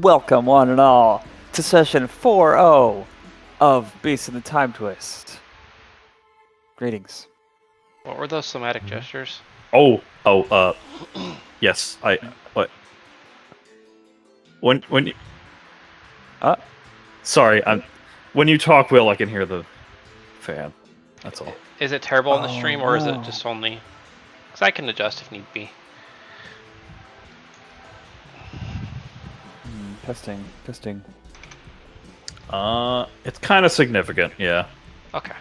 Welcome, one and all, to session 4.0 of Bastion the Timetwist. Greetings. What were those somatic gestures? Yes, what? When you... Sorry, when you talk, Will, I can hear the fan. That's all. Is it terrible on the stream, or is it just only... Because I can adjust if need be. Testing. It's kind of significant, yeah. Okay.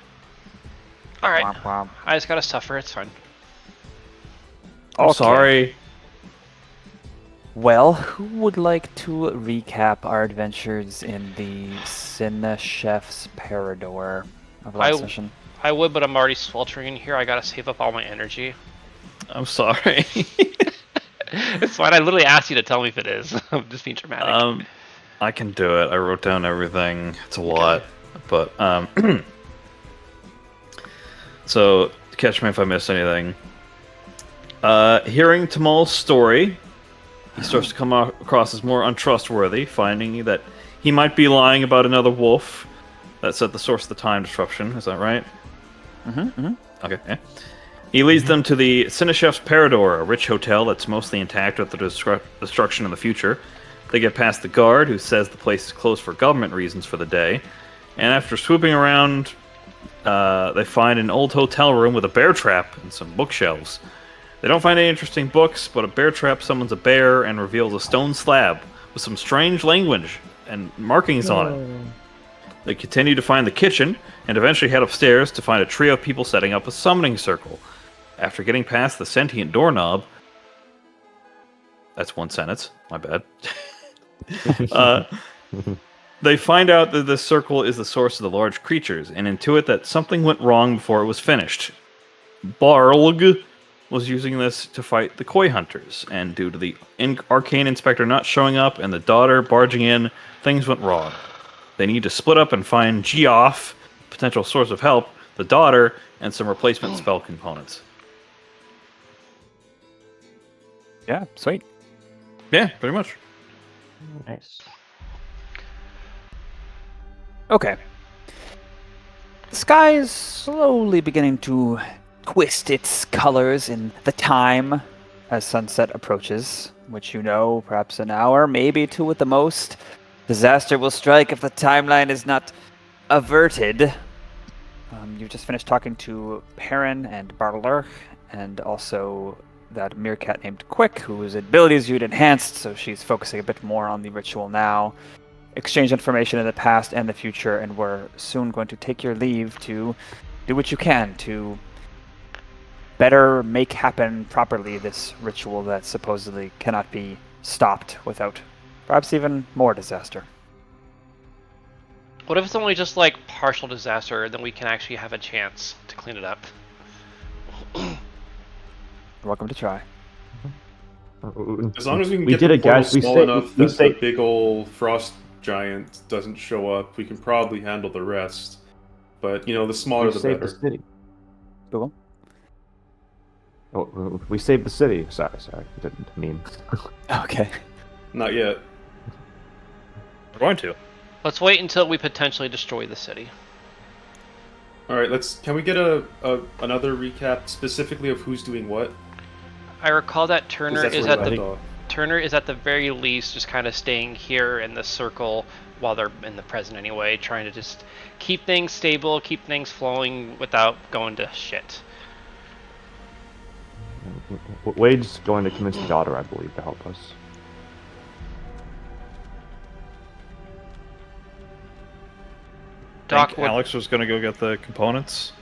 Alright. Womp womp. I just gotta suffer, it's fine. I'm sorry. Well, who would like to recap our adventures in the Chef's Parador of last session? I would, but I'm already sweltering in here. I gotta save up all my energy. I'm sorry. It's fine. I literally asked you to tell me if it is. I'm just being dramatic. I can do it. I wrote down everything. It's a lot, but so catch me if I missed anything. Hearing Tamal's story, he starts to come across as more untrustworthy, finding that he might be lying about another wolf that's at the source of the time disruption. Is that right? Mm-hmm. Okay, yeah. He leads them to the Chef's Parador, a rich hotel that's mostly intact with the destruction in the future. They get past the guard, who says the place is closed for government reasons for the day. And after swooping around, they find an old hotel room with a bear trap and some bookshelves. They don't find any interesting books, but a bear trap summons a bear and reveals a stone slab with some strange language and markings on it. They continue to find the kitchen, and eventually head upstairs to find a trio of people setting up a summoning circle. After getting past the sentient doorknob... That's one sentence. My bad. They find out that this circle is the source of the large creatures, and intuit that something went wrong before it was finished. Barlg was using this to fight the Koi Hunters, and due to the Arcane Inspector not showing up and the daughter barging in, things went wrong. They need to split up and find Geoff, potential source of help, the daughter, and some replacement spell components. Yeah, sweet. Yeah, pretty much. Nice. Okay. The sky is slowly beginning to twist its colors in the time as sunset approaches, which you know, perhaps an hour, maybe two at the most. Disaster will strike if the timeline is not averted. You just finished talking to Perrin and Baldur, and also that meerkat named Quick, whose abilities you'd enhanced, so she's focusing a bit more on the ritual now. Exchange information in the past and the future, and we're soon going to take your leave to do what you can to better make happen properly this ritual that supposedly cannot be stopped without perhaps even more disaster. What if it's only just like partial disaster, then we can actually have a chance to clean it up? Welcome to try. As long as we can We get did the it, portal guys. We small stayed- enough we that stayed- the big ol' frost giant doesn't show up, we can probably handle the rest. But, you know, the smaller We the saved better. the city. Cool. Oh, we saved the city. Sorry. I didn't mean. Okay. Not yet. We're going to. Let's wait until we potentially destroy the city. Alright, can we get another recap specifically of who's doing what? I recall that 'Cause Turner that's is where at we the left off. Turner is at the very least just kind of staying here in the circle while they're in the present anyway, trying to just keep things stable, keep things flowing without going to shit. Wade's going to convince the daughter, I believe, to help us. Doc, Doc, what, Alex was going to go get the components.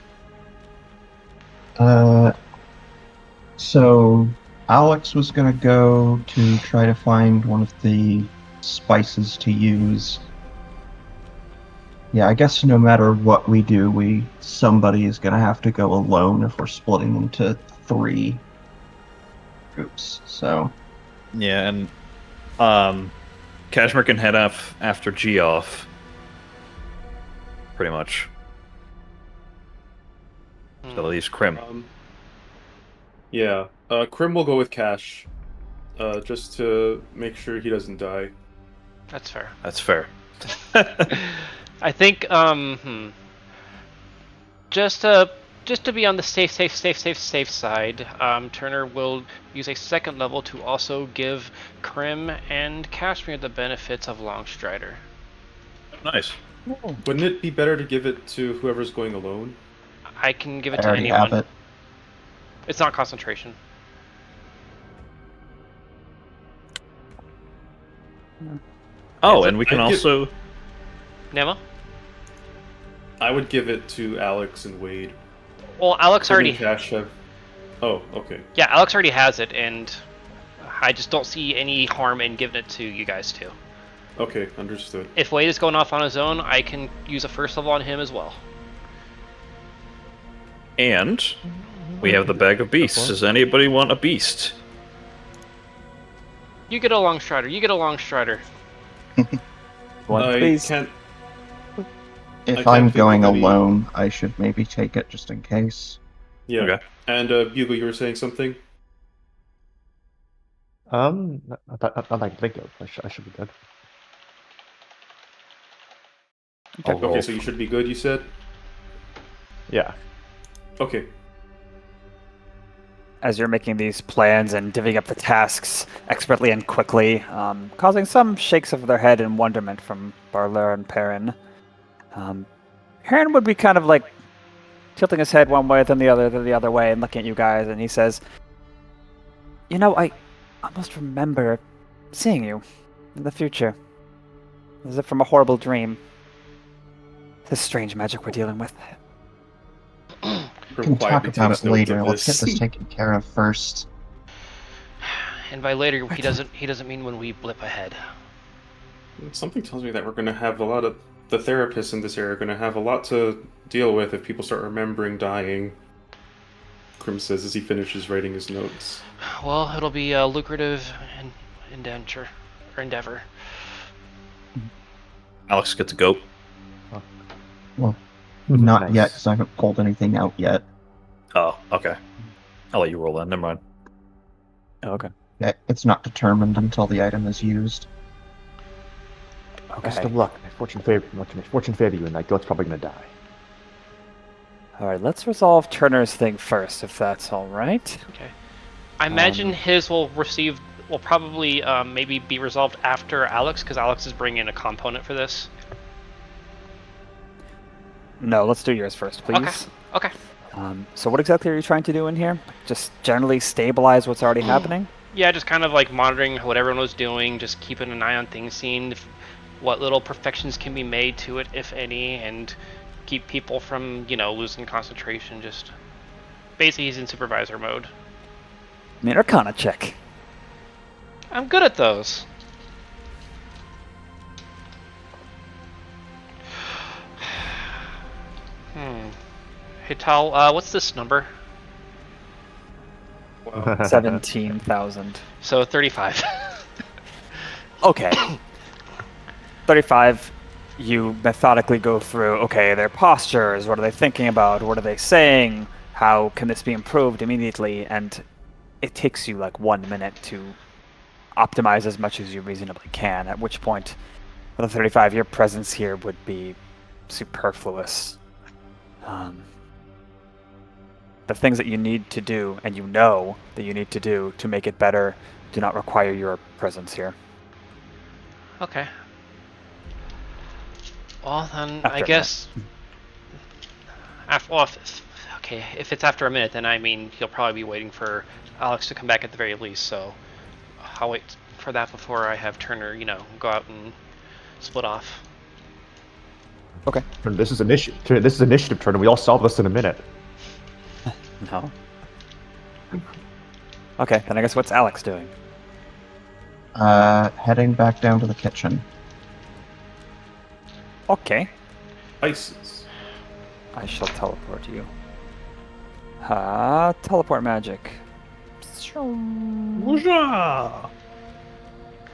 So Alex was gonna go to try to find one of the spices to use. Yeah, I guess no matter what we do, somebody is gonna have to go alone if we're splitting into 3 groups. So Yeah, and Cashmere can head up after Geoff. Pretty much. So at least Crim. Yeah, Crim will go with Cash, just to make sure he doesn't die. That's fair. That's fair. I think just to be on the safe side, Turner will use a second level to also give Crim and Cashmere the benefits of Longstrider. Nice. Wouldn't it be better to give it to whoever's going alone? I can give it I to already anyone. have it. It's not concentration. Oh, Is and it- we can I'd give- also. Nema? I would give it to Alex and Wade. Well, Alex Crim and already. Cash have... Oh, okay. Yeah, Alex already has it, and I just don't see any harm in giving it to you guys too. Okay, understood. If Wade is going off on his own, I can use a first level on him as well. And we have the bag of beasts. Does anybody want a beast? You get a Longstrider. You get a Longstrider. One, I please. can't... If can't I'm think going of any- alone, I should maybe take it just in case. Yeah. Okay. And Bugle, you were saying something? Not that I can think of. I should be good. I'll go. Okay, so you should be good, you said? Yeah. Okay. As you're making these plans and divvying up the tasks expertly and quickly, causing some shakes of their head in wonderment from Baldur and Perrin. Aron would be kind of like tilting his head one way, then the other way, and looking at you guys, and he says, "You know, I almost remember seeing you in the future, as if from a horrible dream. This strange magic we're dealing with." We can talk about it later. Let's get this taken care of first. And by later, he doesn't mean when we blip ahead. Something tells me that we're going to have a lot of... The therapists in this area are going to have a lot to deal with if people start remembering dying. Crim says as he finishes writing his notes. Well, it'll be a lucrative endeavor. Alex gets a goat. Well, not Nice. yet, because I haven't pulled anything out yet. Oh, okay. I'll let you roll that. Never mind. Okay. It's not determined until the item is used. Best Okay. of luck. May fortune favor you, and that goat's probably gonna die. All right. Let's resolve Turner's thing first, if that's all right. Okay. I imagine his will probably maybe be resolved after Alex, because Alex is bringing in a component for this. No, let's do yours first, please. Okay. So what exactly are you trying to do in here? Just generally stabilize what's already happening? Yeah, just kind of like monitoring what everyone was doing, just keeping an eye on things, seeing what little perfections can be made to it, if any, and keep people from, losing concentration. Just basically, he's in supervisor mode. I mean, Arcana check. I'm good at those. Hey Tal, what's this number? 17,000. So 35. Okay. 35, you methodically go through, okay, their postures, what are they thinking about, what are they saying, how can this be improved immediately, and it takes you like 1 minute to optimize as much as you reasonably can, at which point, for the 35, your presence here would be superfluous. The things that you need to do, and you know that you need to do to make it better, do not require your presence here. Okay. Well, then After I a guess. If it's after a minute, then I mean he'll probably be waiting for Alex to come back at the very least. So I'll wait for that before I have Turner, go out and split off. Okay. This is initiative. This is initiative turn, and we all solve this in a minute. No. Okay, then I guess what's Alex doing? Heading back down to the kitchen. Okay. Isis. I shall teleport you. Teleport magic. God,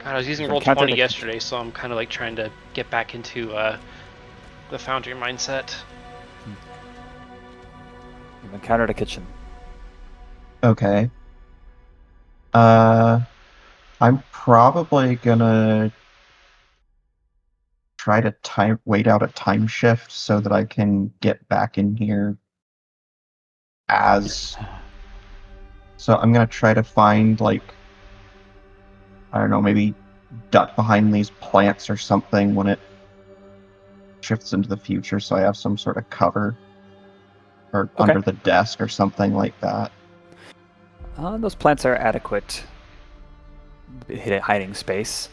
I was using From roll counter 20 to- yesterday, so I'm kind of like trying to get back into the Foundry mindset. You've encountered a kitchen. Okay. I'm probably gonna try to wait out a time shift so that I can get back in here as. So I'm gonna try to find, like, I don't know, maybe duck behind these plants or something when it shifts into the future, so I have some sort of cover, or under the desk or something like that. Those plants are adequate hiding space.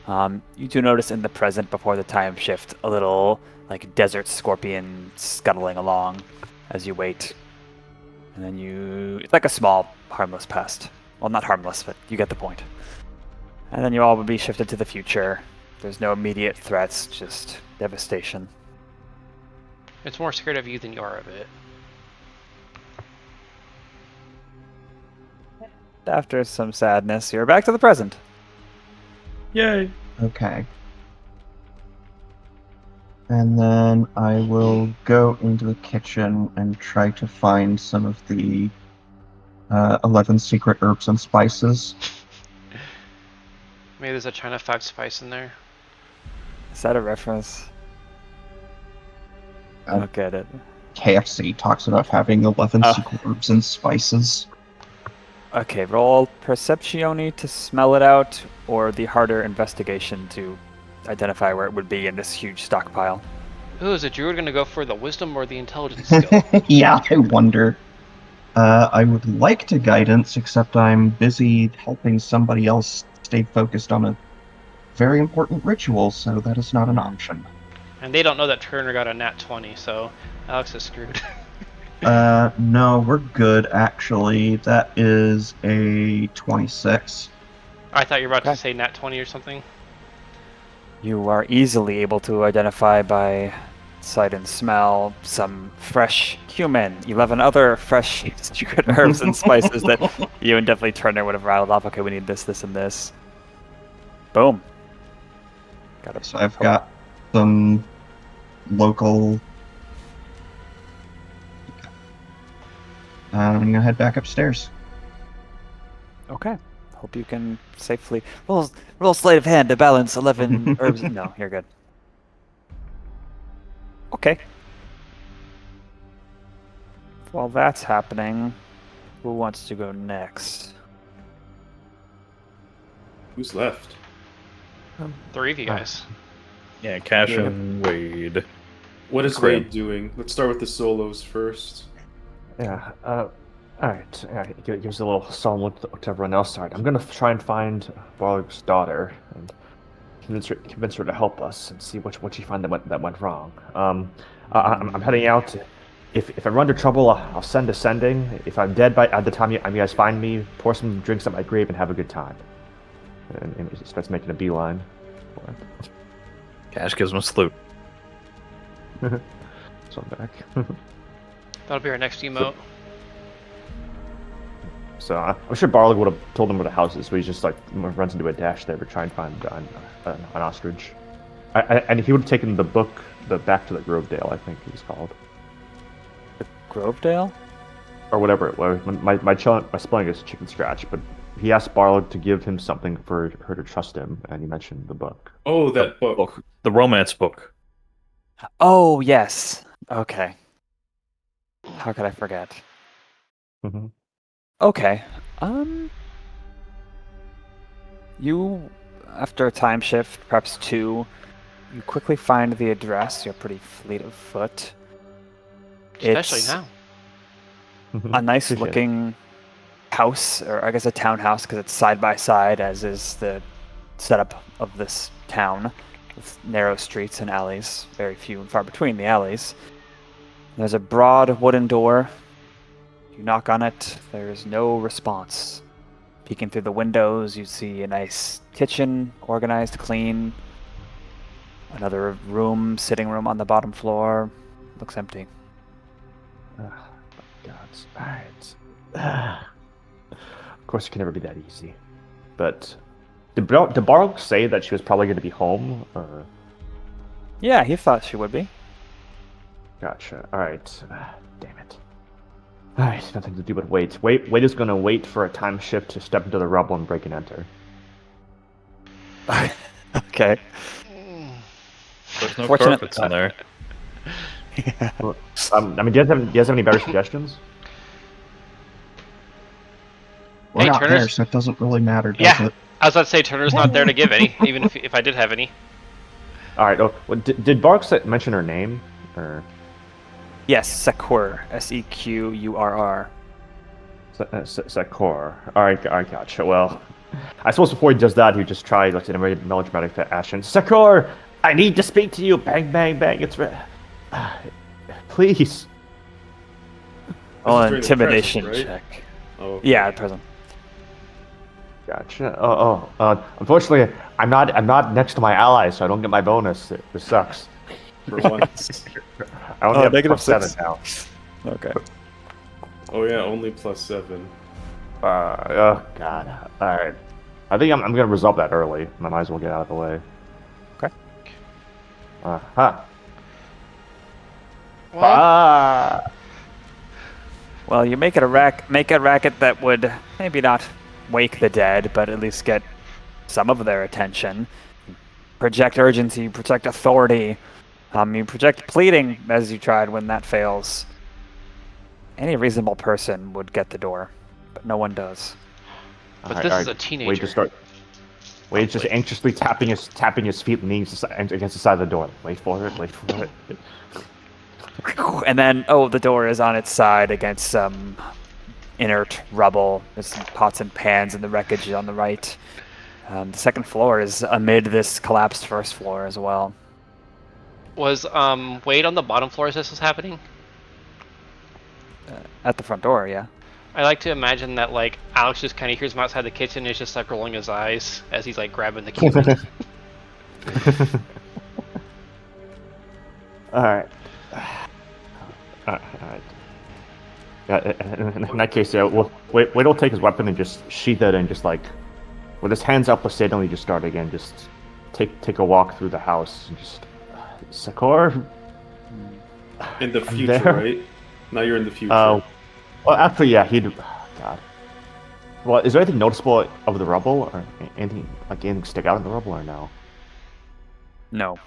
You do notice in the present, before the time shift, a little like desert scorpion scuttling along as you wait. And then it's like a small, harmless pest. Well, not harmless, but you get the point. And then you all will be shifted to the future. There's no immediate threats, just devastation. It's more scared of you than you are of it. After some sadness, you're back to the present. Yay! Okay. And then I will go into the kitchen and try to find some of the 11 secret herbs and spices. Maybe there's a China 5 spice in there. Is that a reference? I don't get it. KFC talks about having 11 secret herbs and spices. Okay, roll Perceptione to smell it out, or the harder investigation to identify where it would be in this huge stockpile. Ooh, is a druid gonna go for the wisdom or the intelligence skill? Yeah, I wonder. I would like to guidance, except I'm busy helping somebody else stay focused on a very important ritual, so that is not an option. And they don't know that Turner got a nat 20, so Alex is screwed. No, we're good, actually. That is a 26. I thought you were about to say nat 20 or something. You are easily able to identify by sight and smell some fresh cumin, 11 other fresh secret herbs and spices that you and definitely Turner would have rattled off. Okay, we need this, this, and this. Boom. Got it. So I've got some local. I'm gonna head back upstairs. Okay. Hope you can safely roll sleight of hand to balance 11 herbs. No, you're good. Okay. While that's happening, who wants to go next? Who's left? 3 of you guys. Yeah, Cash and Wade. What is Crim. Wade doing? Let's start with the solos first. Yeah, alright. Yeah, gives a little solemn look to everyone else. Alright, I'm gonna try and find Barlog's daughter and convince her to help us and see what she found that went wrong. I'm heading out. If I run into trouble, I'll send a sending. If I'm dead at the time you guys find me, pour some drinks at my grave and have a good time. And he starts making a beeline for it. Cash gives him a salute. So I'm back. That'll be our next emote. So I'm sure Barlog would have told him where the house is, but he just like runs into a dash there to try and find an ostrich. And he would have taken the book, the Back to the Grovedale, I think it was called, Grovedale? or whatever it was. My spelling is chicken scratch, but he asked Barlog to give him something for her to trust him, and he mentioned the book. Oh, that book. The romance book. Oh, yes. Okay. How could I forget? Mm-hmm. Okay. You, after a time shift, perhaps 2, you quickly find the address. You're pretty fleet of foot. Especially It's now. a nice looking house, or I guess a townhouse, because it's side by side, as is the setup of this town, with narrow streets and alleys, very few and far between the alleys. There's a broad wooden door. You knock on it, there's no response. Peeking through the windows, you see a nice kitchen, organized, clean. Another room, sitting room on the bottom floor. Looks empty. Gods. Alright. Of course, it can never be that easy. But did Barlog say that she was probably going to be home? Or... Yeah, he thought she would be. Gotcha. Alright. Damn it. Alright, nothing to do but wait. Wade is going to wait for a time shift to step into the rubble and break and enter. Okay. There's no Fortunate- carpets in there. I mean, do you guys have any better suggestions? We're Hey, not Turner's- there, so it doesn't really matter, does Yeah. it? I was about to say Turner's not there to give any, even if I did have any. All right. Oh, well, did Bark mention her name? Or Yes, Sequrr. Sequrr. Sequrr. All right, gotcha. Well, I suppose before he does that, he just tried like in a very melodramatic fashion. Sequrr, I need to speak to you. Bang, bang, bang. It's please. Oh, This is during the intimidation present, right? check. Oh, Yeah, at present. Gotcha. Unfortunately, I'm not next to my allies, so I don't get my bonus. It sucks. for once. I only have negative +7 6. now. Okay. Oh yeah, only +7. Oh god. All right. I think I'm gonna resolve that early. I might as well get out of the way. Okay. Well, Well, you make it a racket that would maybe not wake the dead, but at least get some of their attention. Project urgency, project authority. You project pleading, as you tried when that fails. Any reasonable person would get the door, but no one does. but this is a teenager. Wade's just anxiously tapping his feet and knees against the side of the door. Wait for it. And then, the door is on its side against some inert rubble. There's some pots and pans and the wreckage on the right. The second floor is amid this collapsed first floor as well. Was Wade on the bottom floor as this was happening? At the front door, yeah. I like to imagine that like Alex just kind of hears him outside the kitchen and is just like rolling his eyes as he's like grabbing the key. All right. Yeah, in that case, Wade will take his weapon and just sheath it and just like, with his hands up, suddenly just start again. Just take a walk through the house and just Sequrr. In the future, There. right? Now you're in the future. Well, actually, yeah, God. Well, is there anything noticeable of the rubble, or anything stick out in the rubble, or no? No.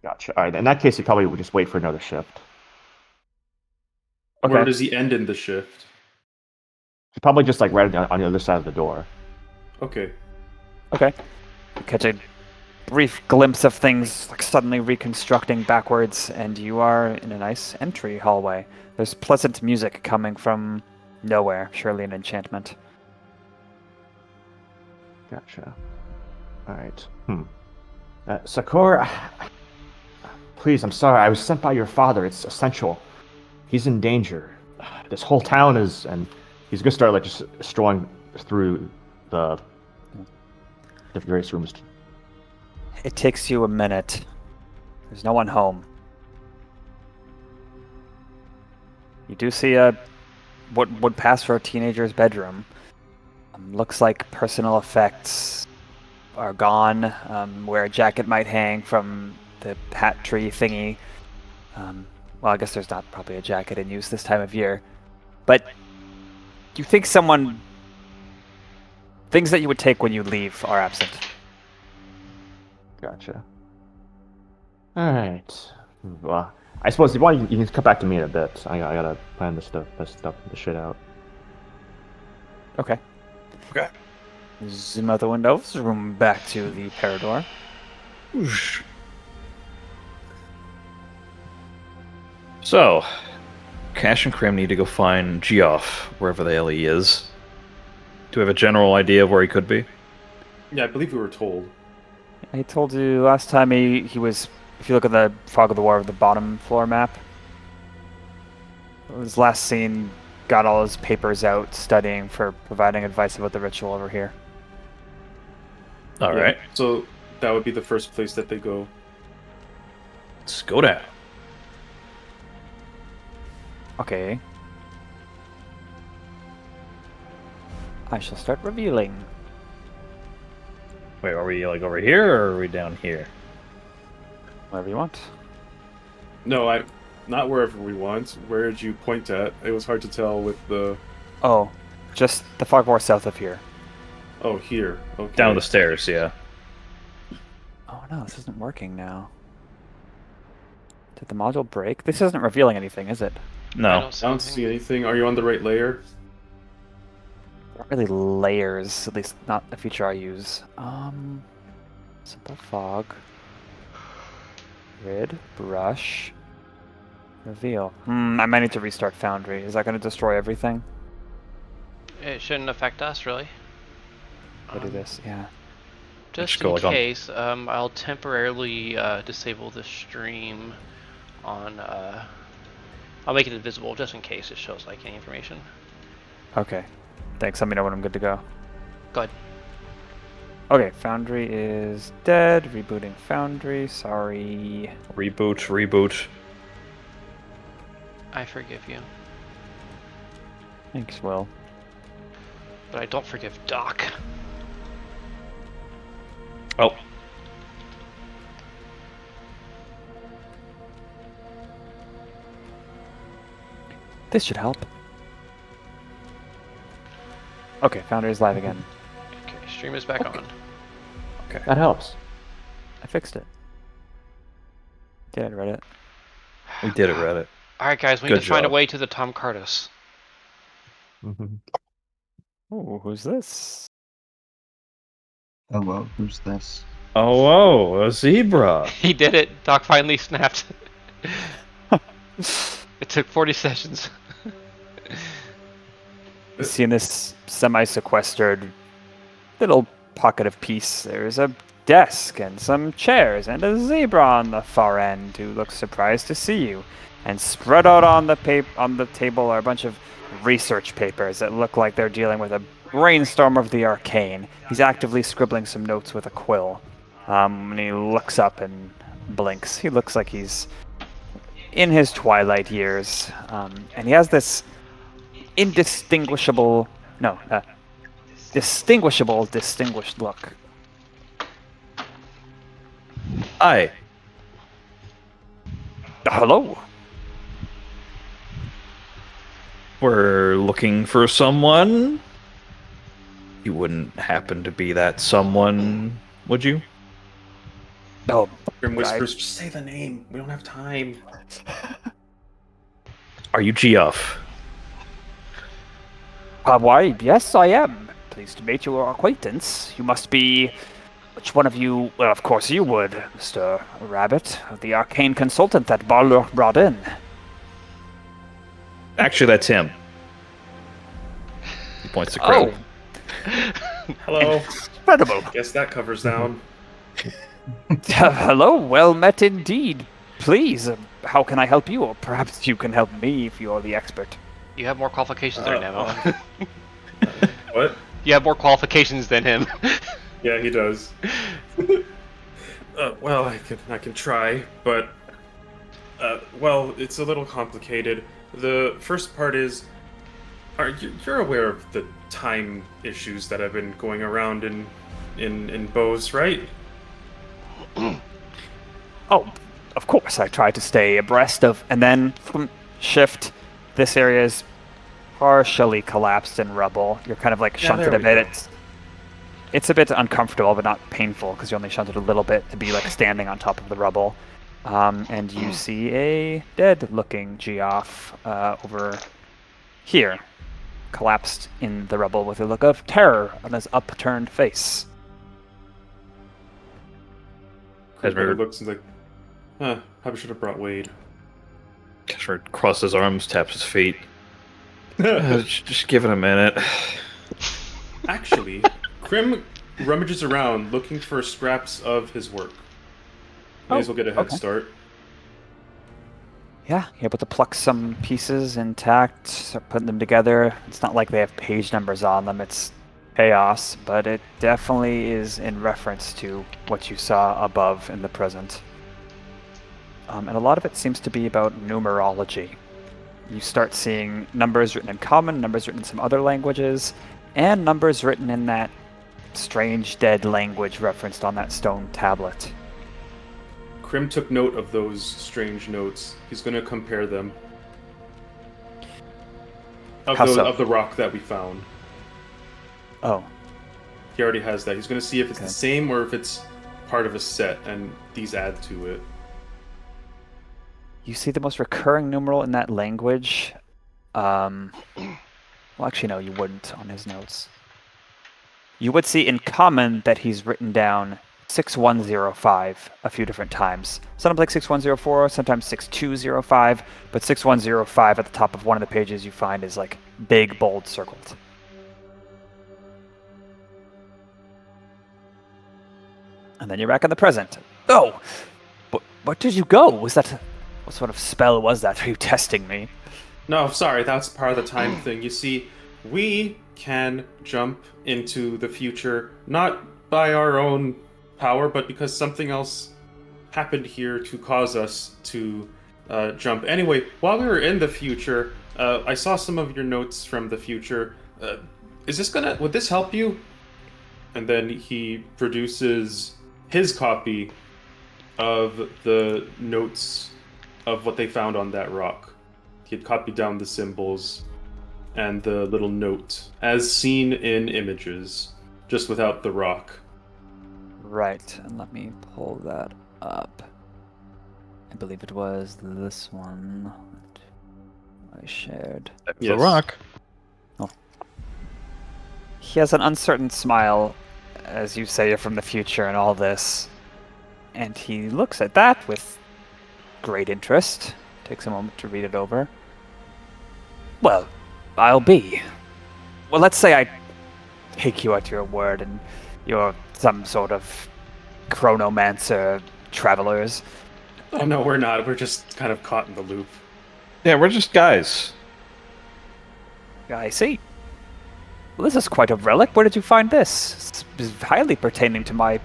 Gotcha. All right, in that case, you probably would just wait for another shift. Okay. Where does he end in the shift? Probably just like right on the other side of the door. Okay. Okay. You catch a brief glimpse of things like suddenly reconstructing backwards, and you are in a nice entry hallway. There's pleasant music coming from nowhere, surely an enchantment. Gotcha. All right. Sequrr, please, I'm sorry. I was sent by your father. It's essential. He's in danger. This whole town is, and he's gonna start like just strolling through the various rooms. It takes you a minute. There's no one home. You do see what would pass for a teenager's bedroom. Looks like personal effects are gone, where a jacket might hang from the hat tree thingy. Well, I guess there's not probably a jacket in use this time of year. But you think things that you would take when you leave are absent. Gotcha. All right. Well, I suppose if you want, you can come back to me in a bit. I gotta plan this shit out. Okay. Okay. Zoom out the window, zoom back to the Parador. So, Cash and Crim need to go find Geoff, wherever the hell he is. Do we have a general idea of where he could be? Yeah, I believe we were told. I told you last time he was, if you look at the Fog of the War of the bottom floor map, his last seen got all his papers out studying for providing advice about the ritual over here. All Yeah, right, So that would be the first place that they go. let's go down. Okay. I shall start revealing. Wait, are we like over here or are we down here? Whatever you want. No, not wherever we want. Where did you point at? It was hard to tell with the... Oh, just the Fog of War south of here. Oh, here. Okay. Down the stairs, yeah. Oh no, this isn't working now. Did the module break? This isn't revealing anything, is it? I No. don't see I don't anything. see anything. Are you on the right layer? Not really layers, at least not a feature I use. Simple fog. Grid, brush, reveal. I might need to restart Foundry. Is that going to destroy everything? It shouldn't affect us, really. I'll do this, yeah. Just go in like on- case, I'll temporarily disable the stream on. I'll make it invisible just in case it shows like any information. Okay. Thanks, let me know when I'm good to go. Go ahead. Okay, Foundry is dead. Rebooting Foundry, sorry. Reboot. I forgive you, Thanks, Will. but I don't forgive Doc. Oh. This should help. Okay, Foundry is live again. Okay, stream is back on. That helps. I fixed it. Did I read it? We did it, Reddit. All right, guys, we Good need to find a job. way to the Tom Cardis. Ooh, who's this? Hello, who's this? Oh, a zebra. He did it. Doc finally snapped. It took 40 sessions. You see in this semi-sequestered little pocket of peace, there's a desk and some chairs and a zebra on the far end who looks surprised to see you. And spread out on the table are a bunch of research papers that look like they're dealing with a brainstorm of the arcane. He's actively scribbling some notes with a quill. And he looks up and blinks. He looks like he's in his twilight years. And he has this distinguished look. Hi. Hello. We're looking for someone. You wouldn't happen to be that someone, would you? Oh, Grim whispers, just say the name. We don't have time. Are you Geoff? why, yes, I am. Pleased to make your acquaintance. You must be... Which one of you... Well, of course you would, Mr. Rabbit. The arcane consultant that Baldur brought in. Actually, that's him. He points to Crim. Hello. Incredible. Guess that covers down. Hello, well met indeed. Please, how can I help you? Or perhaps you can help me if you're the expert. You have more qualifications than him. What? You have more qualifications than him. Yeah, he does. Well, I can try, but well, it's a little complicated. The first part is, you're aware of the time issues that have been going around in Bose, right? Oh, of course, I try to stay abreast of, and then shift. This area is partially collapsed in rubble. You're kind of like Yeah, shunted there a we bit. go. It's a bit uncomfortable, but not painful, because you're only shunted a little bit to be like standing on top of the rubble. And you see a dead-looking Geoff over here, collapsed in the rubble with a look of terror on his upturned face. Cashmere looks like, probably should have brought Wade. Cashmere crosses his arms, taps his feet. Just give it a minute. Actually, Crim rummages around looking for scraps of his work. May as well get a head okay. start. Yeah, you're able to pluck some pieces intact, start putting them together. It's not like they have page numbers on them, it's chaos, but it definitely is in reference to what you saw above in the present. And a lot of it seems to be about numerology. You start seeing numbers written in common, numbers written in some other languages, and numbers written in that strange dead language referenced on that stone tablet. Crim took note of those strange notes. He's going to compare them. How so? Of the rock that we found. Oh, He already has that. He's going to see if it's Okay. the same or if it's part of a set, and these add to it. You see the most recurring numeral in that language. Well, actually, no, you wouldn't on his notes. You would see in common that he's written down 6105 a few different times. Sometimes like 6104, sometimes 6205, but 6105 at the top of one of the pages you find is like big, bold, circled. And then you're back in the present. Oh! Where did you go? Was that... What sort of spell was that? Are you testing me? No, sorry, that's part of the time thing. You see, we can jump into the future, not by our own power, but because something else happened here to cause us to jump. Anyway, while we were in the future, I saw some of your notes from the future. Would this help you? And then he produces his copy of the notes of what they found on that rock. He had copied down the symbols and the little note, as seen in images, just without the rock. Right, and let me pull that up. I believe it was this one that I shared. The rock. Oh. He has an uncertain smile, as you say you're from the future and all this. And he looks at that with great interest. Takes a moment to read it over. Well, I'll be. Well, let's say I take you at your word and you're some sort of chronomancer travelers. Oh no, we're not. We're just kind of caught in the loop. Yeah, we're just guys. I see. Well, this is quite a relic. Where did you find this? It's highly pertaining to my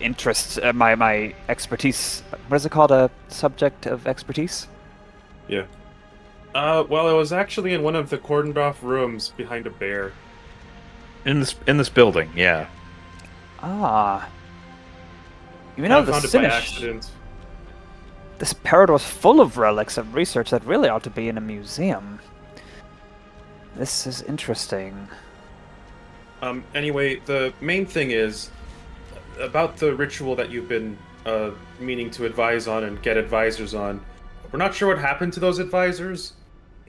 interests, my expertise. What is it called? A subject of expertise? Yeah. Well, it was actually in one of the cordoned off rooms behind a bear. In this building, yeah. Ah. You know, I found it by accident. This Parador is full of relics and research that really ought to be in a museum. This is interesting. Anyway, the main thing is about the ritual that you've been meaning to advise on and get advisors on. We're not sure what happened to those advisors,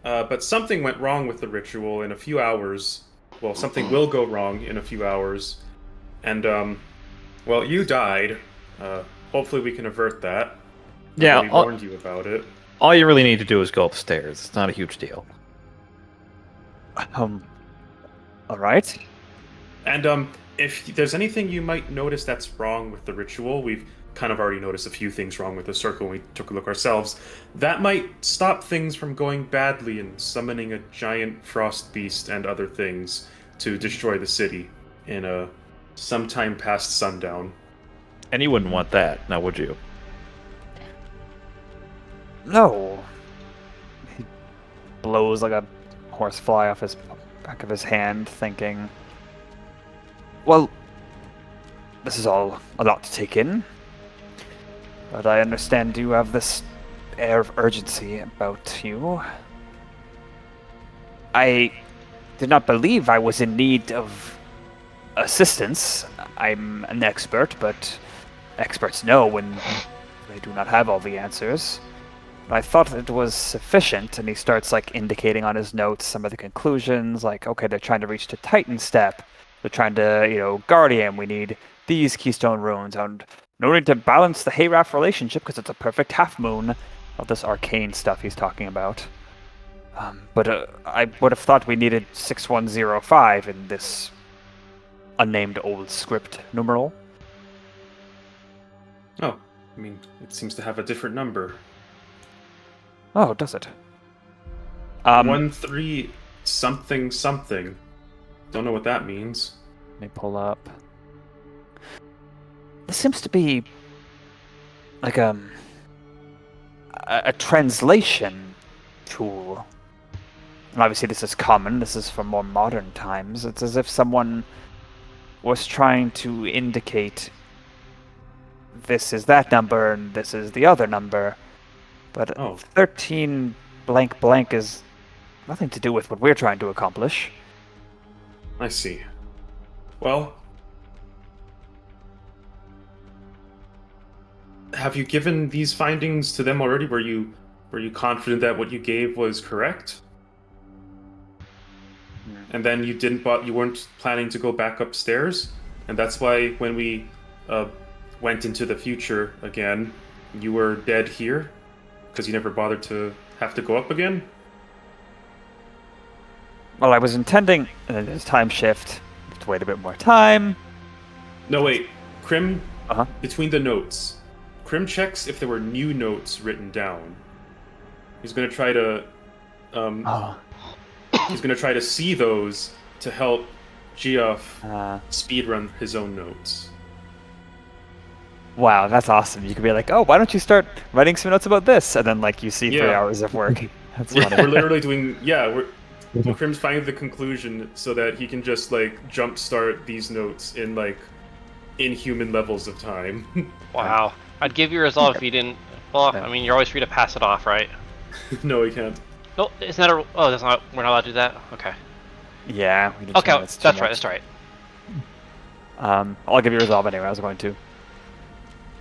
but something went wrong with the ritual in a few hours. Well, something will go wrong in a few hours. And, well, you died. Hopefully we can avert that. Yeah, we warned you about it. All you really need to do is go upstairs. It's not a huge deal. Alright. And, if there's anything you might notice that's wrong with the ritual, we've kind of already noticed a few things wrong with the circle when we took a look ourselves. That might stop things from going badly and summoning a giant frost beast and other things to destroy the city in sometime past sundown. And you wouldn't want that, now would you? No. He blows like a horsefly off his back of his hand, thinking, well, this is all a lot to take in, but I understand you have this air of urgency about you. I did not believe I was in need of assistance. I'm an expert, but experts know when they do not have all the answers. But I thought it was sufficient, and he starts like indicating on his notes some of the conclusions, like, okay, they're trying to reach the Titan step. They're trying to, Guardian, we need these keystone runes, and in order to balance the Hayraf relationship, because it's a perfect half-moon, all this arcane stuff he's talking about. But I would have thought we needed 6105 in this unnamed old script numeral. Oh, I mean, it seems to have a different number. Oh, does it? 13 something something. Don't know what that means. Let me pull up. This seems to be like a translation tool. And obviously this is common, this is from more modern times. It's as if someone was trying to indicate this is that number and this is the other number. But 13 blank blank is nothing to do with what we're trying to accomplish. I see. Well, have you given these findings to them already? Were you confident that what you gave was correct? And then you weren't planning to go back upstairs, and that's why when we went into the future again, you were dead here because you never bothered to have to go up again. Well, I was intending this time shift to wait a bit more time. No, wait. Crim, Uh-huh. between the notes, Crim checks if there were new notes written down. He's going to try to Oh. he's going to try to see those to help Geoff Uh, speedrun his own notes. wow, that's awesome. You could be like, oh, why don't you start writing some notes about this? And then, like, you see 3 Yeah. hours of work. That's We're funny. literally doing Crim's finding the conclusion so that he can just like jumpstart these notes in like inhuman levels of time. Wow. I'd give you a resolve if you didn't. Well, Yeah. I mean, you're always free to pass it off, right? No, he can't. No, isn't that a? Oh, that's not. We're not allowed to do that. Okay. Yeah. We Okay, determined it's too that's right. much. That's right. I'll give you resolve anyway. I was going to.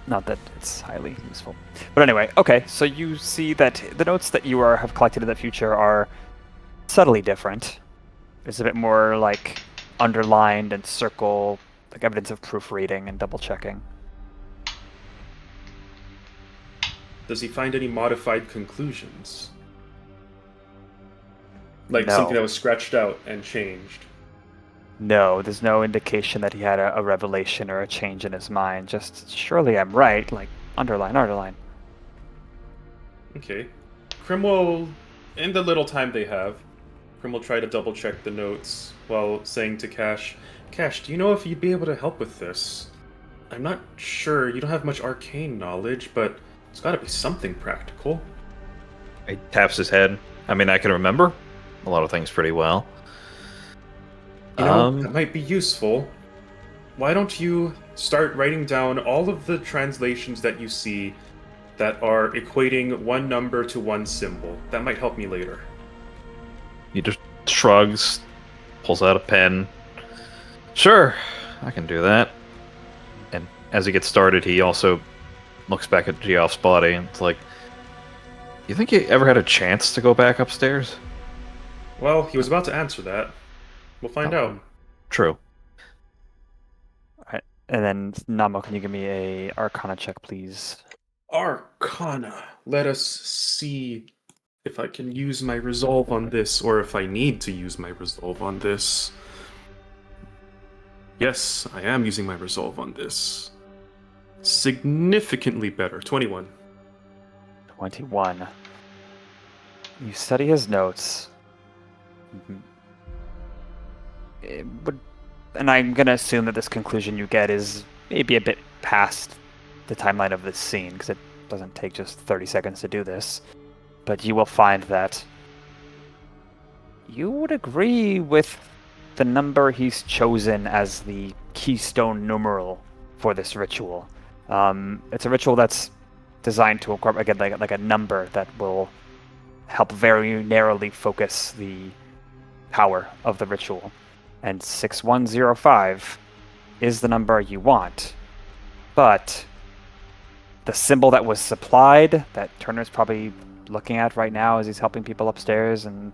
Not that it's highly useful. But anyway, okay. So you see that the notes that you have collected in the future are subtly different. There's a bit more like underlined and circle, like evidence of proofreading and double checking. Does he find any modified conclusions? Like No. something that was scratched out and changed? No, there's no indication that he had a revelation or a change in his mind. Just, surely I'm right, like, underline, underline. Okay. Crim will, in the little time they have, Crim will try to double check the notes while saying to Cash, Cash, do you know if you'd be able to help with this? I'm not sure, you don't have much arcane knowledge, but it's gotta be something practical. He taps his head. I mean, I can remember a lot of things pretty well. You know, that might be useful. Why don't you start writing down all of the translations that you see that are equating one number to one symbol? That might help me later. He just shrugs, pulls out a pen. Sure, I can do that. And as he gets started, he also looks back at Geoff's body and it's like, you think he ever had a chance to go back upstairs? Well, he was about to answer that. We'll find out. True. Alright, and then Namo, can you give me a Arcana check, please? Arcana. Let us see if I can use my resolve on this, or if I need to use my resolve on this. Yes, I am using my resolve on this. Significantly better. 21. 21. You study his notes. And I'm going to assume that this conclusion you get is maybe a bit past the timeline of this scene, because it doesn't take just 30 seconds to do this. But you will find that you would agree with the number he's chosen as the keystone numeral for this ritual. It's a ritual that's designed to incorporate, again, like a number that will help very narrowly focus the power of the ritual. And 6105 is the number you want. But the symbol that was supplied, that Turner's probably looking at right now as he's helping people upstairs, and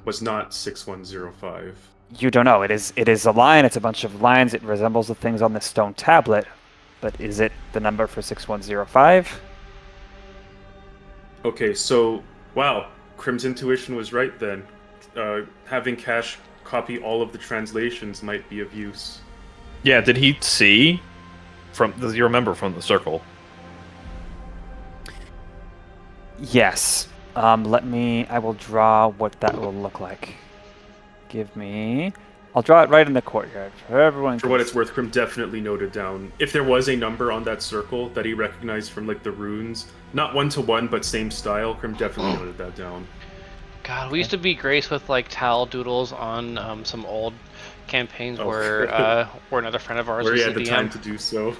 Was not 6105. you don't know. It is a line, it's a bunch of lines, it resembles the things on this stone tablet, but is it the number for 6105? Okay, so, wow, Crim's intuition was right then. Having Cash copy all of the translations might be of use. Yeah, did he see does you remember from the circle? Yes. I will draw what that will look like. I'll draw it right in the courtyard for everyone. For what it's worth, Crim definitely noted down if there was a number on that circle that he recognized from like the runes, not one to one, but same style. Crim definitely noted that down. God, we used to be graced with like towel doodles on some old campaigns Oh. where another friend of ours Where was he had the the DM. time to do so.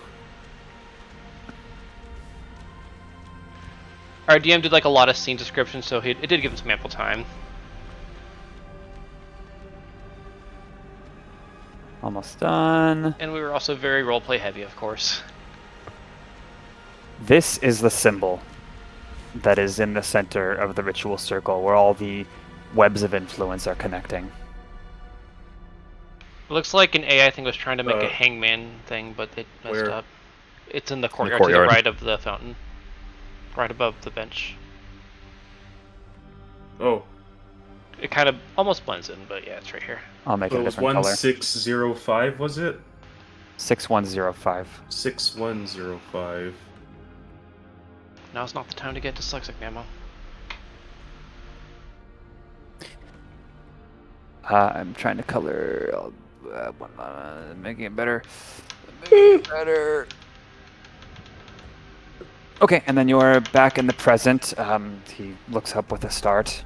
Our DM did like a lot of scene descriptions, so it did give him some ample time. Almost done. And we were also very roleplay heavy, of course. This is the symbol that is in the center of the ritual circle, where all the webs of influence are connecting. It looks like an AI thing was trying to make a hangman thing, but it messed where? up. It's in the courtyard, courtyard. to the right of the fountain. Right above the bench. Oh, It kind of almost blends in, but yeah, it's right here. I'll make so it it a was different color. 1605, was it? 6105. 6105. Now's not the time to get dyslexic, Nemo. I'm trying to color. Making it better. Making it better. Okay, and then you're back in the present. He looks up with a start.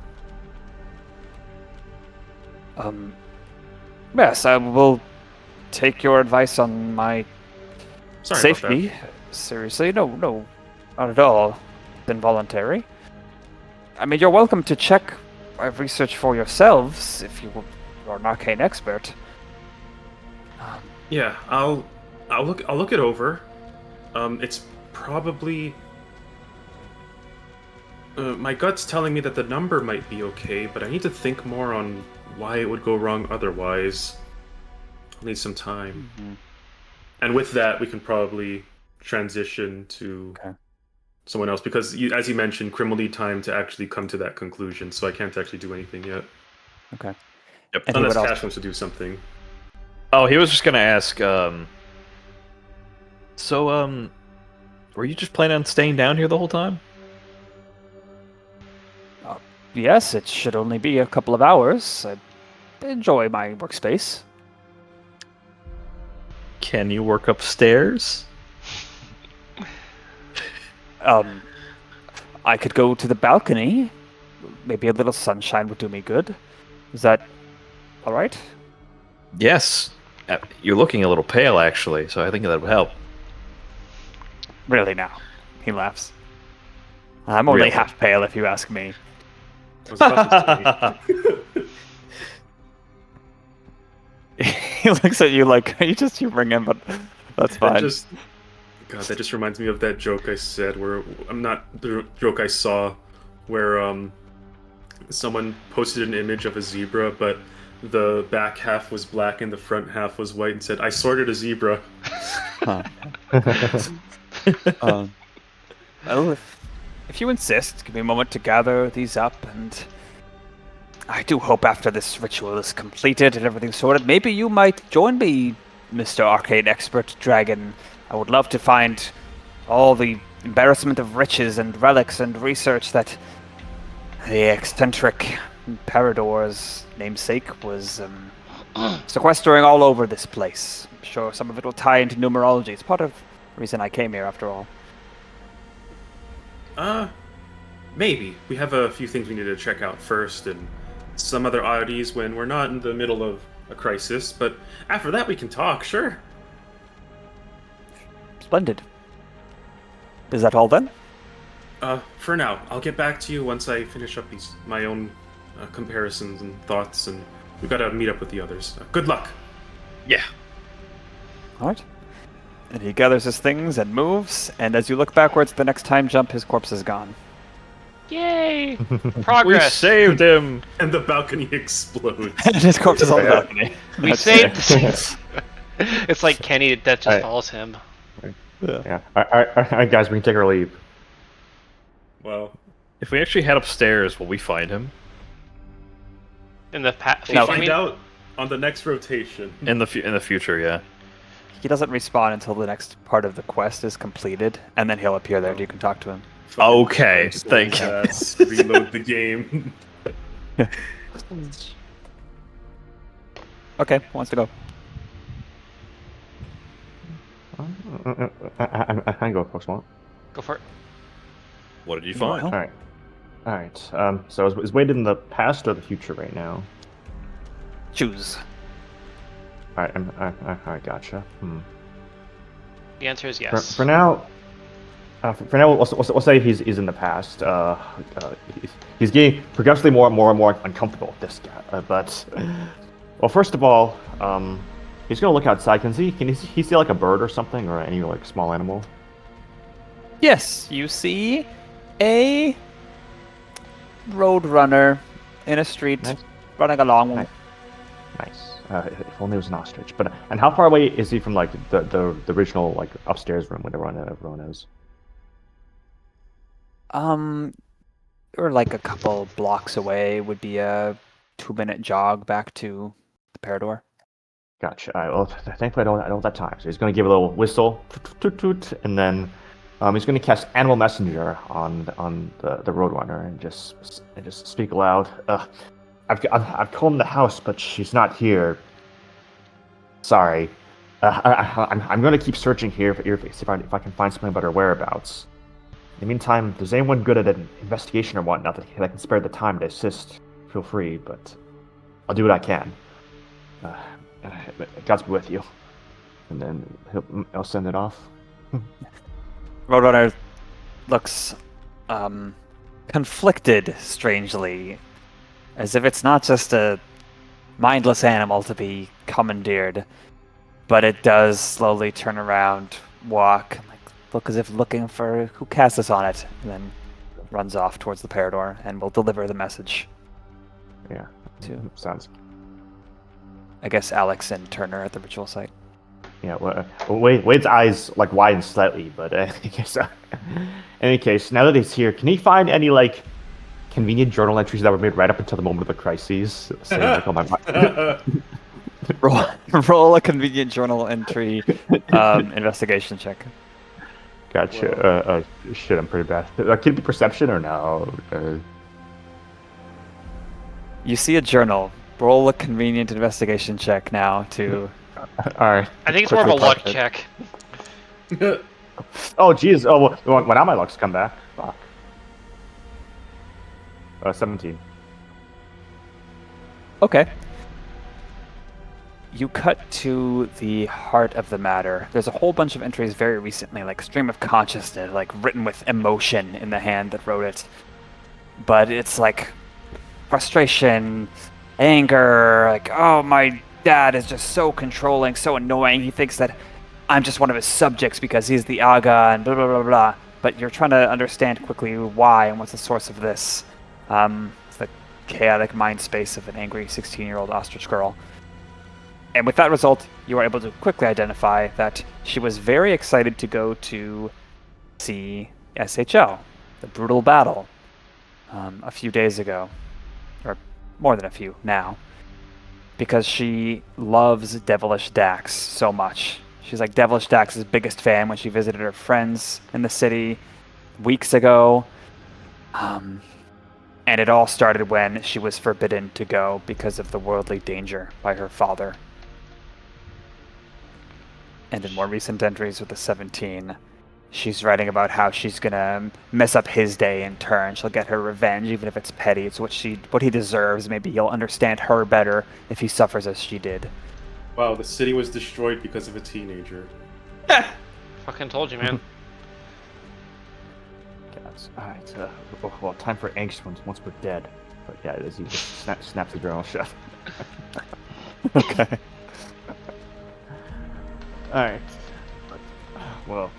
Yes, I will take your advice on my Sorry about safety. Seriously, no, not at all. It's involuntary. I mean, you're welcome to check research for yourselves if you are an arcane expert. Yeah, I'll look it over. It's probably my gut's telling me that the number might be okay, but I need to think more on why it would go wrong otherwise. I'll need some time. Mm-hmm. And with that, we can probably transition to someone else, because as you mentioned, Crim will need time to actually come to that conclusion, so I can't actually do anything yet. Okay. Yep. And Unless what else? Cash wants to do something. Oh, he was just gonna ask. So, were you just planning on staying down here the whole time? Yes, it should only be a couple of hours. I enjoy my workspace. Can you work upstairs? I could go to the balcony. Maybe a little sunshine would do me good. Is that all right? Yes. You're looking a little pale, actually, so I think that would help. Really now? He laughs. I'm only Really? half pale if you ask me. I was about to say. He looks at you like you bring him, but that's fine. That just reminds me of that joke I said, where the joke I saw, where someone posted an image of a zebra, but the back half was black and the front half was white, and said, "I sorted a zebra." Huh. Well, if you insist, give me a moment to gather these up, and I do hope after this ritual is completed and everything's sorted, maybe you might join me, Mr. Arcane Expert Dragon. I would love to find all the embarrassment of riches and relics and research that the eccentric Parador's namesake was sequestering all over this place. I'm sure some of it will tie into numerology. It's part of the reason I came here, after all. Maybe. We have a few things we need to check out first, and some other oddities when we're not in the middle of a crisis, but after that we can talk, sure. Splendid. Is that all then? For now. I'll get back to you once I finish up my own comparisons and thoughts, and we've got to meet up with the others. Good luck! Yeah. Alright. And he gathers his things and moves, and as you look backwards, the next time jump, his corpse is gone. Yay! We Progress! saved him! And the balcony explodes. And his corpse is on the balcony. We That's saved fair. the It's like Kenny that just follows him. Yeah. Alright, guys, we can take our leave. Well, If we actually head upstairs, will we find him? In the past, we'll find out on the next rotation. In the future, yeah. He doesn't respawn until the next part of the quest is completed, and then he'll appear there and you can talk to him. Okay, thank you. Let's reload the game. Okay, who wants to go? I can go if folks want. Go for it. What did you find? Well, Alright, so is Wade in the past or the future right now? choose. Alright, I gotcha. The answer is yes. For now, we'll say he's in the past. He's getting progressively more and more uncomfortable with this guy. But well, first of all, he's gonna look outside. Can he see like a bird or something, or any like small animal? Yes, you see a roadrunner in a street Nice. running along. Nice. Nice. If only it was an ostrich. But and how far away is he from like the original like upstairs room where everyone is? Or like a couple blocks away would be a 2-minute jog back to the Parador. Gotcha. All right, well, thankfully I don't have that time. So he's going to give a little whistle, toot, toot, toot, and then he's going to cast Animal Messenger on the Roadrunner and just speak aloud. I've combed the house, but she's not here. Sorry. I'm going to keep searching here see if I can find something about her whereabouts. In the meantime, if there's anyone good at an investigation or whatnot that can spare the time to assist, feel free, but I'll do what I can. God's be with you. And then I'll send it off. Roadrunner looks conflicted, strangely, as if it's not just a mindless animal to be commandeered, but it does slowly turn around, walk, and look as if looking for who cast us on it, and then runs off towards the Parador and will deliver the message. Yeah, sounds. I guess Alex and Turner at the ritual site. Yeah, well, Wade's eyes like widen slightly, but in any case, now that he's here, can he find any like convenient journal entries that were made right up until the moment of the crises? Saying, like, oh my roll a convenient journal entry investigation check. Gotcha. Shit, I'm pretty bad. Can it be perception or no? You see a journal. Roll a convenient investigation check now to... Alright. I think it's more of a luck check. Oh, jeez. Oh, well, now my luck's come back. Fuck. 17. Okay. You cut to the heart of the matter. There's a whole bunch of entries very recently, like stream of consciousness, like written with emotion in the hand that wrote it. But it's like frustration, anger, like, oh, my dad is just so controlling, so annoying. He thinks that I'm just one of his subjects because he's the Aga and blah, blah, blah, blah. But you're trying to understand quickly why and what's the source of this. It's the chaotic mind space of an angry 16-year-old ostrich girl. And with that result, you are able to quickly identify that she was very excited to go to see SHL, the brutal battle, a few days ago, or more than a few now, because she loves Devilish Dax so much. She's like Devilish Dax's biggest fan when she visited her friends in the city weeks ago. And it all started when she was forbidden to go because of the worldly danger by her father. And in more recent entries with the 17, she's writing about how she's gonna mess up his day in turn. She'll get her revenge, even if it's petty. It's what he deserves. Maybe he'll understand her better if he suffers as she did. Wow, the city was destroyed because of a teenager. Fucking told you, man. Alright, well, time for angst once we're dead. But yeah, it is. He just snaps the journal shut. Okay. Alright. Well,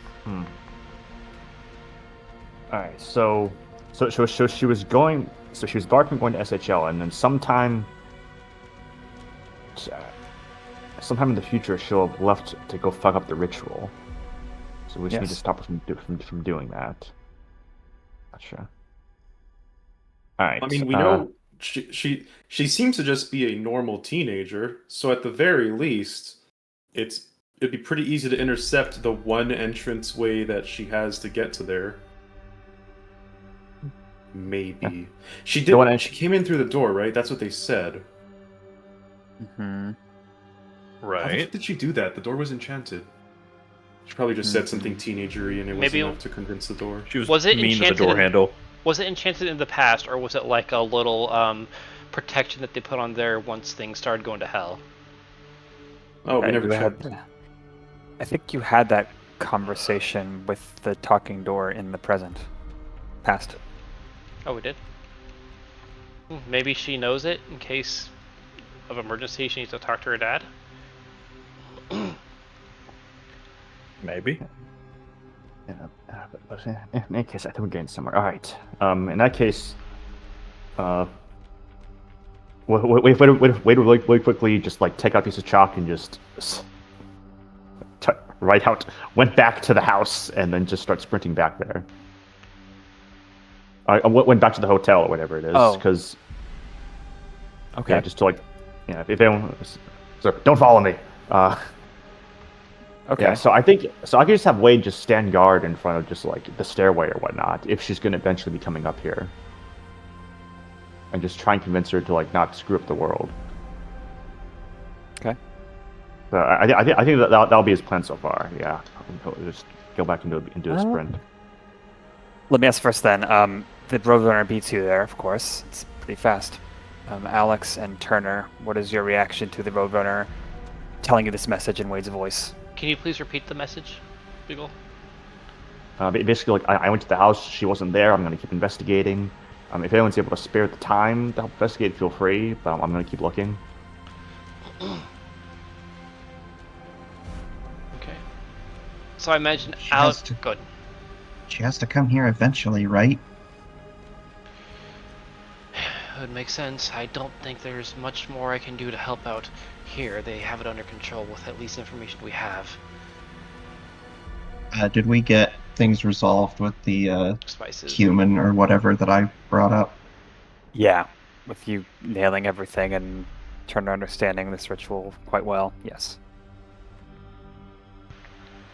Alright, so she was going. So she was barking going to SHL, and then sometime in the future, she'll have left to go fuck up the ritual. So we just need to stop her from doing that. Gotcha. Alright. I mean, we know she seems to just be a normal teenager, so at the very least, it'd be pretty easy to intercept the one entrance way that she has to get to there. Maybe. Yeah. She did. She came in through the door, right? That's what they said. Mm-hmm. How the Right. fuck did she do that? The door was enchanted. She probably just said something teenagery, and it was Maybe- enough to convince the door. She Was it mean to the enchanted door in- handle. Was it enchanted in the past, or was it like a little protection that they put on there once things started going to hell? Oh, we never checked. I think you had that conversation with the talking door in the present. Past. Oh, we did? Maybe she knows it in case of emergency she needs to talk to her dad? Maybe. But in any case, I think we're getting somewhere. All right. In that case, wait really quickly. Just like take out a piece of chalk and just write out. Went back to the house and then just start sprinting back there. I went back to the hotel or whatever it is. Oh. Because Okay. yeah, just to like, yeah, if anyone, so don't follow me. Okay. Yeah, so I could just have Wade just stand guard in front of just like the stairway or whatnot if she's going to eventually be coming up here, and just try and convince her to like not screw up the world. Okay. So I think that'll be his plan so far. Yeah, just go back into a sprint. Let me ask first then. The Roadrunner beats you there, of course. It's pretty fast. Alex and Turner, what is your reaction to the Roadrunner telling you this message in Wade's voice? Can you please repeat the message, Beagle? Basically, like I went to the house, she wasn't there. I'm going to keep investigating. If anyone's able to spare the time to help investigate, feel free. But I'm going to keep looking. Okay. So I imagine She Alex. has to- Good. She has to come here eventually, right? It would make sense. I don't think there's much more I can do to help out here. They have it under control with at least information we have. Did we get things resolved with the Spices. human or whatever that I brought up? Yeah, with you nailing everything and Turner understanding this ritual quite well, yes.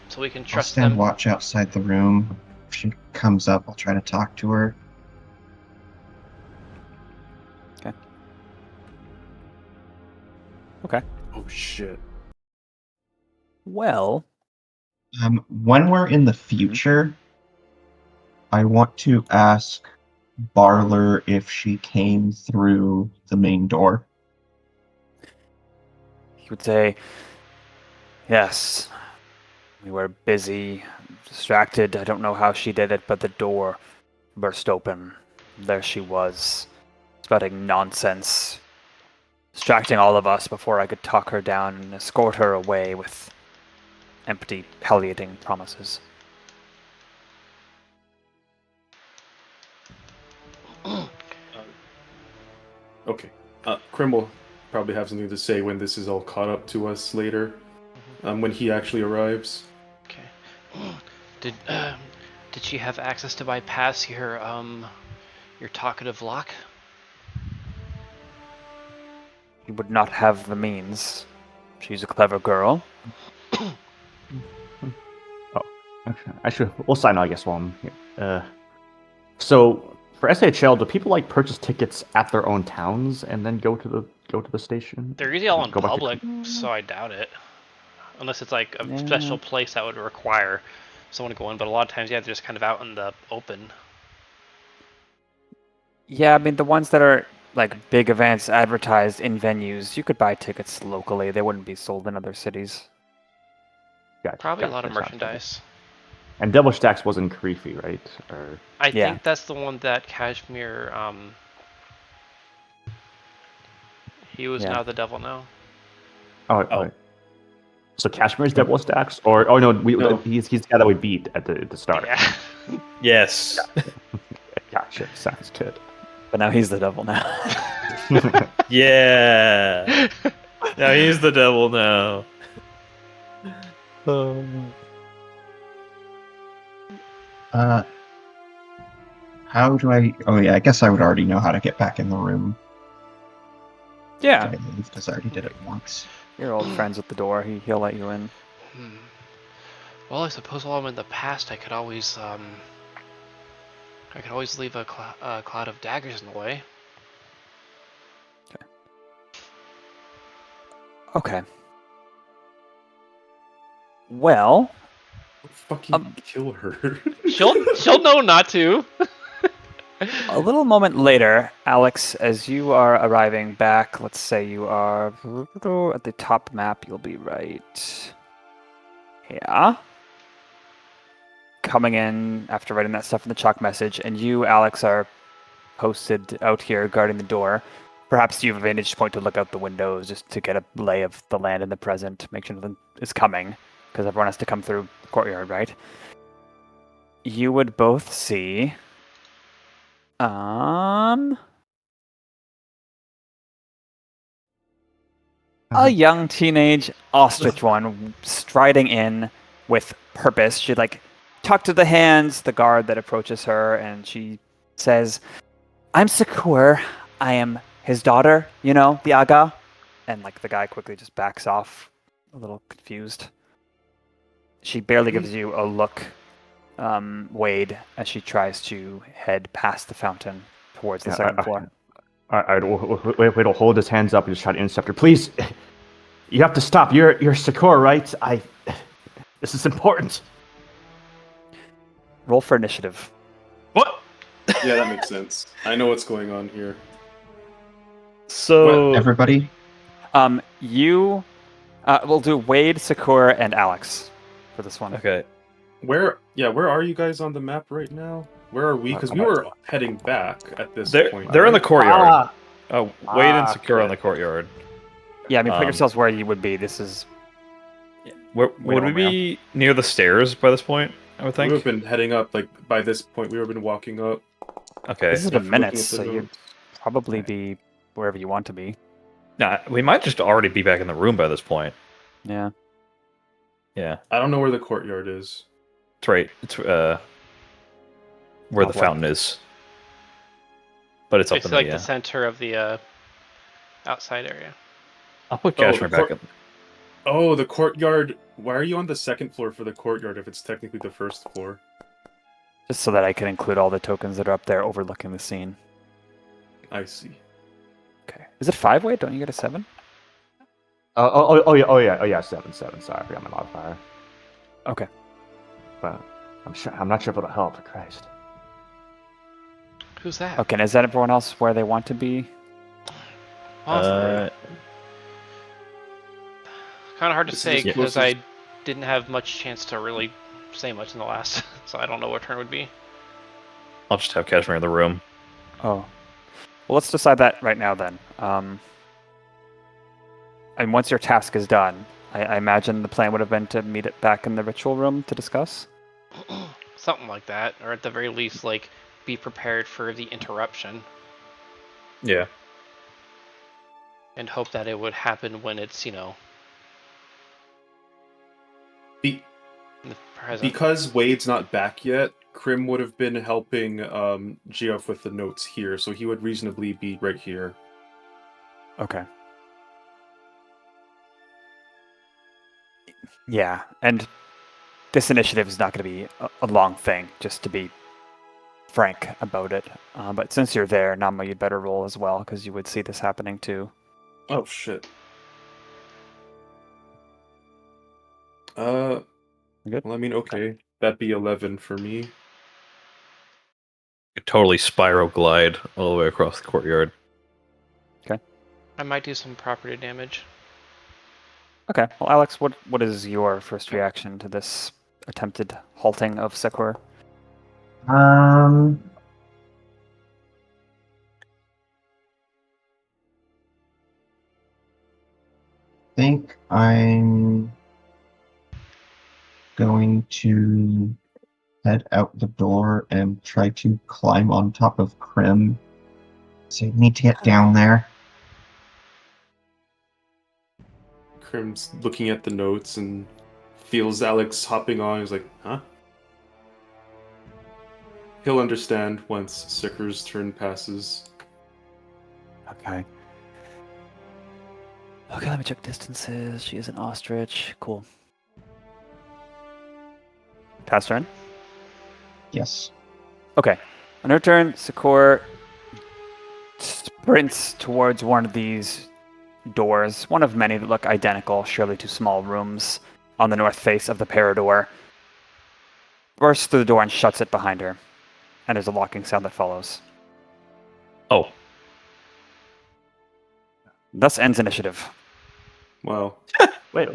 So we can I'll trust stand them. watch outside the room. If she comes up, I'll try to talk to her. Okay. Oh shit. Well, When we're in the future, I want to ask Baldur if she came through the main door. he would say, yes, we were busy, distracted. I don't know how she did it, but the door burst open. There she was, spouting nonsense, distracting all of us before I could talk her down and escort her away with empty, palliating promises. Okay. Crim will probably have something to say when this is all caught up to us later. When he actually arrives. Okay. Did she have access to bypass your talkative lock? She would not have the means. She's a clever girl. Actually, we'll sign, I guess, while I'm here. So for SHL, do people like purchase tickets at their own towns and then go to the station? They're usually all in Go back to- public, so I doubt it. Unless it's like a Yeah. special place that would require someone to go in, but a lot of times, yeah, they're just kind of out in the open. Yeah, I mean, the ones that are like big events advertised in venues, you could buy tickets locally. They wouldn't be sold in other cities. Gotcha, Probably a lot of gotcha, gotcha. merchandise. And Double Stacks was in Creefy, right? Or I Yeah. think that's the one that Cashmere, he was Yeah. now the devil now. oh. Right. So Cashmere's Double Stacks, or no, No. he's the guy that we beat at the start. Yeah. Yes. Gotcha. Sounds good. But now he's the devil now. Yeah. Now he's the devil now. How do I... Oh yeah, I guess I would already know how to get back in the room. Yeah, I moved, because I already did it once. you're old friends at the door. He'll let you in. Well, I suppose while I'm in the past, I could always leave a cloud of daggers in the way. Okay. Well, Fucking kill her. She'll know not to. a little moment later, Alex, as you are arriving back, let's say you are at the top map, you'll be right. Yeah. Coming in after writing that stuff in the chalk message, and you, Alex, are posted out here guarding the door. Perhaps you have a vantage point to look out the windows just to get a lay of the land in the present, make sure nothing is coming, because everyone has to come through the courtyard, right? you would both see a young teenage ostrich one striding in with purpose. She talk to the hands, the guard that approaches her, and she says, "I'm Secure. I am his daughter, the Aga." And the guy quickly just backs off, a little confused. She barely gives you a look, Wade, as she tries to head past the fountain towards the second floor. Wait, will hold his hands up and just try to intercept her. Please, you have to stop. You're Secure, right? This is important. Roll for initiative. What? Yeah, that makes sense. I know what's going on here. So Everybody? You, we'll do Wade, Secure, and Alex for this one. okay. Where are you guys on the map right now? Where are we? Because we were heading back at this point. They're in the courtyard. Ah, Wade and Secure okay. on the courtyard. Yeah, I mean, put yourselves where you would be. This is Would we be near the stairs by this point? I would we think. would have been heading up. By this point, we would have been walking up. Okay. this has Yeah, been looking minutes, at the so you'd notes. probably be wherever you want to be. Nah, we might just already be back in the room by this point. Yeah. Yeah, I don't know where the courtyard is. it's right. It's where the fountain is. But it's up It's in like the. the center of the outside area. I'll put Oh, the Cashmere back up. Oh, the courtyard. Why are you on the second floor for the courtyard if it's technically the first floor? Just so that I can include all the tokens that are up there overlooking the scene. I see. Okay. Is it 5, Wade? Don't you get a 7? Oh yeah, 7. Sorry, I forgot my modifier. Okay. But I'm not sure if it'll help. For Christ. Who's that? Okay, and is that everyone else where they want to be? Kind of hard to This is say as because close as- I didn't have much chance to really say much in the last, so I don't know what turn would be. I'll just have Cashmere in the room. Oh. Well, let's decide that right now then. And once your task is done, I imagine the plan would have been to meet it back in the ritual room to discuss? Something like that, or at the very least, be prepared for the interruption Yeah. and hope that it would happen when it's, Be- in the present. Because Wade's not back yet, Crim would have been helping Geoff with the notes here, so he would reasonably be right here. Okay. Yeah, and this initiative is not going to be a long thing, just to be frank about it. But since you're there, Nama, you'd better roll as well, because you would see this happening too. Oh shit. You good? Well, I mean, okay, that'd be 11 for me. You totally spiral glide all the way across the courtyard. I might do some property damage. Okay, well, Alex, what is your first reaction to this attempted halting of Secor? Think I'm going to head out the door and try to climb on top of Crim. So you need to get down there. Crim's looking at the notes and feels Alex hopping on. He's like, huh? He'll understand once Sicker's turn passes. Okay. Okay, let me check distances. She is an ostrich. Cool. Pass turn? Yes. Okay. On her turn, Secor sprints towards one of these doors, one of many that look identical, surely to small rooms on the north face of the Parador. Bursts through the door and shuts it behind her. And there's a locking sound that follows. Oh, Thus ends initiative. Well, Wait.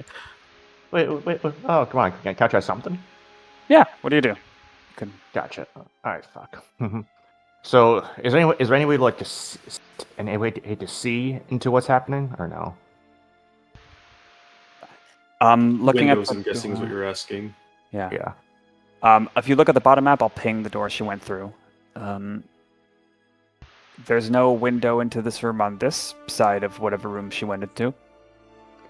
Oh, come on. Can't I try something? Yeah, what do you do? Gotcha. All right, fuck. So, is there any way to to see into what's happening, or no? Looking windows, at I'm guessing, is what you're asking. Yeah. Yeah. If you look at the bottom map, I'll ping the door she went through. There's no window into this room on this side of whatever room she went into.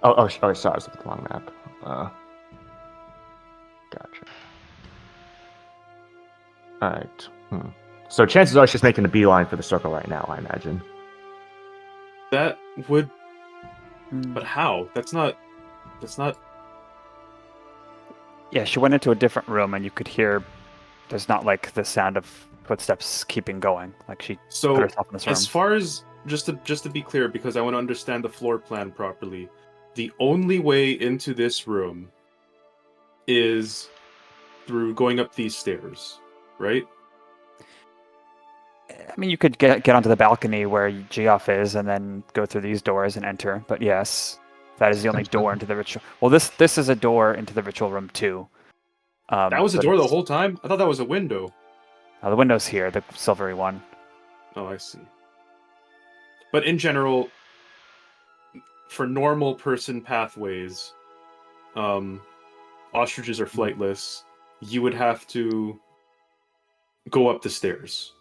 Sorry, I was looking at the wrong map. Gotcha. Alright. So chances are she's making a beeline for the circle right now, I imagine. That would... But how? That's not... Yeah, she went into a different room, and you could hear. There's not like the sound of footsteps keeping going. Like she So, put herself in this room. as far as... Just to be clear, because I want to understand the floor plan properly, the only way into this room is through going up these stairs, right? I mean, you could get onto the balcony where Geoff is, and then go through these doors and enter. But yes, that is the only door into the ritual. Well, this is a door into the ritual room too. That was a door the whole time? I thought that was a window. The window's here, the silvery one. Oh, I see. But in general, for normal person pathways, ostriches are flightless. You would have to go up the stairs.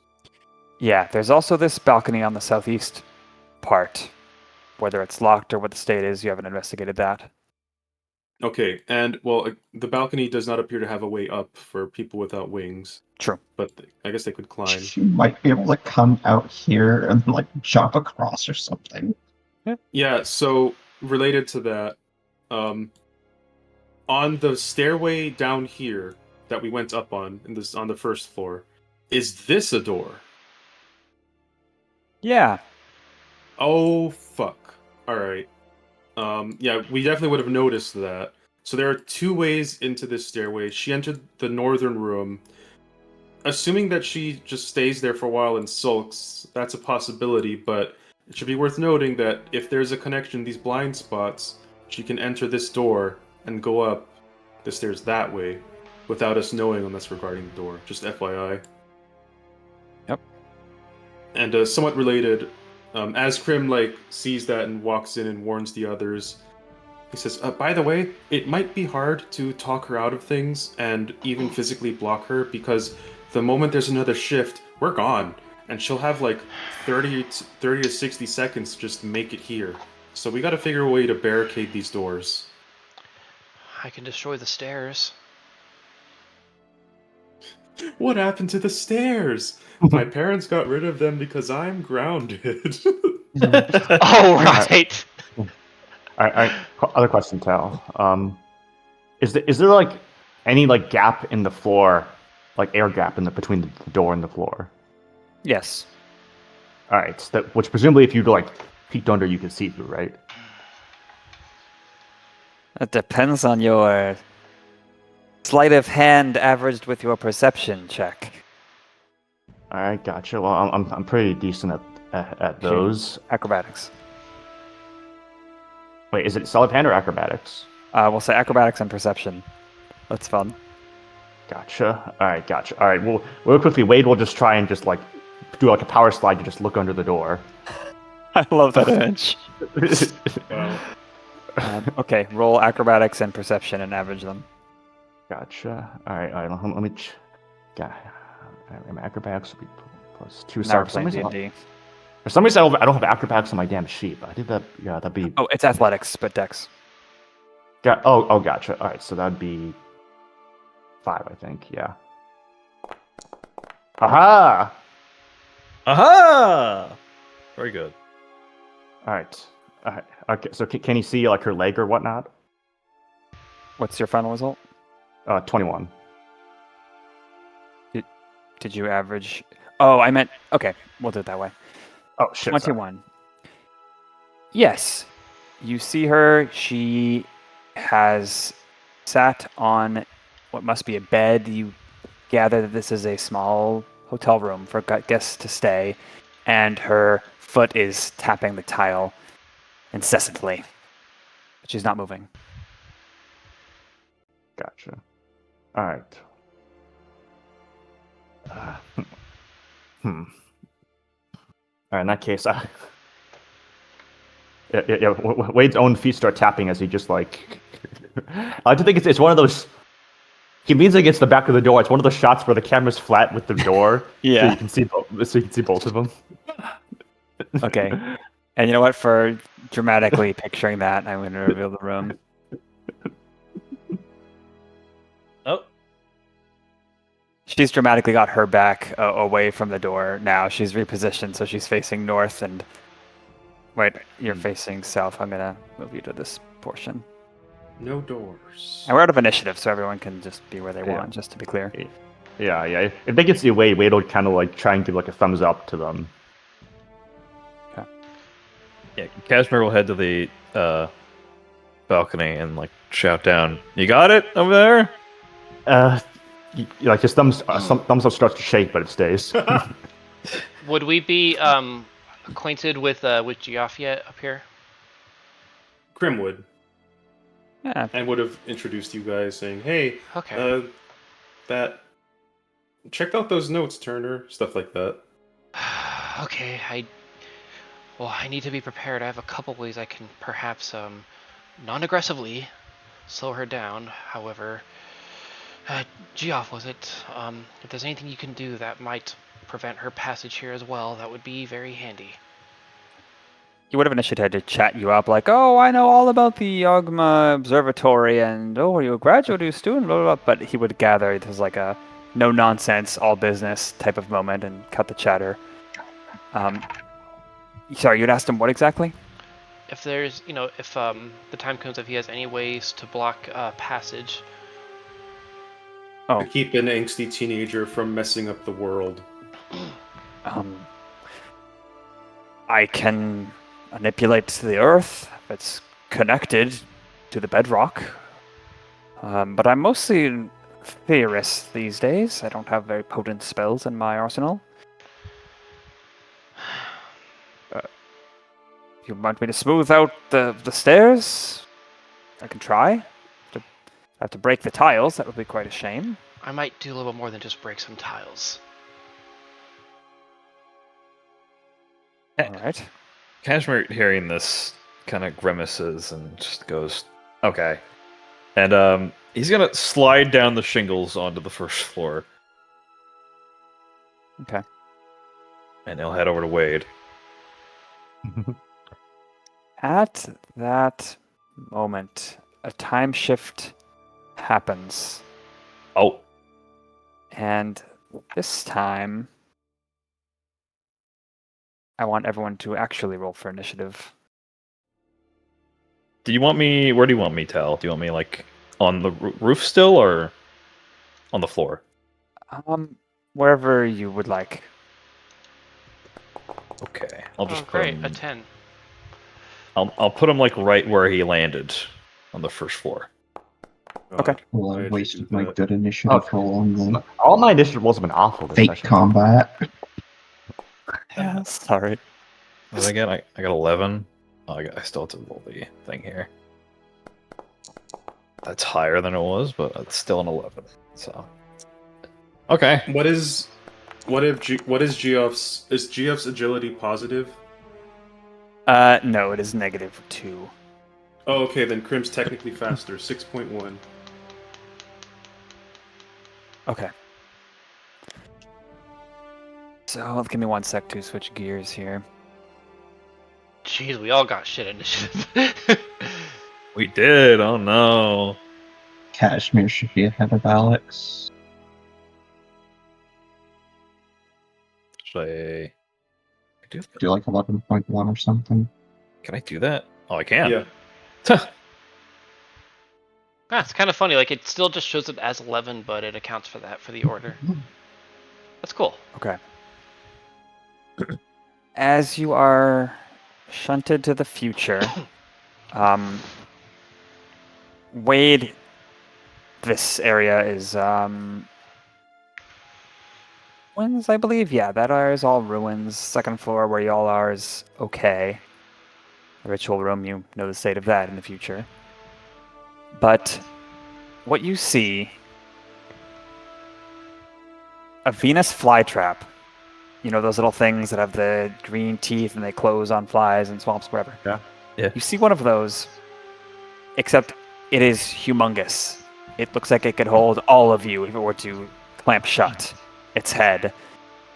Yeah, there's also this balcony on the southeast part. Whether it's locked or what the state is, you haven't investigated that. Okay, and well, the balcony does not appear to have a way up for people without wings. True. But I guess they could climb. She might be able to come out here and like jump across or something. Yeah, so related to that, on the stairway down here that we went up on on the first floor, is this a door? Yeah. Oh fuck. Alright. Yeah, we definitely would have noticed that. So there are two ways into this stairway. She entered the northern room. Assuming that she just stays there for a while and sulks, that's a possibility, but it should be worth noting that if there's a connection in these blind spots, she can enter this door and go up the stairs that way without us knowing unless regarding the door. Just FYI. Yep. And somewhat related, as Crim sees that and walks in and warns the others, he says, by the way, it might be hard to talk her out of things and even physically block her because the moment there's another shift, we're gone. And she'll have 30 to 60 seconds to just make it here. So we gotta figure a way to barricade these doors. I can destroy the stairs. What happened to the stairs? My parents got rid of them because I'm grounded. Oh, right. Other question, Tal. Is there any gap in the floor, air gap between the door and the floor? Yes. All right. Which presumably, if you peeked under, you could see through, right? It depends on your sleight of hand averaged with your perception check. All right, gotcha. Well, I'm pretty decent at those. Acrobatics. Wait, is it sleight of hand or acrobatics? We'll say acrobatics and perception. That's fun. Gotcha. All right, gotcha. All right, well, real quickly, Wade will just try and just do a power slide to just look under the door. I love that image. Wow. Okay, roll acrobatics and perception and average them. Gotcha. All right. Let me. Acrobatics will be +2. Never Sorry, played D&D. for some reason I don't have acrobatics on my damn sheet. But I think that that'd be. Oh, it's athletics, but dex. Gotcha. All right, so that'd be 5, I think. Yeah. Aha! Aha! Very good. All right. Okay. So can you see her leg or whatnot? What's your final result? 21. Did you average? Oh, I meant. Okay, we'll do it that way. Oh shit. 21. Yes, you see her. She has sat on what must be a bed. You gather that this is a small hotel room for guests to stay, and her foot is tapping the tile incessantly, but she's not moving. Gotcha. All right. All right, in that case, Wade's own feet start tapping as he just I do think it's one of those He leans against the back of the door. It's one of the shots where the camera's flat with the door. Yeah. So you can see both of them. Okay. And you know what? For dramatically picturing that, I'm going to reveal the room. Oh. She's dramatically got her back away from the door now. She's repositioned, so she's facing north and... Wait, you're facing south. I'm going to move you to this portion. No doors. And we're out of initiative, so everyone can just be where they Yeah. want, just to be clear. Yeah. If they get away, Wade'll kind of like try and give like a thumbs up to them. Yeah, Cashmere will head to the balcony and like shout down, "You got it over there?" Like his thumbs up starts to shake, but it stays. Would we be acquainted with Geoff yet up here? Crim would. Yeah. And would have introduced you guys saying, hey, Okay. checked out those notes, Turner. Stuff like that. Okay, I need to be prepared. I have a couple ways I can perhaps non-aggressively slow her down. However, Geoff, was it? If there's anything you can do that might prevent her passage here as well, that would be very handy. He would have initially had to chat you up, like, oh, I know all about the Yogma Observatory, and oh, are you a graduate, are you a student, blah, blah, blah. But he would gather it was like a no-nonsense, all-business type of moment and cut the chatter. Sorry, you'd asked him what exactly? If there's, if the time comes, if he has any ways to block passage. Oh. To keep an angsty teenager from messing up the world. I can manipulate the earth if it's connected to the bedrock. But I'm mostly a theorist these days. I don't have very potent spells in my arsenal. If you want me to smooth out the stairs, I can try. I have to break the tiles. That would be quite a shame. I might do a little more than just break some tiles. All right. Cashmere, hearing this, kind of grimaces and just goes, "Okay," and he's gonna slide down the shingles onto the first floor. Okay. And he'll head over to Wade. At that moment, a time shift happens. Oh. And this time, I want everyone to actually roll for initiative. Do you want me? Where do you want me, Tal? Do you want me like on the roof still, or on the floor? Wherever you would like. Okay, I'll just put great, him. a 10. I'll put him like right where he landed on the first floor. Okay. Well, Why I did you wasted do my that? good initiative for a long one. All my initiative rolls have been awful this Fake session. combat. Yeah, sorry. What did I get? I got 11. Oh, I still have to roll the thing here. That's higher than it was, but it's still an 11. So. Okay. Is Geoff's agility positive? No, it is -2. Oh, okay, then Crim's technically faster, 6.1. Okay. So, give me 1 sec to switch gears here. Jeez, we all got shit initiative. We did. Oh no. Cashmere should be ahead of Alex. Should I do that? Do like 11.1 or something. Can I do that? Oh, I can. Yeah. It's kind of funny. Like, it still just shows it as 11, but it accounts for that for the order. That's cool. Okay. As you are shunted to the future, Wade, this area is ruins, I believe. Yeah, that is all ruins. Second floor where y'all are is okay. The ritual room, you know the state of that in the future. But what you see, a Venus flytrap. You know those little things that have the green teeth and they close on flies and swamps, whatever. Yeah. You see one of those, except it is humongous. It looks like it could hold all of you if it were to clamp shut its head.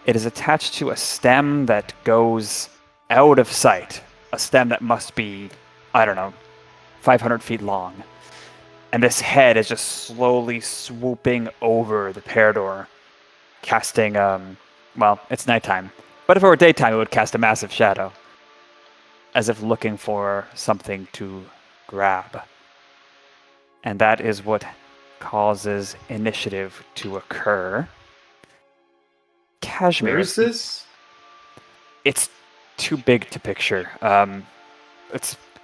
It is attached to a stem that goes out of sight. A stem that must be, I don't know, 500 feet long. And this head is just slowly swooping over the Parador, casting, well, it's nighttime. But if it were daytime, it would cast a massive shadow, as if looking for something to grab. And that is what causes initiative to occur. Cashmere. Where is this? It's too big to picture.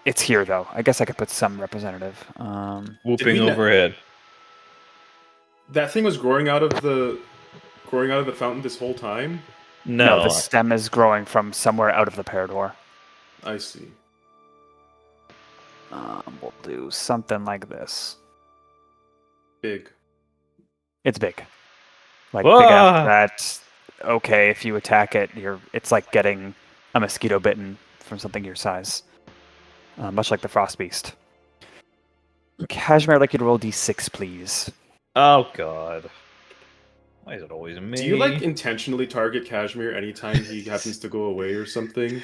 It's here though. I guess I could put some representative. Whooping we overhead. That thing was growing out of the fountain this whole time? No, the stem is growing from somewhere out of the Parador. I see. We'll do something like this. Big. It's big. Like Whoa! big enough that okay, if you attack it, it's like getting a mosquito bitten from something your size. Much like the Frost Beast. Cashmere, I'd like you to roll d6, please. Oh god. Why is it always me? Do you like intentionally target Cashmere anytime he happens to go away or something?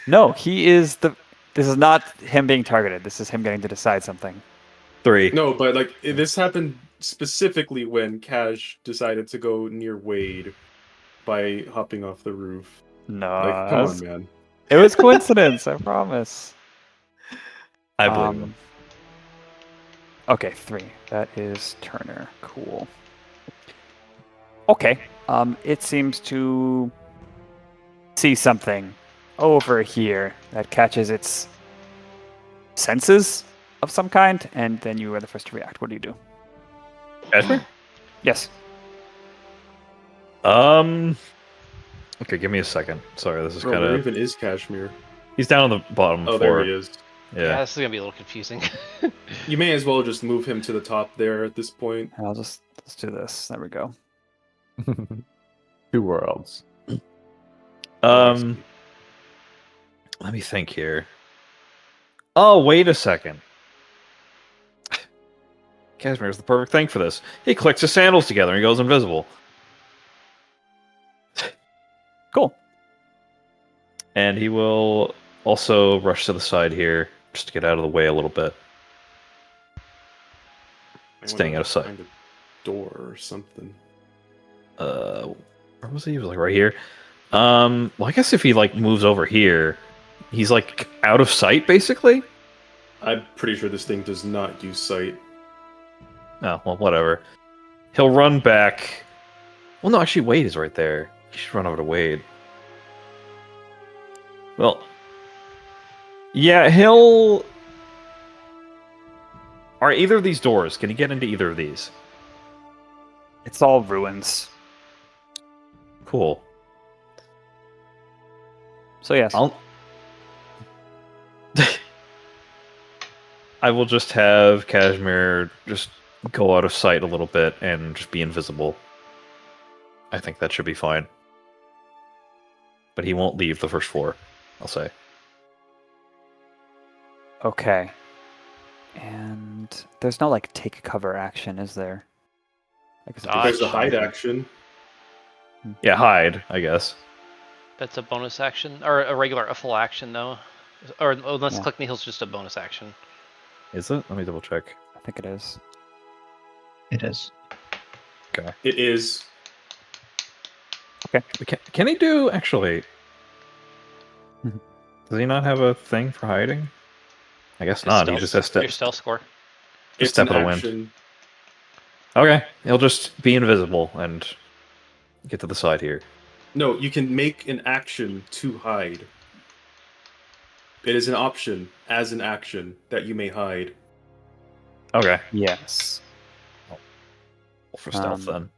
No, he is the. This is not him being targeted. This is him getting to decide something. 3. No, but like this happened specifically when Cash decided to go near Wade by hopping off the roof. No, Like, come on, man. it was coincidence. I promise. I believe him. Okay, 3. That is Turner. Cool. Okay. It seems to see something over here that catches its senses of some kind, and then you are the first to react. What do you do? Cashmere? Yes. Okay, give me a second. Sorry, this is Bro, kind where of. even is Cashmere? He's down on the bottom Oh, floor. there he is. Yeah, this is gonna be a little confusing. You may as well just move him to the top there at this point. Let's do this. There we go. 2 worlds. Let me think here. Oh, wait a second. Cashmere's the perfect thing for this. He clicks his sandals together and he goes invisible. Cool. And he will also rush to the side here, just to get out of the way a little bit. I Staying wanna out of sight. find a door or something. Where was he? He was like right here. Well, I guess if he like moves over here, he's like out of sight, basically. I'm pretty sure this thing does not use sight. Oh, well, whatever. He'll run back. Well, no, actually, Wade is right there. He should run over to Wade. Well, yeah, he'll... Are either of these doors? Can he get into either of these? It's all ruins. Cool. So yes. I will just have Cashmere just go out of sight a little bit and just be invisible. I think that should be fine. But he won't leave the first floor, I'll say. Okay. And there's no like take cover action, is there? Like, is it Dodge. There's a hide action. Yeah, hide, I guess. That's a bonus action, or a full action though. Or unless Yeah. click the heal's just a bonus action. Is it? Let me double check. I think it is. It is. Okay. It is. Can he do, actually... Mhm. Does he not have a thing for hiding? I guess not. He just has Your to stealth score. It's step an of the wind. action. Okay, he'll just be invisible and get to the side here. No, you can make an action to hide. It is an option as an action that you may hide. Okay. Yes. For stealth, then.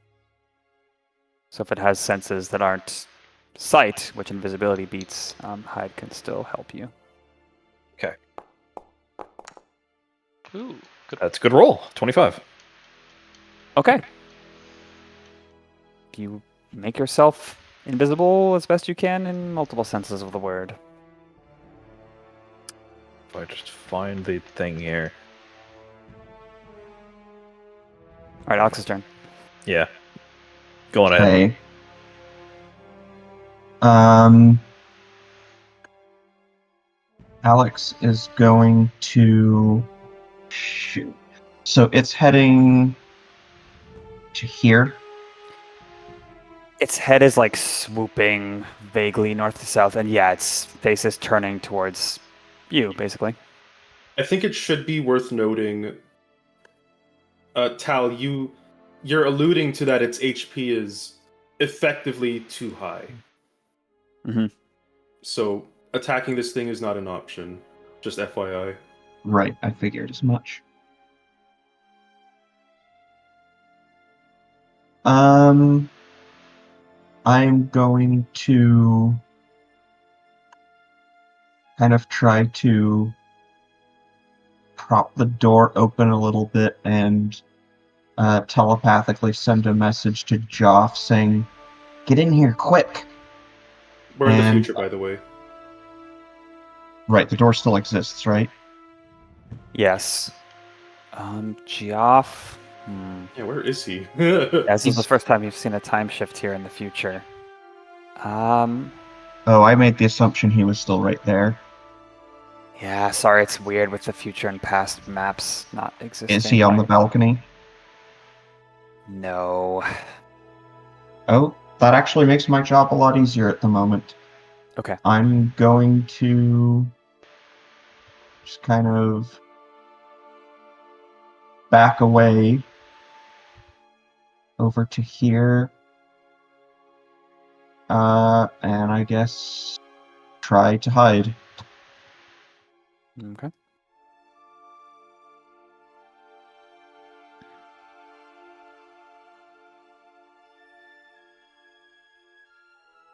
So if it has senses that aren't sight, which invisibility beats, hide can still help you. Okay. Ooh, good. That's a good roll. 25. Okay. You make yourself invisible as best you can in multiple senses of the word. If I just find the thing here. right, Alex's turn. Yeah. Go on ahead. Okay. Alex is going to shoot. So it's heading to here. Its head is like swooping vaguely north to south, and yeah, its face is turning towards you, basically. I think it should be worth noting, Tal, you're alluding to that its HP is effectively too high. Mm-hmm. So attacking this thing is not an option. Just FYI. Right, I figured as much. I'm going to kind of try to prop the door open a little bit and telepathically send a message to Joff saying, "Get in here, quick!" We're in the And- future, by the way. Right, the door still exists, right? Yes. Geoff. Yeah, where is he? Yeah, this is the He's- first time you've seen a time shift here in the future. Oh, I made the assumption he was still right there. Yeah, sorry, it's weird with the future and past maps not existing. Is he on the balcony? No. Oh, that actually makes my job a lot easier at the moment. Okay. I'm going to just kind of back away over to here. And I guess try to hide. Okay.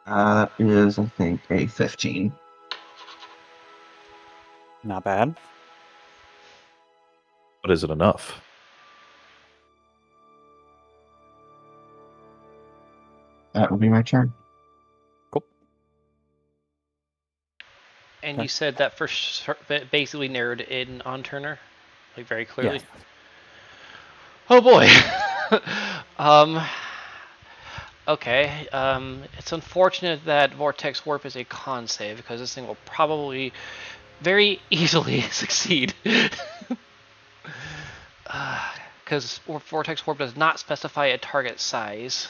That is, I think, a 15. Not bad. But is it enough? That will be my turn. And Okay. you said that basically narrowed in on Turner, like very clearly. Yeah. Oh boy. Okay. It's unfortunate that Vortex Warp is a con save because this thing will probably very easily succeed. Because Vortex Warp does not specify a target size.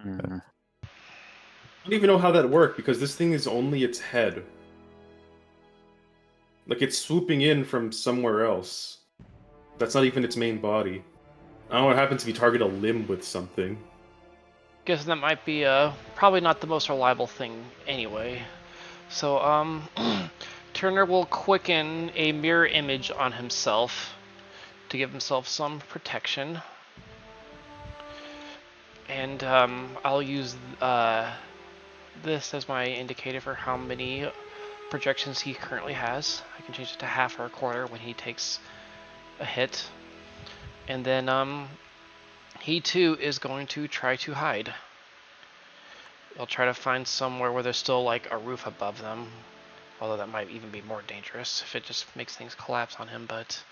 Mm. I don't even know how that worked because this thing is only its head. Like it's swooping in from somewhere else. That's not even its main body. I don't know what happens if you target a limb with something. Guess that might be probably not the most reliable thing anyway. So Turner will quicken a mirror image on himself to give himself some protection. And I'll use this as my indicator for how many projections he currently has. I can change it to half or a quarter when he takes a hit. And then he too is going to try to hide. He'll try to find somewhere where there's still like a roof above them. Although that might even be more dangerous if it just makes things collapse on him, but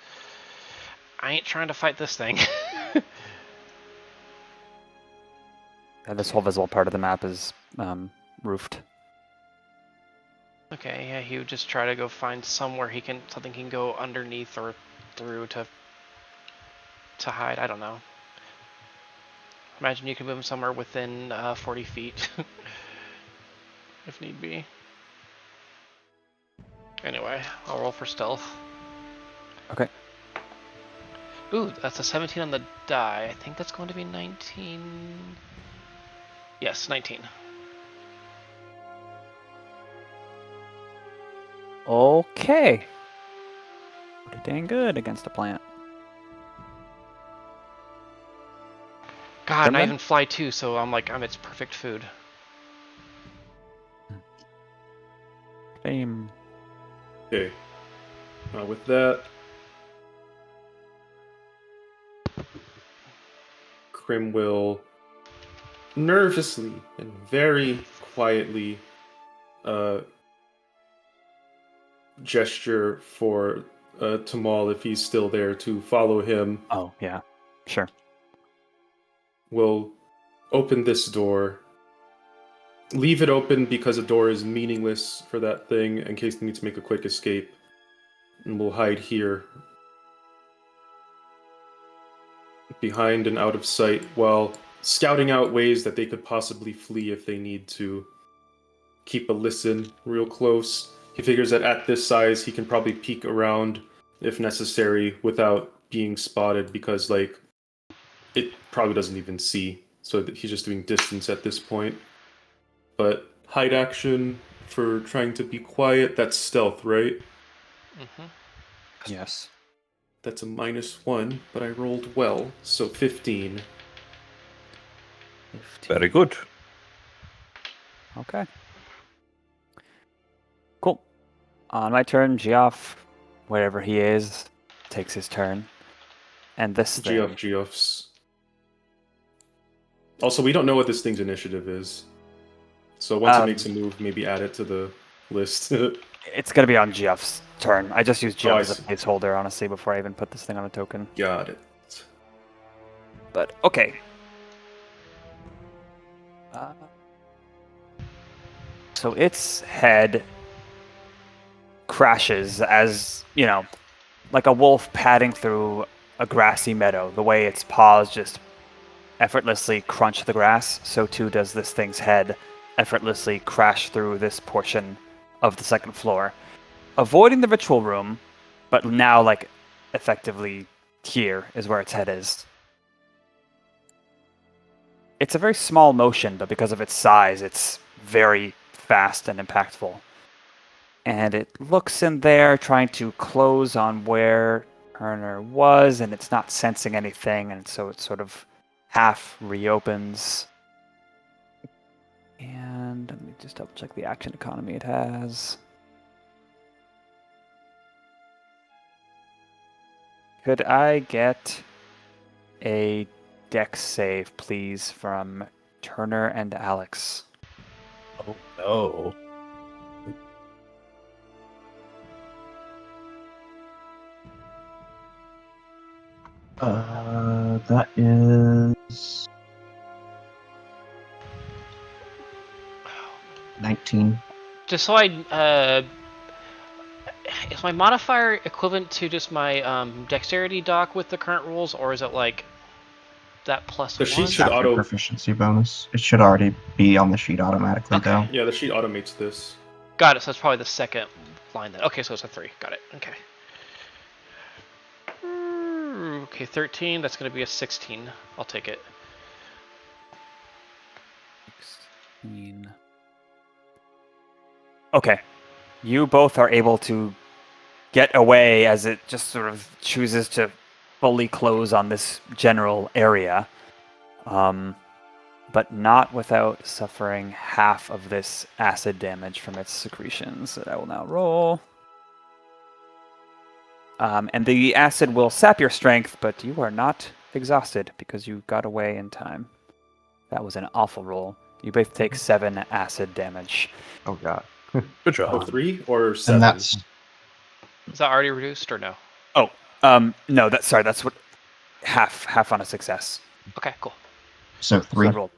I ain't trying to fight this thing. And this whole visible part of the map is roofed. Okay, yeah, he would just try to go find somewhere something he can go underneath or through to hide. I don't know. Imagine you can move him somewhere within 40 feet, if need be. Anyway, I'll roll for stealth. Okay. Ooh, that's a 17 on the die. I think that's going to be 19. Yes, 19. Okay. Pretty dang good against a plant. God, and I Gremlin? even fly too, so I'm its perfect food. Fame. Okay. With that, Crim will nervously and very quietly gesture for Tamal, if he's still there, to follow him. Oh, yeah. Sure. We'll open this door. Leave it open because a door is meaningless for that thing in case they need to make a quick escape. And we'll hide here. Behind and out of sight while scouting out ways that they could possibly flee if they need to. Keep a listen real close. He figures that at this size, he can probably peek around if necessary without being spotted because, like, it probably doesn't even see. So he's just doing distance at this point. But hide action for trying to be quiet, that's stealth, right? Mm-hmm. Yes. That's a -1, but I rolled well, so 15. Very good. Okay. Cool. On my turn, Geoff, wherever he is, takes his turn. And this thing... Geoff's. Also, we don't know what this thing's initiative is. So once it makes a move, maybe add it to the list. It's going to be on Geoff's turn. I just used Geoff I as a see. placeholder, honestly, before I even put this thing on a token. Got it. But, okay. So its head crashes as, you know, like a wolf padding through a grassy meadow. The way its paws just effortlessly crunch the grass, so too does this thing's head effortlessly crash through this portion of the second floor, avoiding the ritual room, but now, like, effectively here is where its head is. It's a very small motion, but because of its size, it's very fast and impactful. And it looks in there, trying to close on where Turner was, and it's not sensing anything, and so it sort of half reopens. And let me just double check the action economy it has. Could I get a dex save, please, from Turner and Alex? Oh no. That is 19. Just so I, is my modifier equivalent to just my dexterity doc with the current rules, or is it like that plus The one? sheet should After auto. proficiency bonus. It should already be on the sheet automatically, Okay. though. Yeah, the sheet automates this. Got it. So it's probably the second line then. Okay, so it's a 3. Got it. Okay. Okay, 13. That's going to be a 16. I'll take it. 16. Okay. You both are able to get away as it just sort of chooses to fully close on this general area. But not without suffering half of this acid damage from its secretions that I will now roll. And the acid will sap your strength, but you are not exhausted because you got away in time. That was an awful roll. You both take 7 acid damage. Oh god. Good Oh, job. 3 or 7? And that's Is that already reduced or no? No, that's what half on a success. Okay, cool. so So 3. I rolled.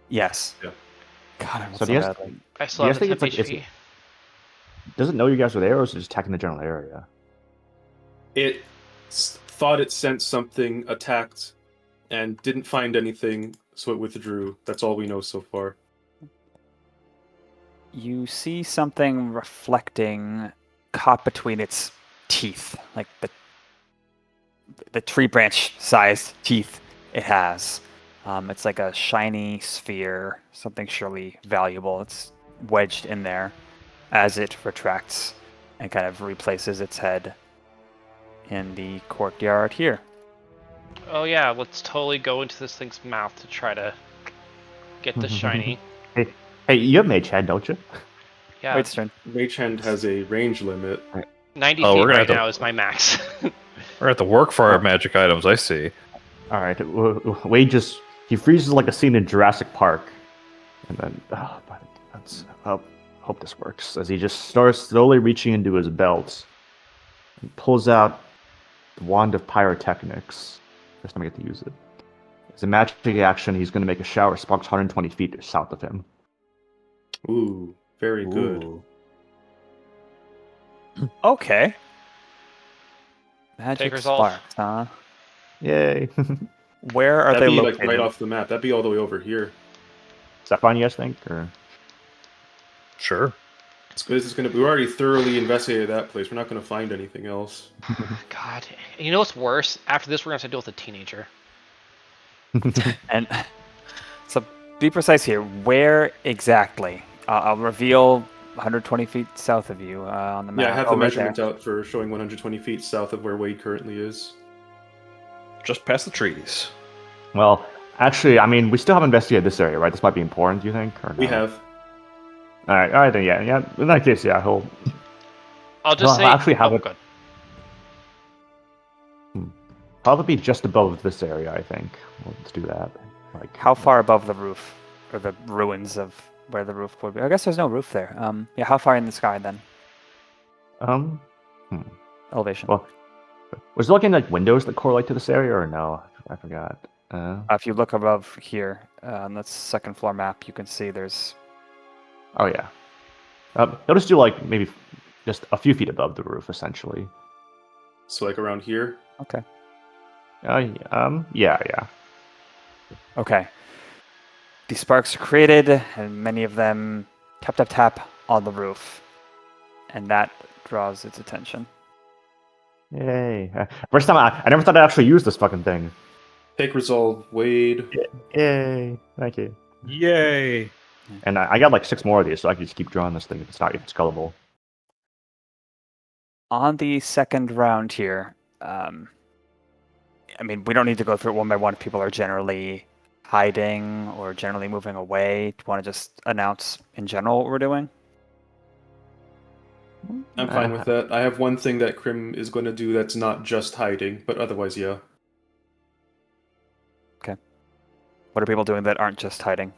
Yes. Yeah. God, I rolled So so do you guys- badly. I still You have guys the think 10 it's like- HP. Does it know you guys were there, or is it just attacking the general area? It thought it sensed something, attacked, and didn't find anything, so it withdrew. That's all we know so far. You see something reflecting caught between its teeth, like the tree branch sized teeth it has. It's like a shiny sphere, something surely valuable. It's wedged in there as it retracts and kind of replaces its head in the courtyard here. Oh yeah, let's totally go into this thing's mouth to try to get the shiny. Hey, you have mage head, don't you? Yeah, Wade's turn. Mage Hand has a range limit. 90 Oh, feet we're gonna right have to- now is my max. We're at the work for our magic items, I see. All right. Wade he freezes like a scene in Jurassic Park, and then but that's hope this works as he just starts slowly reaching into his belt He pulls out the Wand of Pyrotechnics. First time I get to use it. As a magic action, he's going to make a shower of sparks 120 feet south of him. Ooh, very good. Ooh. Okay. Magic Takers off. sparks, huh? Yay! Where are That'd they be located? like right off the map. That'd be all the way over here. Is that fine, you guys think? Or Sure. It's good. It's gonna. We already thoroughly investigated that place. We're not gonna find anything else. God, you know what's worse? After this, we're gonna have to deal with a teenager. And so, be precise here. Where exactly? I'll reveal 120 feet south of you on the map. Yeah, I have the right measurement there. out for showing 120 feet south of where Wade currently is. Just past the trees. well, actually, I mean, we still haven't investigated this area, right? This might be important. Do you think? Or We no? have. All right. Then yeah. In that case, yeah, he'll I'll just No, say. I actually have oh, it. good. probably be just above this area. I think. Well, let's do that. Like How far above the roof, or the ruins of where the roof would be? I guess there's no roof there. Yeah. How far in the sky then? Elevation. Well, was there looking like windows that correlate to this area, or no? I forgot. If you look above here on the second floor map, you can see there's. Oh yeah. They'll just do like maybe just a few feet above the roof, essentially. So like around here. Okay. Yeah. Okay. These sparks are created, and many of them tap on the roof, and that draws its attention. Yay! First time I never thought I'd actually use this fucking thing. Take resolve, Wade. Yay! Thank you. Yay! And I got like 6 more of these, so I can just keep drawing this thing if it's gullible. On the second round here, I mean, we don't need to go through it one by one. People are generally hiding or generally moving away. Do you want to just announce in general what we're doing? I'm fine with that. I have one thing that Crim is going to do that's not just hiding, but otherwise, yeah. What are people doing that aren't just hiding?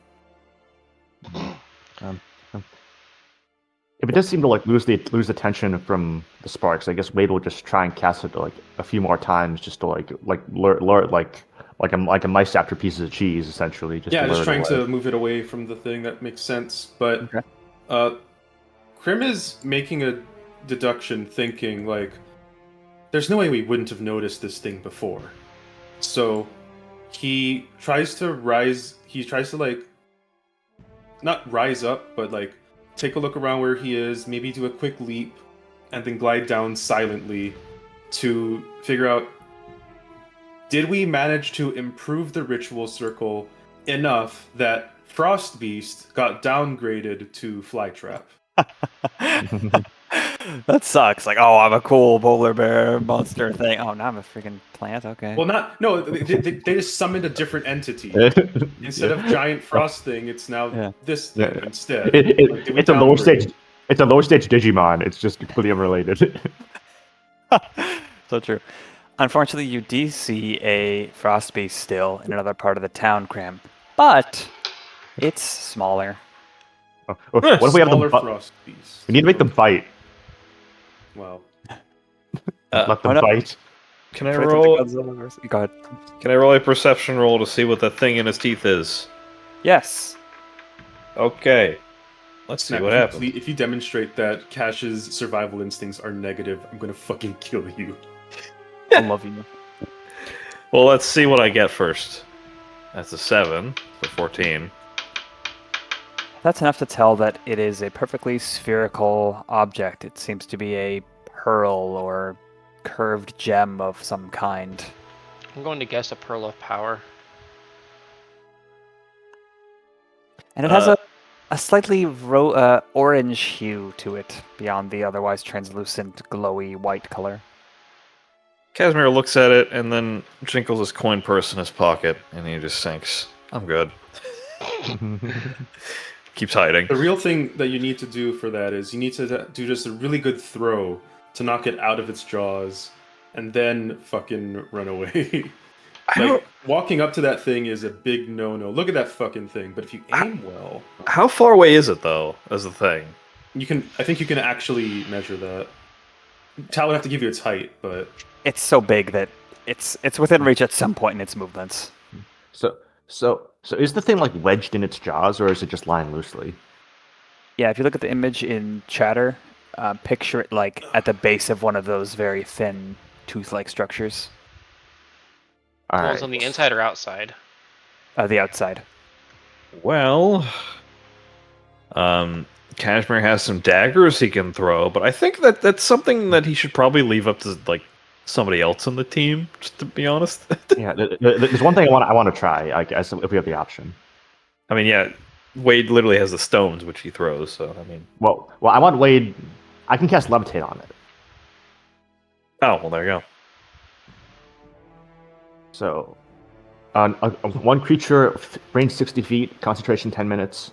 If it does seem to like lose the tension from the sparks, I guess Wade will just try and cast it like a few more times, just to like lure like a mice after pieces of cheese, essentially. Just Yeah, to just lure it trying away. to move it away from the thing. That makes sense. But Okay. Crim is making a deduction, thinking like, there's no way we wouldn't have noticed this thing before. So he tries to rise. He tries to like, not rise up, but like take a look around where he is, maybe do a quick leap, and then glide down silently to figure out, did we manage to improve the ritual circle enough that Frost Beast got downgraded to Flytrap? That sucks. Like, oh, I'm a cool polar bear monster thing. Oh, now I'm a freaking plant. Okay. Well, they just summoned a different entity. Instead of giant frost thing, it's now this thing instead. It's a lower stage. It's a lower stage Digimon. It's just completely unrelated. So true. Unfortunately, you do see a frost beast still in another part of the town, Crim, but it's smaller. What if we have them? Smaller frost beast. We need to make them fight. Well, Let them no. fight. Can I Fight roll? the Godzilla versus- Go ahead. Can I roll a perception roll to see what the thing in his teeth is? Yes. Okay. Let's see Snap, what happens. if you demonstrate that Cash's survival instincts are negative, I'm gonna fucking kill you. I love you. Well, let's see what I get first. That's a 7, so 14. That's enough to tell that it is a perfectly spherical object. It seems to be a pearl or curved gem of some kind. I'm going to guess a pearl of power. And it has a slightly orange hue to it beyond the otherwise translucent, glowy white color. Cashmere looks at it and then jinkles his coin purse in his pocket, and he just thinks, I'm good. Keeps hiding. The real thing that you need to do for that is you need to do just a really good throw to knock it out of its jaws, and then fucking run away. Walking up to that thing is a big no-no. Look at that fucking thing. But if you aim well, How far away is it, though, as the thing? you can. I think you can actually measure that. Tal would have to give you its height, but It's so big that it's within reach at some point in its movements. So is the thing like wedged in its jaws, or is it just lying loosely? Yeah, if you look at the image in chatter, picture it like at the base of one of those very thin tooth-like structures. All Claws right. on the inside or outside? The outside. Well, Cashmere has some daggers he can throw, but I think that's something that he should probably leave up to like somebody else on the team. Just to be honest. Yeah, there's one thing I want to try. I guess if we have the option. I mean, yeah, Wade literally has the stones which he throws. So I mean, Well, I want Wade. I can cast levitate on it. oh well, there you go. So, one creature, range 60 feet, concentration 10 minutes.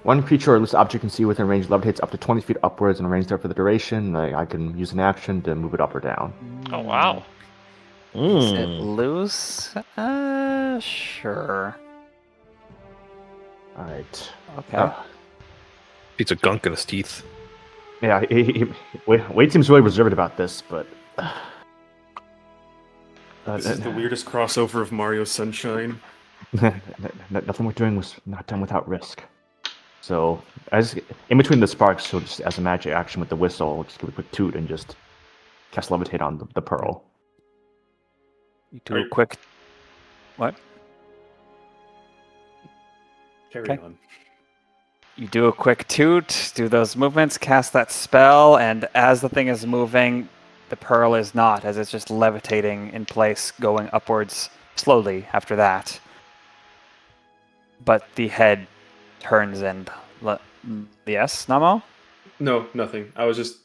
One creature or loose object you can see within range levitates up to 20 feet upwards and range there for the duration. I can use an action to move it up or down. Oh wow. Is it Mm. loose? Sure. All right. Okay. Piece of gunk in his teeth. Yeah, Wade seems really reserved about this, but this is the weirdest crossover of Mario Sunshine. nothing we're doing was not done without risk. So, as in between the sparks, so just as a magic action with the whistle, just give a quick toot and just cast levitate on the pearl. You do a quick. What? Carry Okay. on. You do a quick toot, do those movements, cast that spell, and as the thing is moving, the pearl is not, as it's just levitating in place, going upwards slowly after that. But the head turns and... yes, Namo? No, nothing. I was just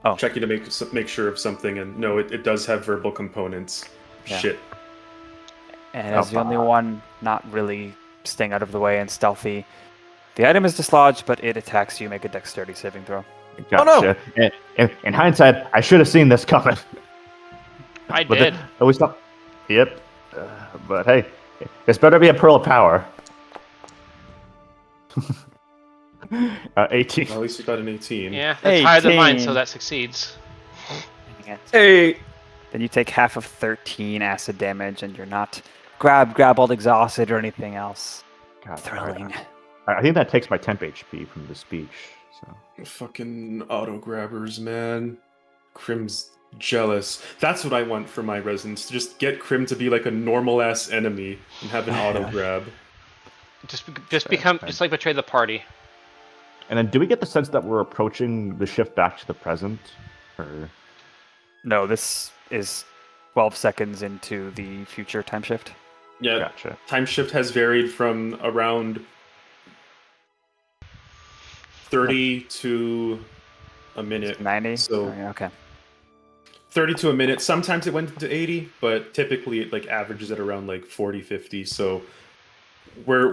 Oh. checking to make sure of something, and no, it does have verbal components. Yeah. Shit. And as the only one not really staying out of the way and stealthy, the item is dislodged, but it attacks you. Make a dexterity saving throw. Gotcha. In hindsight, I should have seen this coming. I But did. At least not. Yep. But hey, this better be a pearl of power. 18. Well, at least you got an 18. Yeah, that's higher than mine, 18. so that succeeds. Hey, Then you take half of 13 acid damage, and you're not grabbled, exhausted, or anything else. God, Thrilling. I think that takes my temp HP from the speech. So Fucking auto grabbers, man. Crim's jealous. That's what I want for my residents. To just get Crim to be like a normal ass enemy and have an auto grab. Just become just like betray the party. And then, do we get the sense that we're approaching the shift back to the present, or No, this is 12 seconds into the future time shift. Yeah, gotcha? time shift has varied from around 30 to a minute. 90? So- Oh, yeah, okay. 30 to a minute. Sometimes it went to 80, but typically it like averages at around like 40, 50. So we're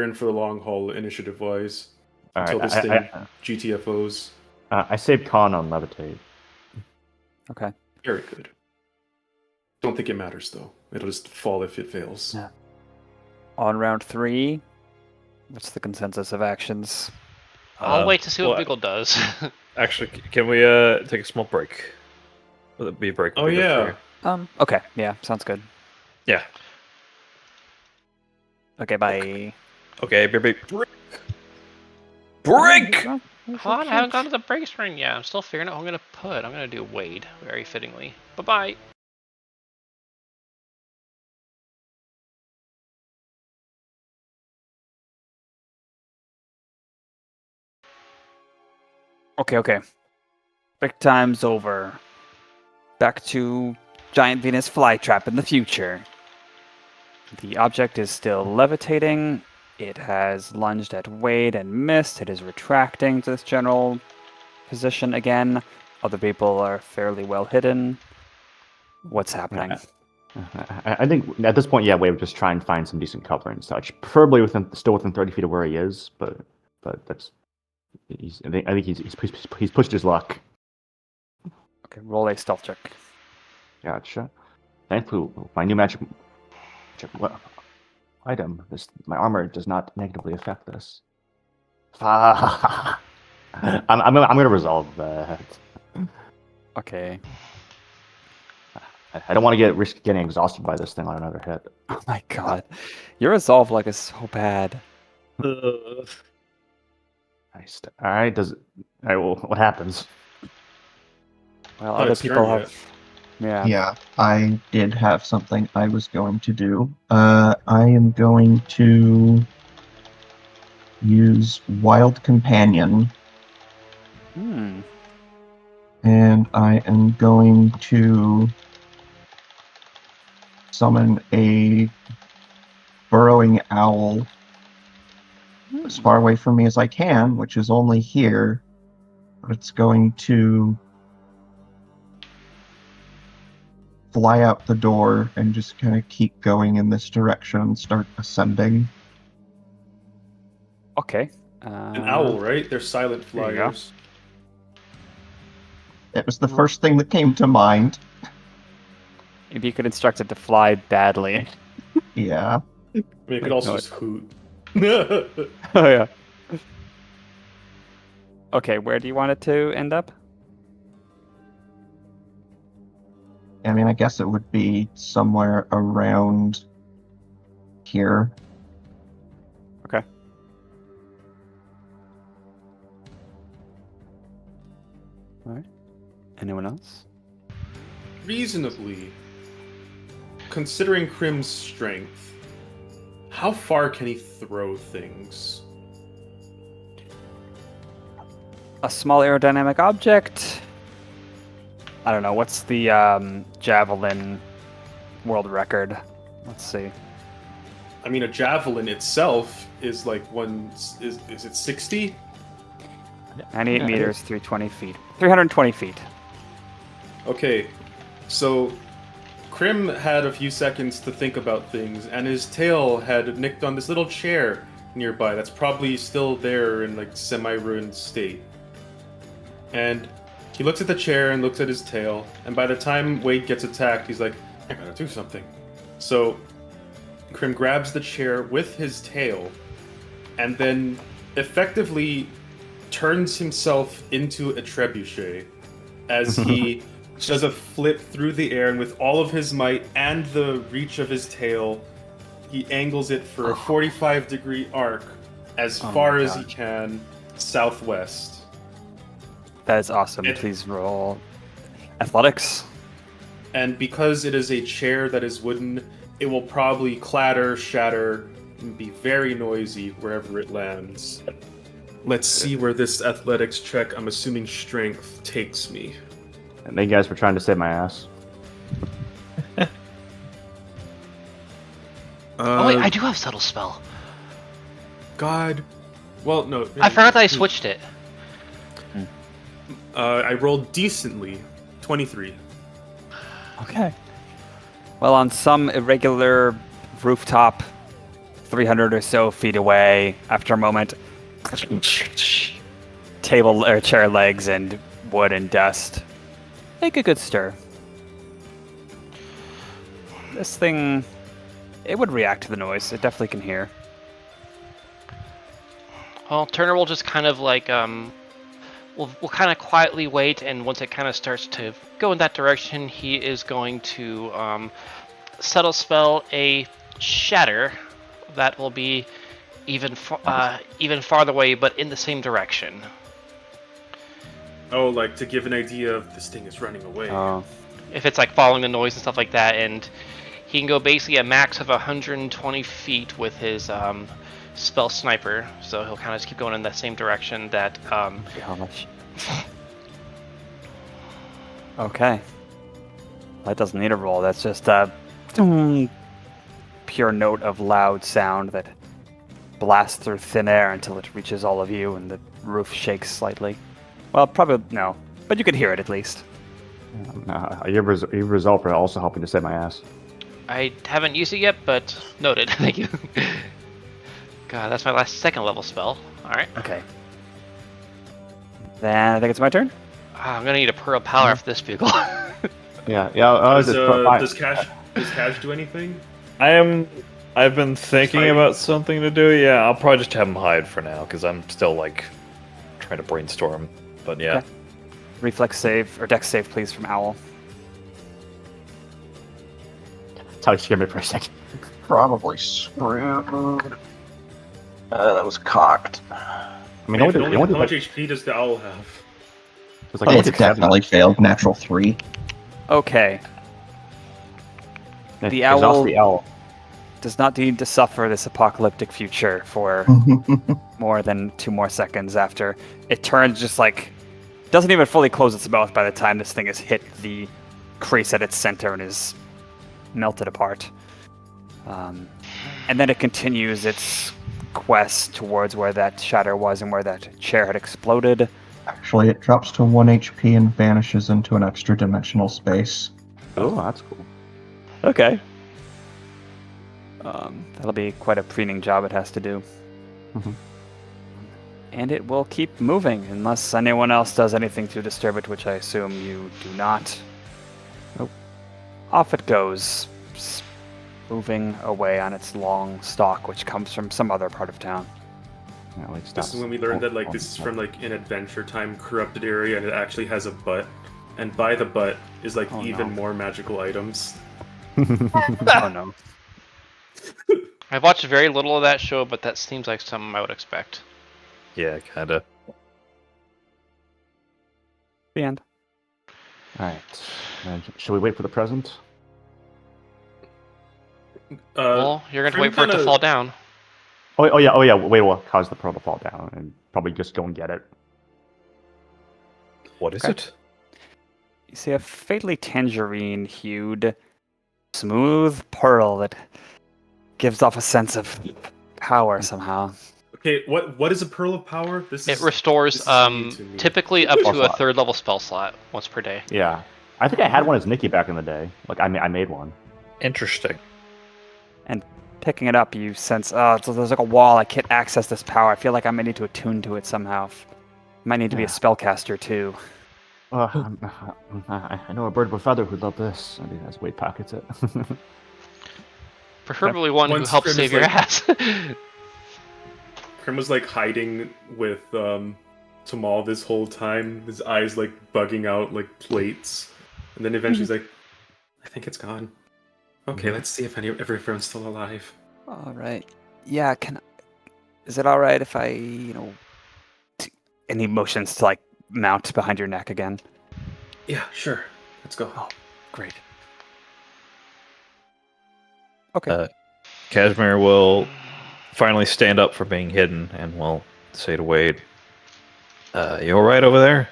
in for the long haul initiative wise All until right, this thing GTFOs. I saved con on levitate. Okay. Very good. Don't think it matters though. It'll just fall if it fails. Yeah. On round 3, what's the consensus of actions? I'll wait to see what well, Wiggle does. Actually, can we take a small break? Will it be a break? Oh yeah. Okay, yeah, sounds good. Yeah. Okay, bye. Okay, break. Break. Hold on, I haven't gone to the break screen yet. I'm still figuring out who I'm gonna put. I'm gonna do Wade, very fittingly. Bye bye. Okay. Break time's over. Back to Giant Venus flytrap in the future. The object is still levitating. It has lunged at Wade and missed. It is retracting to this general position again. Other people are fairly well hidden. What's happening? I think at this point, yeah, we would just try and find some decent cover and such, preferably still within 30 feet of where he is. But that's I think he's pushed his luck. Okay, roll a stealth check. Gotcha. Thankfully, my new magic item. My armor does not negatively affect this. I'm gonna resolve that. Okay. I don't want to risk getting exhausted by this thing on another hit. Oh my god. Your resolve luck is so bad. Nice. All right. All right. Well, what happens? Well, Oh, other it's people turn have. Yeah. Yeah, I did have something I was going to do. I am going to use Wild Companion, Hmm. and I am going to summon a burrowing owl as far away from me as I can, which is only here. But it's going to fly out the door and just kind of keep going in this direction and start ascending. Okay. An owl, right? They're silent there you go. flyers. It was the first thing that came to mind. Maybe you could instruct it to fly badly. Yeah. I mean, it could also No, just hoot. Oh yeah. Okay, where do you want it to end up? I mean, I guess it would be somewhere around here. Okay. All right. Anyone else? Reasonably, considering Crim's strength, how far can he throw things? A small aerodynamic object. I don't know. What's the javelin world record? Let's see. I mean, a javelin itself is like is it 60? 98 Yeah, meters, 320 feet. 320 feet. Okay, so Crim had a few seconds to think about things, and his tail had nicked on this little chair nearby that's probably still there in like semi-ruined state. And he looks at the chair and looks at his tail, and by the time Wade gets attacked, he's like, I gotta do something. So Crim grabs the chair with his tail, and then effectively turns himself into a trebuchet as he does a flip through the air, and with all of his might and the reach of his tail, he angles it for a 45-degree arc as far as he can southwest. That is awesome. It- Please roll athletics. And because it is a chair that is wooden, it will probably clatter, shatter, and be very noisy wherever it lands. Let's see where this athletics check, I'm assuming strength, takes me. And thank you guys for trying to save my ass. Oh wait, I do have subtle spell. God. Well, no. I forgot that I switched it. I rolled decently. 23. Okay. Well, on some irregular rooftop, 300 or so feet away, after a moment, table or chair legs and wood and dust make a good stir. This thing, it would react to the noise. It definitely can hear. Well, Turner will just kind of like we'll kind of quietly wait, and once it kind of starts to go in that direction, he is going to subtle spell a shatter that will be even farther away, but in the same direction. Oh, like to give an idea of this thing is running away. If it's like following the noise and stuff like that, and he can go basically a max of 120 feet with his spell sniper, so he'll kind of just keep going in that same direction that How much? Okay. That doesn't need a roll. That's just a pure note of loud sound that blasts through thin air until it reaches all of you and the roof shakes slightly. Well, probably no, but you could hear it at least. Your result are also helping to save my ass. I haven't used it yet, but noted. Thank you. God, that's my second level spell. Alright. Okay. Then I think it's my turn. I'm gonna need a Pearl Power after this bugle. Yeah. Does Cash do anything? I've been thinking Fight. about something to do. Yeah, I'll probably just have him hide for now because I'm still like trying to brainstorm. But yeah, Okay. reflex save, or dex save, please, from Owl. That's how you scared me for a second. Probably screwed. That was cocked. I mean, How only much like, HP does the owl have? it's like It's definitely failed. Natural 3. Okay. the the owl. owl- The owl. Does not need to suffer this apocalyptic future for more than 2 more seconds after it turns just like... Doesn't even fully close its mouth by the time this thing has hit the crease at its center and is melted apart. And then it continues its quest towards where that shatter was and where that chair had exploded. Actually, it drops to 1 HP and vanishes into an extra dimensional space. Oh, that's cool. Okay. That'll be quite a preening job it has to do. Mhm. And it will keep moving unless anyone else does anything to disturb it, which I assume you do not. Nope. Off it goes, moving away on its long stalk, which comes from some other part of town. Yeah, like, This is when we learned that this is from an Adventure Time corrupted area, and it actually has a butt. And by the butt is Oh, even no. more magical items. Oh no. I've watched very little of that show, but that seems like something I would expect. Yeah, kinda. The end. Alright. Should we wait for the present? Well, you're going to Crim wait for it to kinda- fall down. Oh yeah. Wait, we'll cause the pearl to fall down and probably just go and get it. What is Okay. it? You see a faintly tangerine-hued, smooth pearl that gives off a sense of power somehow. Okay, what is a Pearl of Power? This It is restores this is new to me. typically up Spell to a slot. 3rd level spell slot once per day. Yeah. I think I had one as Nikki back in the day. Like, I made one. Interesting. Picking it up, you sense, so there's like a wall. I can't access this power. I feel like I might need to attune to it somehow. Might need to be a Yeah. spellcaster too. I know a bird with a feather who'd love this. I mean, that's weight pockets it. Preferably one who Once helps Crim save is your like- ass. Crim was hiding with Tamal this whole time, his eyes bugging out like plates. And then eventually he's like, I think it's gone. Okay, let's see if everyone's still alive. All right. Yeah. Is it all right if I, any motions to mount behind your neck again? Yeah, sure. Let's go. Oh, great. Okay. Cashmere will finally stand up for being hidden and will say to Wade, you alright over there?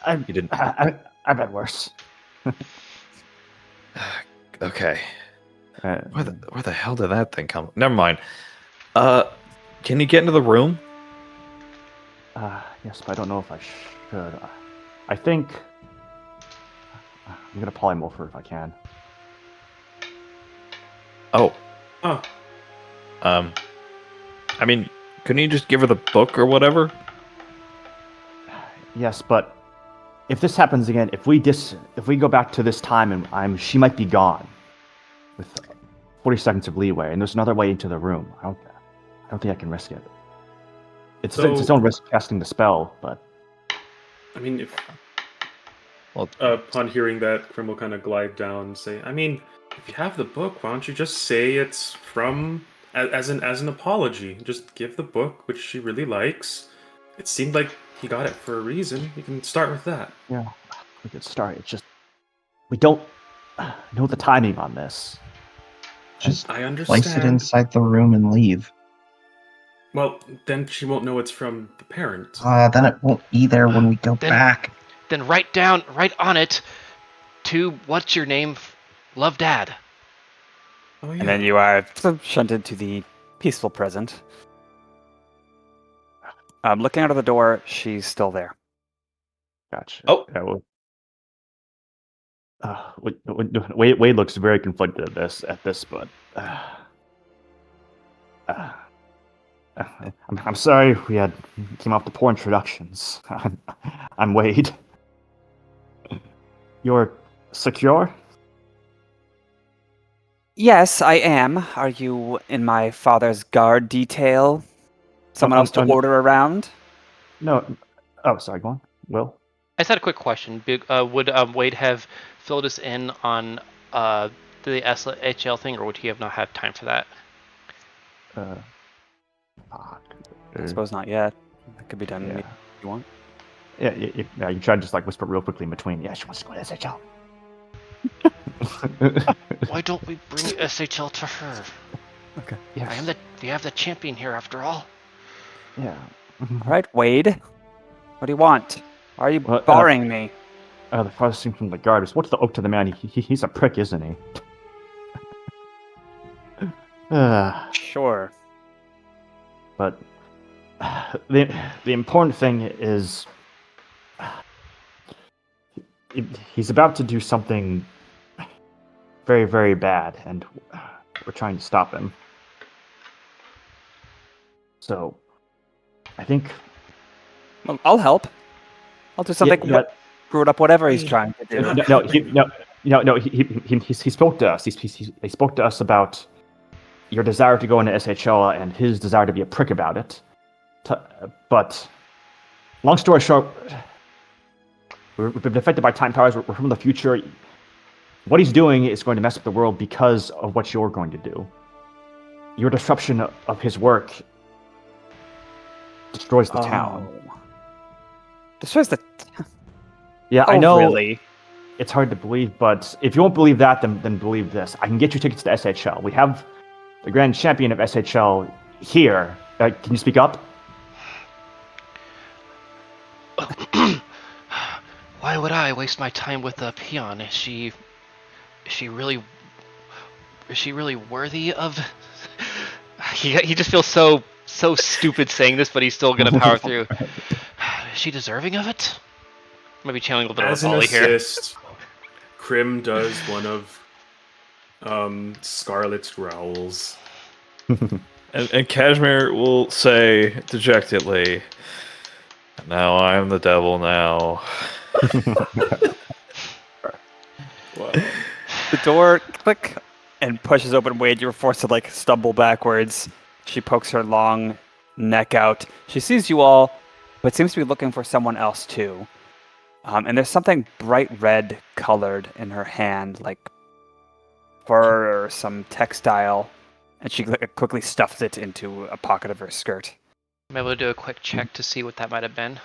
I've You didn't... had worse. Okay. Uh, Where the hell did that thing come? Never mind. Can you get into the room? yes, but I don't know if I should. I think I'm gonna polymorph if I can. Oh. Oh, I mean, couldn't you just give her the book or whatever? Yes, but if this happens again, if we go back to this time and she might be gone with 40 seconds of leeway, and there's another way into the room. I don't think I can risk it. It's its own risk casting the spell, but I mean, if Well, upon hearing that, Crim will kind of glide down and say, I mean, if you have the book, why don't you just say it's from as an apology? Just give the book, which she really likes. It seemed like he got it for a reason. You can start with that. yeah, we could start. It's just we don't know the timing on this. Just I understand. place it inside the room and leave. Well, then she won't know it's from the parent. Then it won't be there when we go Then- back. Then write on it, to what's your name? Love, Dad. Oh yeah. And then you are shunted to the peaceful present. Looking out of the door, she's still there. Gotcha. Oh. Yeah, well, Wade looks very conflicted at this, but I'm sorry we came off the poor introductions. I'm Wade. You're secure? Yes, I am. Are you in my father's guard detail? Someone else to I'm- order around? No. Oh, sorry. Go on. Will. I just had a quick question. Would Wade have filled us in on the SHL thing, or would he have not had time for that? I suppose not yet. That could be done Yeah. if you want. Yeah, you try to just like whisper real quickly in between. Yeah, she wants to go to SHL. Why don't we bring SHL to her? Okay. Yes. We have the champion here after all. Yeah. All right, Wade. What do you want? Why are you Well, barring me? The farthest thing from the guard is what's the oak to the man? He's a prick, isn't he? Sure. But the important thing is he's about to do something very, very bad, and we're trying to stop him. So, I think Well, I'll help. I'll do something screwed up, whatever he's trying to do. He spoke to us. He spoke to us about your desire to go into SHL and his desire to be a prick about it. But long story short, we've been affected by time powers. We're from the future. What he's doing is going to mess up the world because of what you're going to do. Your disruption of his work destroys the town. Destroys the. Yeah, I know. Really? It's hard to believe, but if you won't believe that, then believe this. I can get you tickets to SHL. We have the grand champion of SHL here. Can you speak up? Why would I waste my time with a peon? Is she really worthy of? He just feels so stupid saying this, but he's still gonna power through. Is she deserving of it? Maybe channeling a little bit As of an Ollie here. assist, Crim does one of Scarlet's growls. And Cashmere will say dejectedly, "Now I am the devil now." The door click and pushes open. Wade, you're forced to like stumble backwards. She pokes her long neck out. She sees you all, but seems to be looking for someone else too. And there's something bright red colored in her hand, like fur or some textile. And she quickly stuffs it into a pocket of her skirt. I'm able to do a quick check to see what that might have been.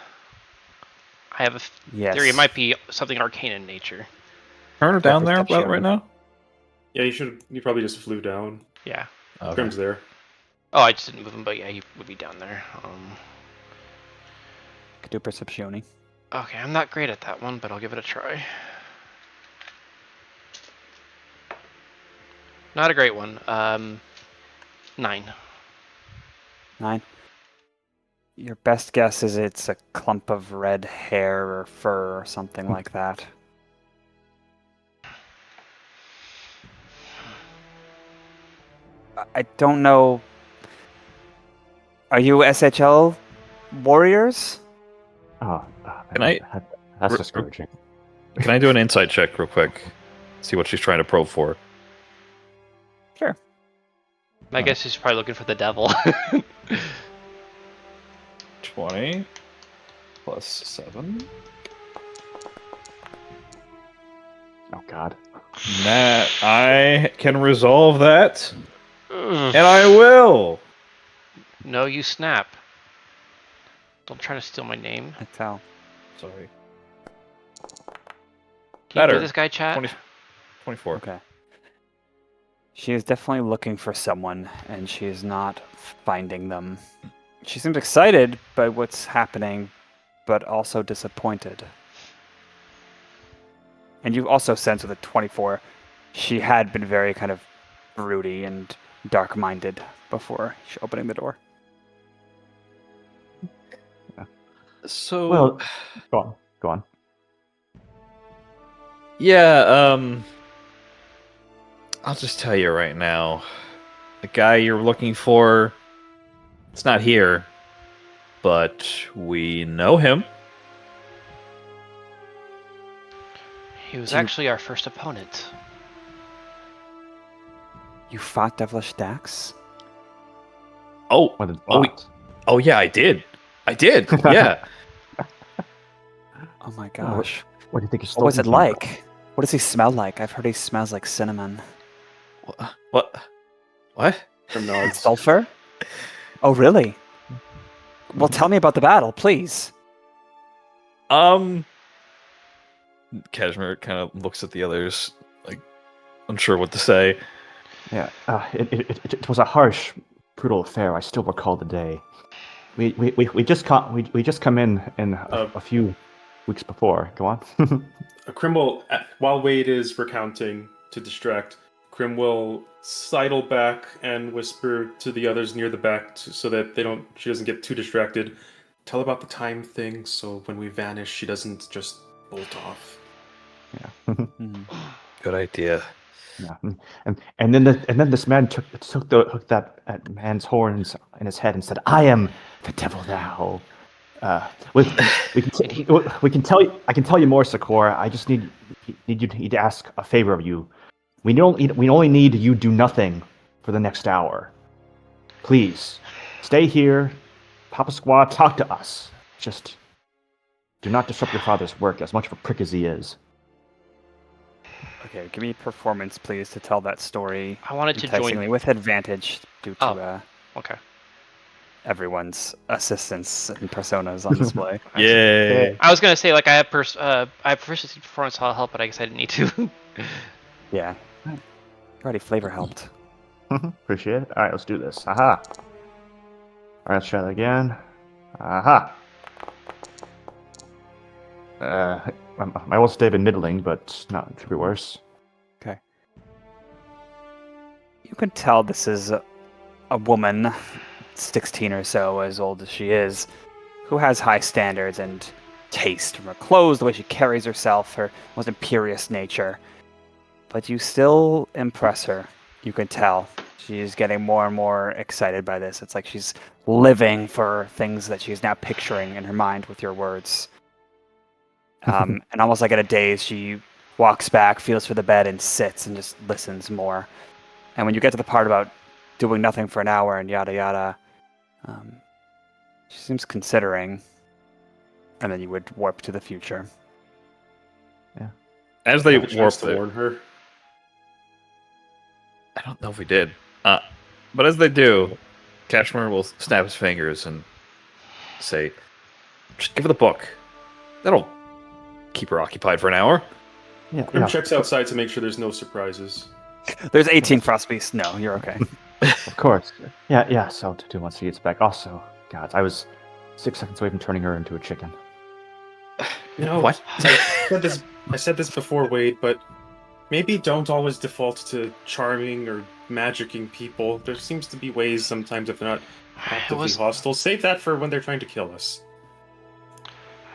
I have a Yes. theory it might be something arcane in nature. Turn her down there Perception. about right now. Yeah, you probably just flew down. Yeah. Okay. Crim's there. Oh, I just didn't move him, but yeah, he would be down there. Could do perceptione. Okay, I'm not great at that one, but I'll give it a try. Not a great one. 9. 9. Your best guess is it's a clump of red hair or fur or something like that. I don't know. Are you SHL warriors? That's discouraging. Can I do an insight check real quick? See what she's trying to probe for. Sure. My guess is probably looking for the devil. 20 plus 7. Oh God. That I can resolve that, and I will. No, you snap. Don't try to steal my name. That's how. Sorry. Can you Better. do this guy, chat? 24. Okay. She is definitely looking for someone, and she is not finding them. She seems excited by what's happening, but also disappointed. And you also sense with a 24, she had been very kind of broody and dark-minded before opening the door. So Well, go on. yeah, I'll just tell you right now, the guy you're looking for, it's not here, but we know him. He was actually our first opponent. You fought Devilish Dax? Oh, What is oh, that? oh yeah, I did. Yeah. Oh my gosh. What do you think? What was it like? What does he smell like? I've heard he smells like cinnamon. What? What? Grim nods. Sulfur? Oh, really? Well, tell me about the battle, please. Cashmere kind of looks at the others, like unsure what to say. Yeah, it was a harsh, brutal affair. I still recall the day. We just come in a few weeks before. Go on. Crim will, while Wade is recounting to distract, Crim will sidle back and whisper to the others near the back so that she doesn't get too distracted. Tell about the time thing, so when we vanish, she doesn't just bolt off. Yeah. Good idea. Yeah, and then this man took that man's horns in his head and said, "I am the devil now." We can tell you. I can tell you more, Eckhorah. I just need you to ask a favor of you. We only need you do nothing for the next hour. Please, stay here, pop a squad, talk to us. Just do not disrupt your father's work, as much of a prick as he is. Okay, give me performance, please, to tell that story. I wanted to enticingly, join. with advantage due to Okay. everyone's assistance and personas on display. Yay! I was gonna say like I have proficiency performance, so I'll help, but I guess I didn't need to. Yeah. Already flavor helped. Appreciate it. All right, let's do this. Aha. All right, let's try that again. Aha. My will stay been middling, but not it could be worse. Okay. You can tell this is a woman, 16 or so, as old as she is, who has high standards and taste from her clothes, the way she carries herself, her most imperious nature. But you still impress her. You can tell. She's getting more and more excited by this. It's like she's living for things that she's now picturing in her mind with your words. And almost like in a daze, she walks back, feels for the bed, and sits and just listens more. And when you get to the part about doing nothing for an hour and yada yada, she seems considering. And then you would warp to the future. Yeah. As they Have a chance warp to warn her. I don't know if we did. But as they do, Cashmere will snap his fingers and say, just give her the book. That'll keep her occupied for an hour. Yeah. Crim checks outside to make sure there's no surprises. There's 18 frost beasts. No, you're okay. Of course. Yeah. So to do once she gets back. Also, God, I was 6 seconds away from turning her into a chicken. You know, What? I said this before, Wade, but maybe don't always default to charming or magicking people. There seems to be ways sometimes, if they're not actively hostile. Save that for when they're trying to kill us.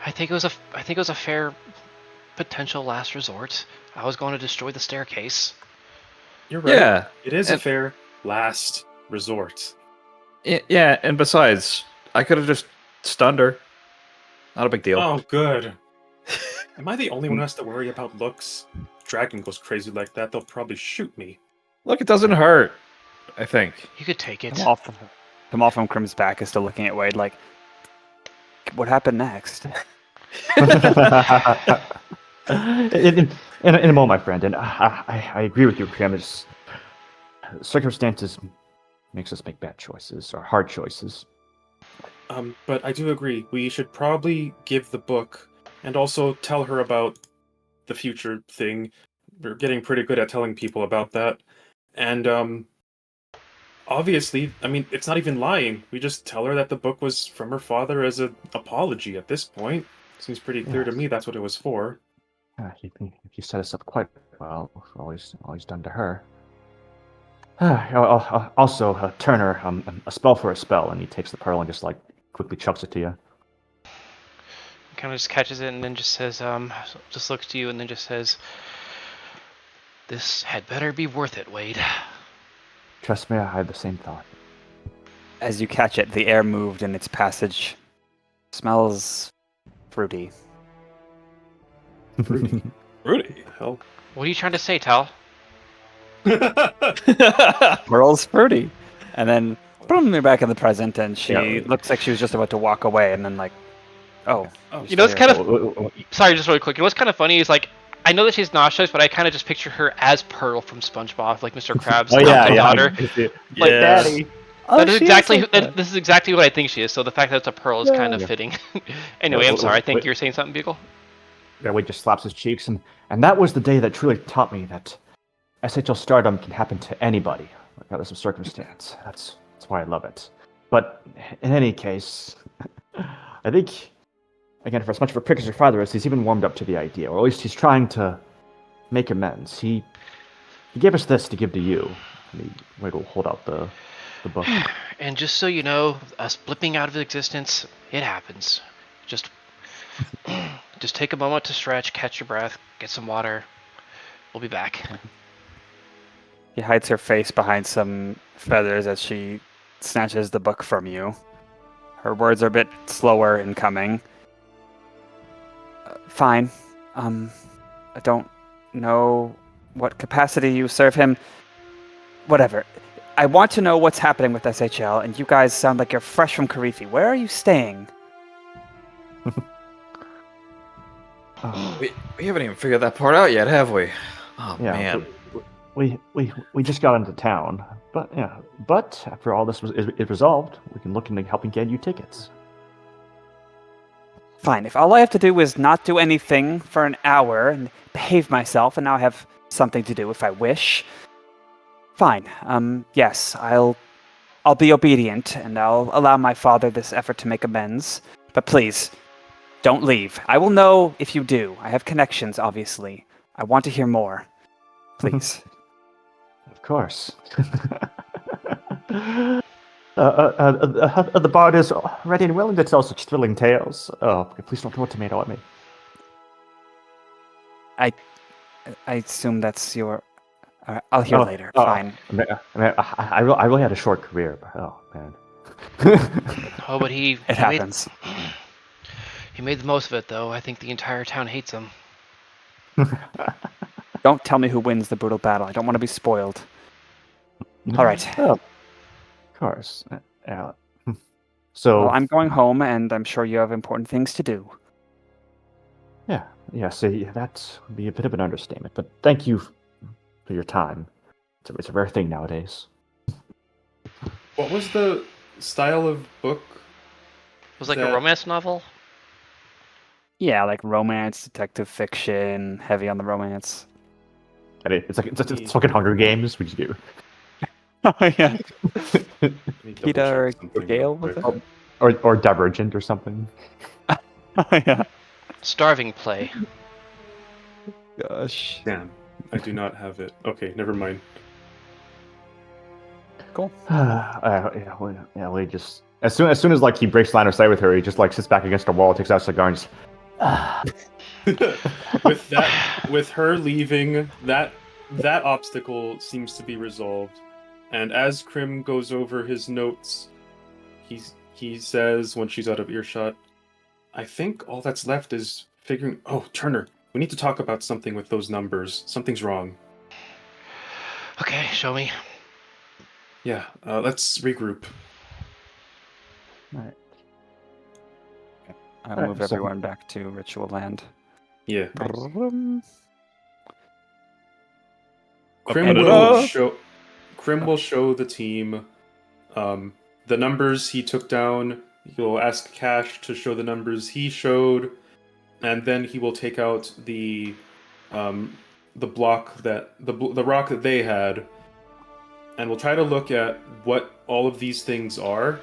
I think it was a fair potential last resort. I was going to destroy the staircase. You're right. Yeah. It is a fair last resort. Yeah, and besides, I could have just stunned her. Not a big deal. Oh, good. Am I the only one who has to worry about looks? Dragon goes crazy like that, they'll probably shoot me. Look, it doesn't hurt, I think. You could take it. Kamal from Crim's back is still looking at Wade like, what happened next? in a moment, my friend, and I agree with you, Crim. Circumstances makes us make bad choices or hard choices. But I do agree. We should probably give the book and also tell her about the future thing. We're getting pretty good at telling people about that. And obviously, I mean, it's not even lying. We just tell her that the book was from her father as an apology at this point. Seems pretty clear to me that's what it was for. He set us up quite well for all he's done to her. Also, Turner, a spell for a spell, and he takes the pearl and just like quickly chucks it to you. Kind of just catches it and then just says, just looks to you and then just says, "This had better be worth it, Wade." Trust me, I had the same thought. As you catch it, the air moved in its passage. Smells fruity. Rudy. Rudy. Hell. What are you trying to say, Tal? Pearl's fruity. And then, boom, you're back in the present, and she Yeah. looks like she was just about to walk away, and then, like, Oh, You know, it's kind of Oh, sorry, just really quick. You know what's kind of funny is like I know that she's nauseous, but I kind of just picture her as Pearl from SpongeBob, like Mr. Krabs' oh yeah, yeah. daughter. I see it. Like, Yeah. Daddy. That is she exactly like that. this is exactly what I think she is. So the fact that it's a pearl is kind of Yeah. fitting. Anyway, I'm Well, sorry. I think wait. you were saying something, Beagle. Yeah, Wade just slaps his cheeks, and that was the day that truly taught me that SHL stardom can happen to anybody, regardless of circumstance. That's why I love it. But in any case, I think, again, for as much of a prick as your father is, he's even warmed up to the idea, or at least he's trying to make amends. He gave us this to give to you. Wade will hold out the book. And just so you know, us blipping out of existence, it happens. Just take a moment to stretch, catch your breath, get some water. We'll be back. He hides her face behind some feathers as she snatches the book from you. Her words are a bit slower in coming. Fine. I don't know what capacity you serve him. Whatever. I want to know what's happening with SHL, and you guys sound like you're fresh from Karifi. Where are you staying? We haven't even figured that part out yet, have we? Oh Yeah, man. we just got into town, but after all this is resolved, we can look into helping get you tickets. Fine. If all I have to do is not do anything for an hour and behave myself, and now I have something to do if I wish. Fine. Yes, I'll be obedient, and I'll allow my father this effort to make amends. But please, don't leave. I will know if you do. I have connections, obviously. I want to hear more. Please. Of course. The bard is ready and willing to tell such thrilling tales. Oh, please don't throw a tomato at me. I assume that's your... I'll hear later. Oh, Fine. I really had a short career, but oh man. Oh, but he Happens. He made the most of it, though. I think the entire town hates him. Don't tell me who wins the brutal battle. I don't want to be spoiled. All right. Oh, of course. So Well, I'm going home, and I'm sure you have important things to do. yeah. See, that would be a bit of an understatement, but thank you for your time. It's a rare thing nowadays. What was the style of book? It was like That- a romance novel. Yeah, like romance, detective fiction, heavy on the romance. And it's fucking Hunger Games. What you do? Oh, yeah. Let me double Peter or check something Gale real with quick. it? Or Divergent or something. Oh, yeah. Starving play. Gosh. Damn, I do not have it. Okay, never mind. Cool. We just as soon as like he breaks line of sight with her, he just like sits back against a wall, takes out a cigar, and just. With her leaving, that obstacle seems to be resolved. And as Crim goes over his notes, he says when she's out of earshot, I think all that's left is figuring. Oh, Turner, we need to talk about something with those numbers. Something's wrong. Okay, show me. Yeah, let's regroup. Alright. I'll Alright, move so- everyone back to Ritual Land. Yeah. Brum. Crim Okay. will show the team the numbers he took down. He'll ask Cash to show the numbers he showed, and then he will take out the block that the rock that they had, and we'll try to look at what all of these things are,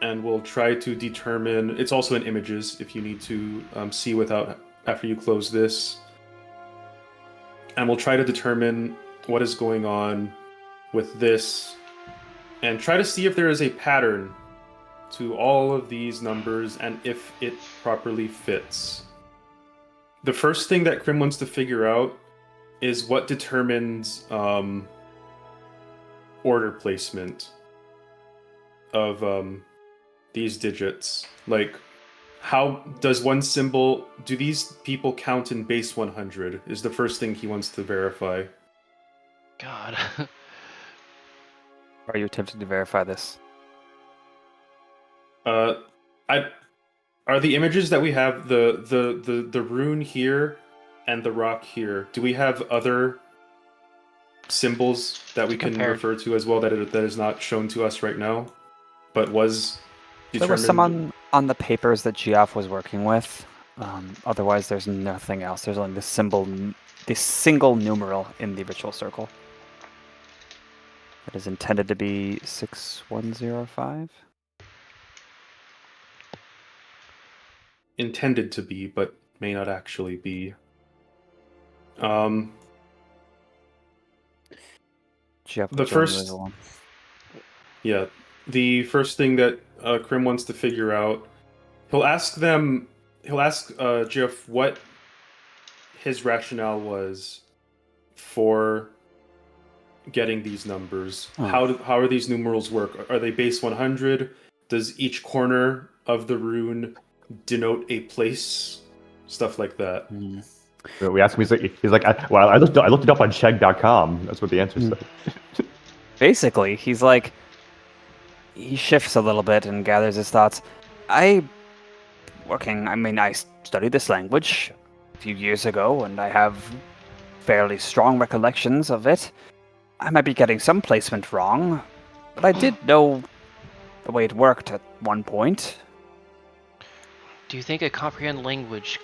and we'll try to determine. It's also in images if you need to see without after you close this. And we'll try to determine what is going on with this and try to see if there is a pattern to all of these numbers and if it properly fits. The first thing that Crim wants to figure out is what determines order placement of these digits. Like, how does one symbol, do these people count in base 100 is the first thing he wants to verify. God. Are you attempting to verify this? I Are the images that we have the rune here and the rock here? Do we have other symbols that we can Compare. refer to as well that is not shown to us right now, but was There determined? was some on the papers that Geoff was working with. Otherwise, there's nothing else. There's only this single numeral in the ritual circle. It is intended to be 6105. Intended to be, but may not actually be. Geoff The was showing you first- the one. Yeah, the first thing that Crim wants to figure out, he'll ask Geoff what his rationale was for getting these numbers. Oh. How are these numerals work? Are they base 100? Does each corner of the rune denote a place? Stuff like that. We asked him. He's like, I looked it up on Chegg.com. That's what the answer said. Basically, he's like, he shifts a little bit and gathers his thoughts. I studied this language a few years ago, and I have fairly strong recollections of it. I might be getting some placement wrong, but I did know the way it worked at one point. Do you think a comprehend language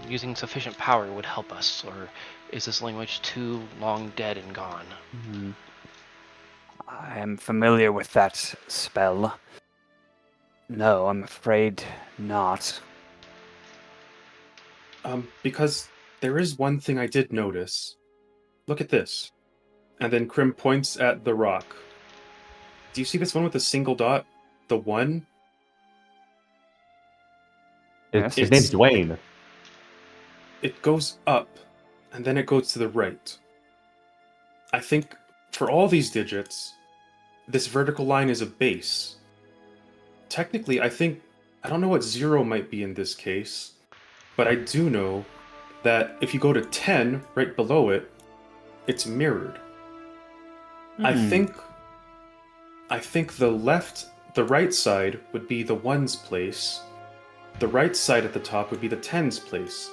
using sufficient power would help us, or is this language too long dead and gone? I am familiar with that spell. No, I'm afraid not. Because there is one thing I did notice. Look at this. And then Crim points at the rock. Do you see this one with a single dot? The one? His name's Dwayne. It goes up, and then it goes to the right. I think for all these digits, this vertical line is a base. Technically, I don't know what 0 might be in this case, but I do know that if you go to 10, right below it, it's mirrored. I think the right side would be the 1's place. The right side at the top would be the 10's place.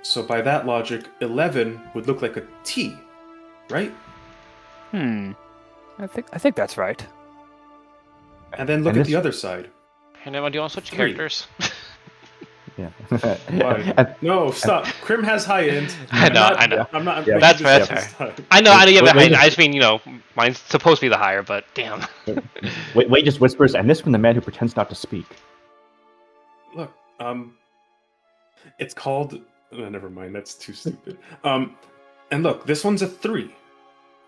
So by that logic, 11 would look like a T, right? I think that's right. And then look And at this- the other side. And then, do you want to switch 3. characters? Yeah. Why? No, stop. Crim has high end. I know. I'm not. Yeah. That's fair, that's fair. I know, yeah, but Wait, I just mean, mine's supposed to be the higher, but damn. Wait just whispers, and this from the man who pretends not to speak. Look, it's called. Oh, never mind. That's too stupid. And look, this one's a 3,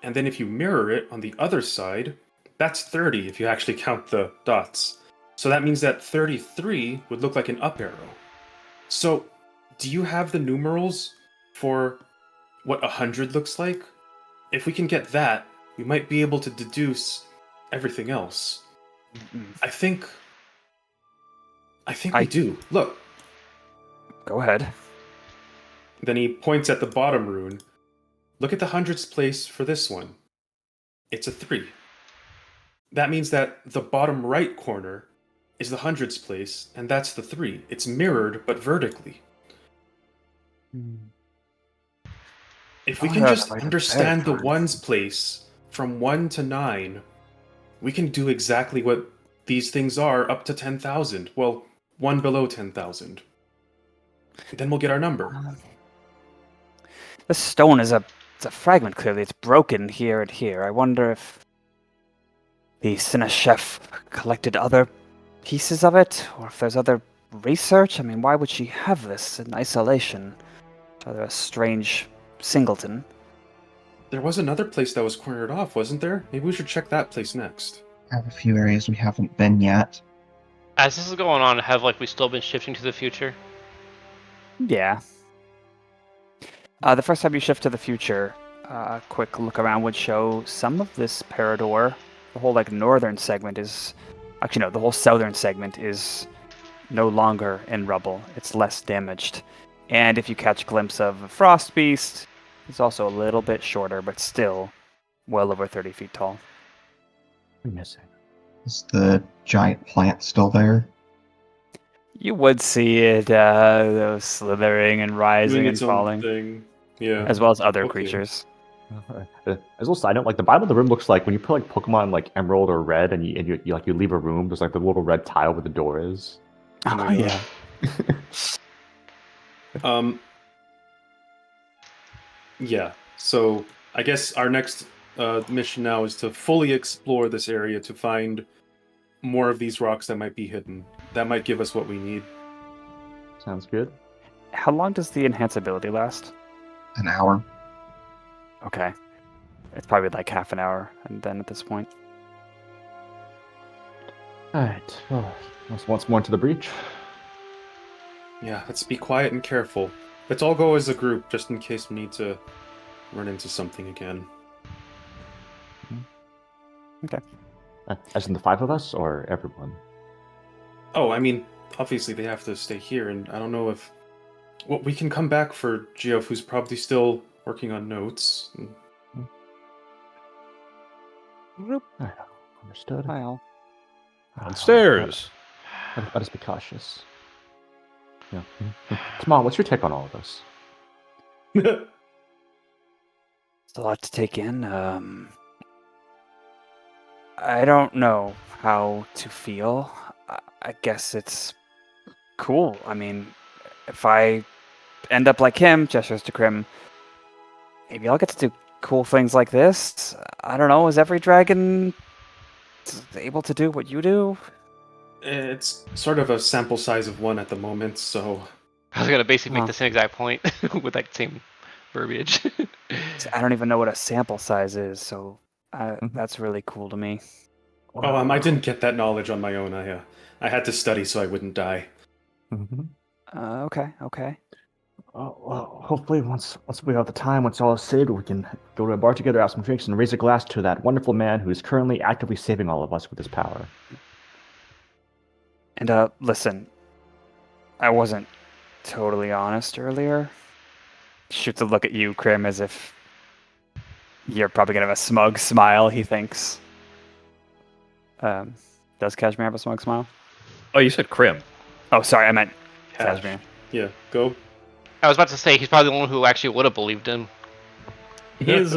and then if you mirror it on the other side, that's 30 if you actually count the dots. So that means that 33 would look like an up arrow. So, do you have the numerals for what 100 looks like? If we can get that, we might be able to deduce everything else. I think we do. Look. Go ahead. Then he points at the bottom rune. Look at the hundreds place for this one. It's a 3. That means that the bottom right corner is the hundreds place, and that's the 3. It's mirrored, but vertically. If we can just understand the 1's place from 1 to 9, we can do exactly what these things are up to 10,000. Well, 1 below 10,000. Then we'll get our number. This stone is it's a fragment, clearly. It's broken here and here. I wonder if the Sinachef collected other pieces of it, or if there's other research. I mean, why would she have this in isolation? Rather a strange singleton. There was another place that was cornered off, wasn't there? Maybe we should check that place next. I have a few areas we haven't been yet. As this is going on, have we still been shifting to the future? Yeah. The first time you shift to the future, a quick look around would show some of this Parador. The whole northern segment is... Actually, no, the whole southern segment is no longer in rubble. It's less damaged. And if you catch a glimpse of a Frost Beast, it's also a little bit shorter, but still well over 30 feet tall. What are we missing? Is the giant plant still there? You would see it slithering and rising Doing and its own falling, thing. Yeah. as well as other Okay. creatures. As a little side note, like the bottom of the room looks like when you put like Pokemon like Emerald or Red, and you leave a room. There's like the little red tile where the door is. Oh my yeah. Yeah. So I guess our next mission now is to fully explore this area to find more of these rocks that might be hidden. That might give us what we need. Sounds good. How long does the enhanceability last? An hour. Okay. It's probably like half an hour, and then at this point. All right. Well, once more into the breach. Yeah, let's be quiet and careful. Let's all go as a group, just in case we need to run into something again. Okay. As in the 5 of us, or everyone? Oh, I mean, obviously they have to stay here, and I don't know if... Well, we can come back for Geoff, who's probably still working on notes. All right, understood. Hi, all. Downstairs. Let us be cautious. Yeah. Come on, what's your take on all of this? It's a lot to take in. I don't know how to feel. I guess it's cool. I mean, if I end up like him, gestures to Crim, maybe I'll get to do cool things like this. I don't know. Is every dragon able to do what you do? It's sort of a sample size of 1 at the moment, so... I was gonna basically make the same exact point with that same verbiage. I don't even know what a sample size is, so that's really cool to me. Oh, I didn't get that knowledge on my own. I had to study so I wouldn't die. Okay. Well, hopefully once we have the time, once all is saved, we can go to a bar together, have some drinks, and raise a glass to that wonderful man who is currently actively saving all of us with his power. And listen, I wasn't totally honest earlier. Shoots a look at you, Crim, as if you're probably gonna have a smug smile, he thinks. Does Cashmere have a smug smile? Oh, you said Crim. Oh, sorry, I meant Cash. Cashmere. Yeah, go. I was about to say he's probably the one who actually would have believed him. He's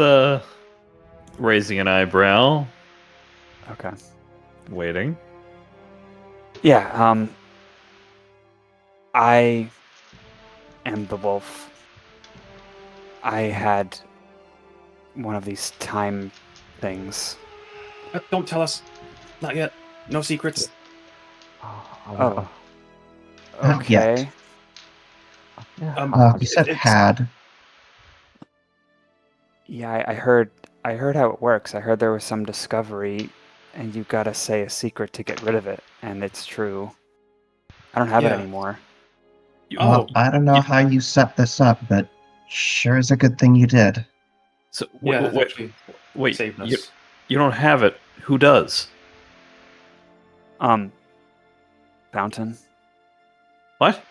raising an eyebrow, Okay. waiting. Yeah, I am the wolf. I had one of these time things. Don't tell us. Not yet. No secrets. Oh. Not yet. Okay. You said had. Yeah, I heard how it works. I heard there was some discovery, and you gotta say a secret to get rid of it, and it's true. I don't have it Yeah. anymore. Well, I don't know how you set this up, but sure is a good thing you did. So Yeah, wait, that's wait, actually wait. saved us. You don't have it. Who does? Fountain. What?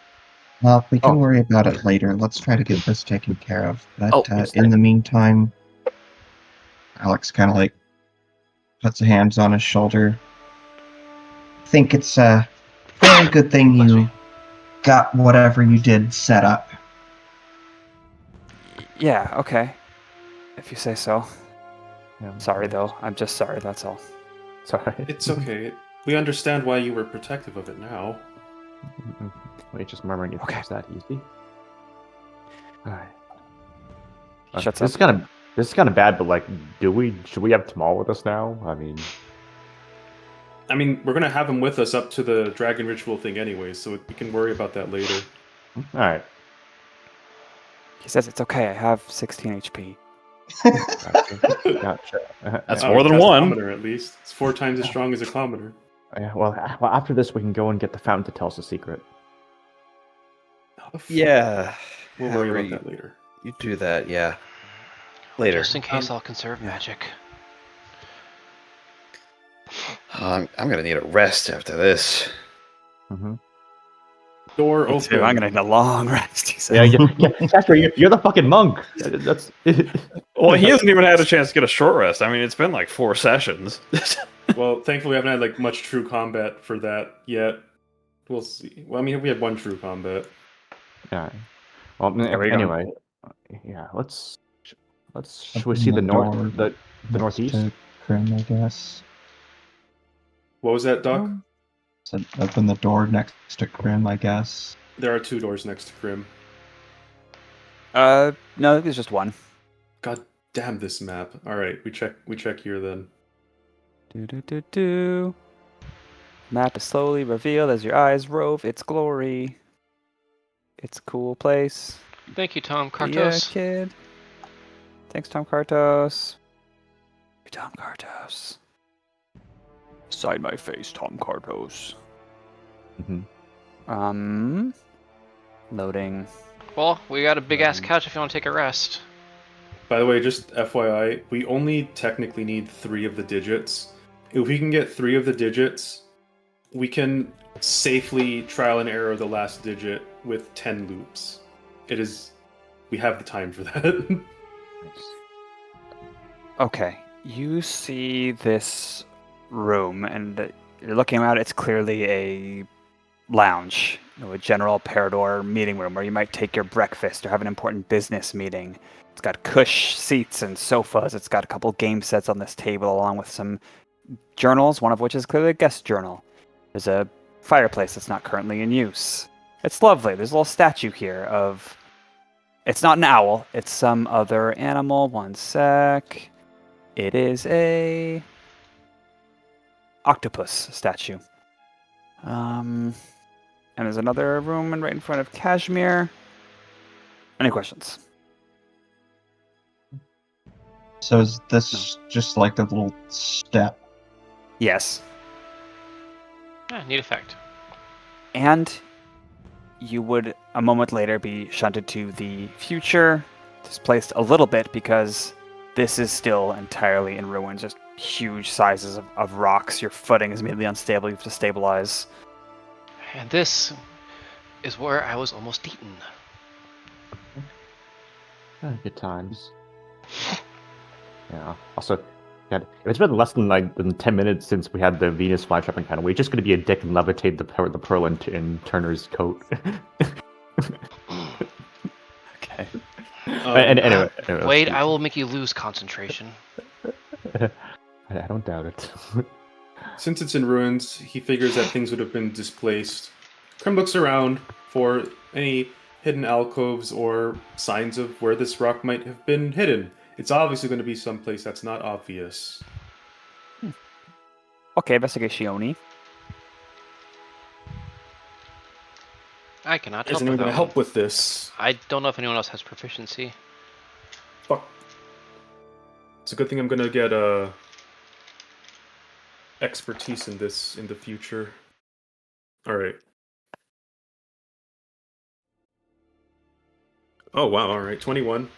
Well, we can worry about it later. Let's try to get this taken care of. But is in the meantime, Alex kind of like puts hands on his shoulder. I think it's a very good thing you got whatever you did set up. Yeah, okay. If you say so. Yeah. Sorry, though. I'm just sorry, that's all. Sorry. It's okay. We understand why you were protective of it now. Wait, just murmuring if Okay. it's that easy. Alright. Shuts This up. is kind of bad, but like, should we have Tamal with us now? I mean, We're gonna have him with us up to the dragon ritual thing anyway, so we can worry about that later. alright. He says it's okay, I have 16 HP. Gotcha. That's more than one. Commoner, at least. It's 4 times as strong as a commoner. Yeah, well, after this, we can go and get the fountain to tell us the secret. Yeah. We'll worry about that later. You do that, yeah. Later. Just in case, I'll conserve magic. I'm gonna need a rest after this. Mm-hmm. Door Me open. too, I'm gonna need a long rest, he says. Yeah, Cashmere, you're the fucking monk. That's Well, he hasn't even had a chance to get a short rest. It's been like 4 sessions. Well, thankfully we haven't had much true combat for that yet. We'll see. Well, I mean, we had one true combat. Yeah. Well, Are we going- anyway, yeah. Should we Open see the door north, the northeast? to Crim, I guess. What was that, Doc? Said open the door next to Crim, I guess. There are 2 doors next to Crim. No, there's just one. God damn this map. All right, we check here then. Do. Map is slowly revealed as your eyes rove its glory. It's a cool place. Thank you, Tom Be a Kartos. kid. Thanks, Tom Kartos. Tom Kartos. Sign my face, Tom Kartos. Mm-hmm. Loading. Well, we got a big ass couch if you want to take a rest. By the way, just FYI, we only technically need 3 of the digits. If we can get 3 of the digits, we can safely trial and error the last digit with 10 loops. We have the time for that. Okay, you see this room, and you're looking around. It's clearly a lounge, a general Parador meeting room where you might take your breakfast or have an important business meeting. It's got cush seats and sofas. It's got a couple game sets on this table, along with some journals, one of which is clearly a guest journal. There's a fireplace that's not currently in use. It's lovely. There's a little statue here of... It's not an owl. It's some other animal. One sec. It is a... octopus statue. And there's another room right in front of Cashmere. Any questions? So is this just like a little step? Yes. Yeah, neat effect. And you would, a moment later, be shunted to the future, displaced a little bit because this is still entirely in ruins, just huge sizes of rocks. Your footing is immediately unstable. You have to stabilize. And this is where I was almost eaten. Good times. Yeah. Also, God, if it's been less than 10 minutes since we had the Venus flytrap encounter, we're just going to be a dick and levitate the pearl in Turner's coat. Okay. Anyway, Wade, I will make you lose concentration. I don't doubt it. Since it's in ruins, he figures that things would have been displaced. Crim looks around for any hidden alcoves or signs of where this rock might have been hidden. It's obviously going to be someplace that's not obvious. Okay, investigationi. I cannot help Isn't anyone with going to that help one. with this? I don't know if anyone else has proficiency. Fuck. It's a good thing I'm going to get expertise in this in the future. All right. Oh wow! All right, 21.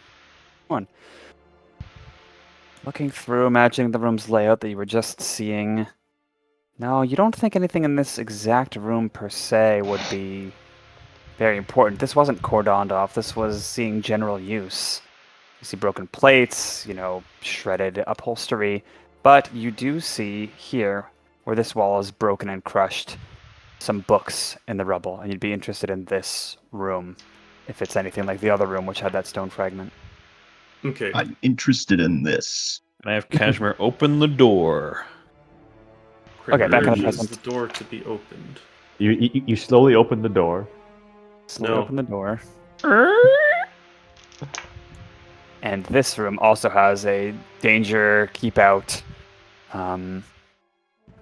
Looking through, imagining the room's layout that you were just seeing. No, you don't think anything in this exact room per se would be very important. This wasn't cordoned off. This was seeing general use. You see broken plates, shredded upholstery. But you do see here, where this wall is broken and crushed, some books in the rubble. And you'd be interested in this room, if it's anything like the other room, which had that stone fragment. Okay. I'm interested in this. And I have Cashmere open the door. Okay, back in the Urges present. the door to be opened. You slowly open the door. Slowly No. open the door. And this room also has a danger, keep out. Well,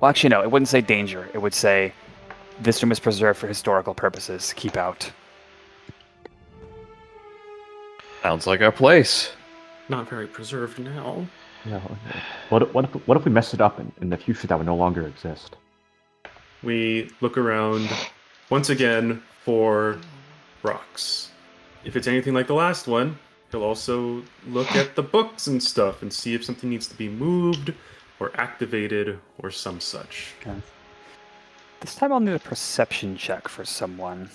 actually, no, it wouldn't say danger. It would say this room is preserved for historical purposes, keep out. Sounds like our place. Not very preserved now. Yeah. What if we mess it up in the future that would no longer exist? We look around once again for rocks. If it's anything like the last one, he'll also look at the books and stuff and see if something needs to be moved or activated or some such. Okay. This time I'll need a perception check from someone.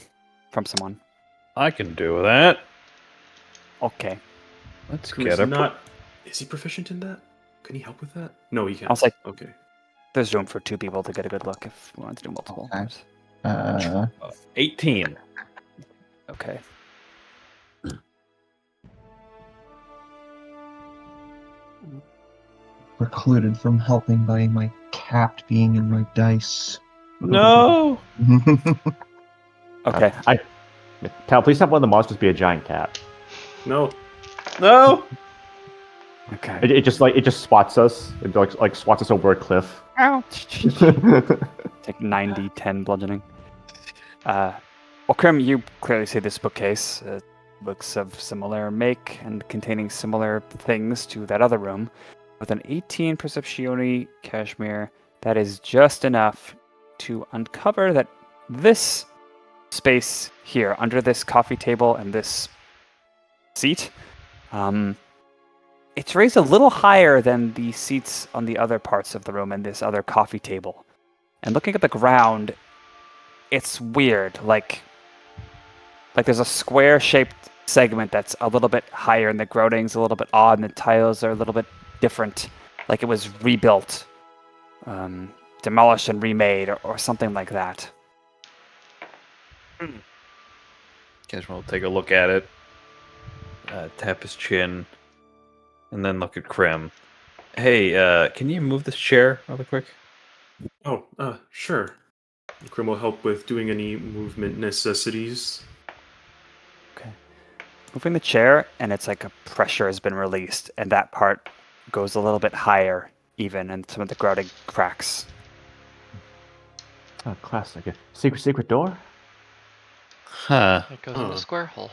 I can do that. Okay. Let's Crim get is a. not. Is he proficient in that? Can he help with that? No, he can't. I'll say Okay. there's room for 2 people to get a good look if we want to do multiple. Okay. Uh, 18. Okay. precluded from helping by my cat being in my dice. No! Okay. Cal, please have one of the monsters be a giant cat. No. No! Okay. It just swats us. It like swats us over a cliff. Ouch. Take 90, 10 bludgeoning. Well, Crim, you clearly see this bookcase. Books of similar make and containing similar things to that other room. With an 18 Perceptione Cashmere, that is just enough to uncover that this space here, under this coffee table and this seat, it's raised a little higher than the seats on the other parts of the room and this other coffee table. And looking at the ground, it's weird. Like there's a square-shaped segment that's a little bit higher, and the grouting's a little bit odd, and the tiles are a little bit different. Like it was rebuilt, demolished and remade, or something like that. Cashmere will take a look at it, tap his chin, and then look at Crim. Hey, can you move this chair really quick? Oh, sure. Crim will help with doing any movement necessities. Okay. Moving the chair, and it's like a pressure has been released, and that part goes a little bit higher, even, and some of the grouting cracks. Oh, classic. A secret door? Huh. It goes in the square hole.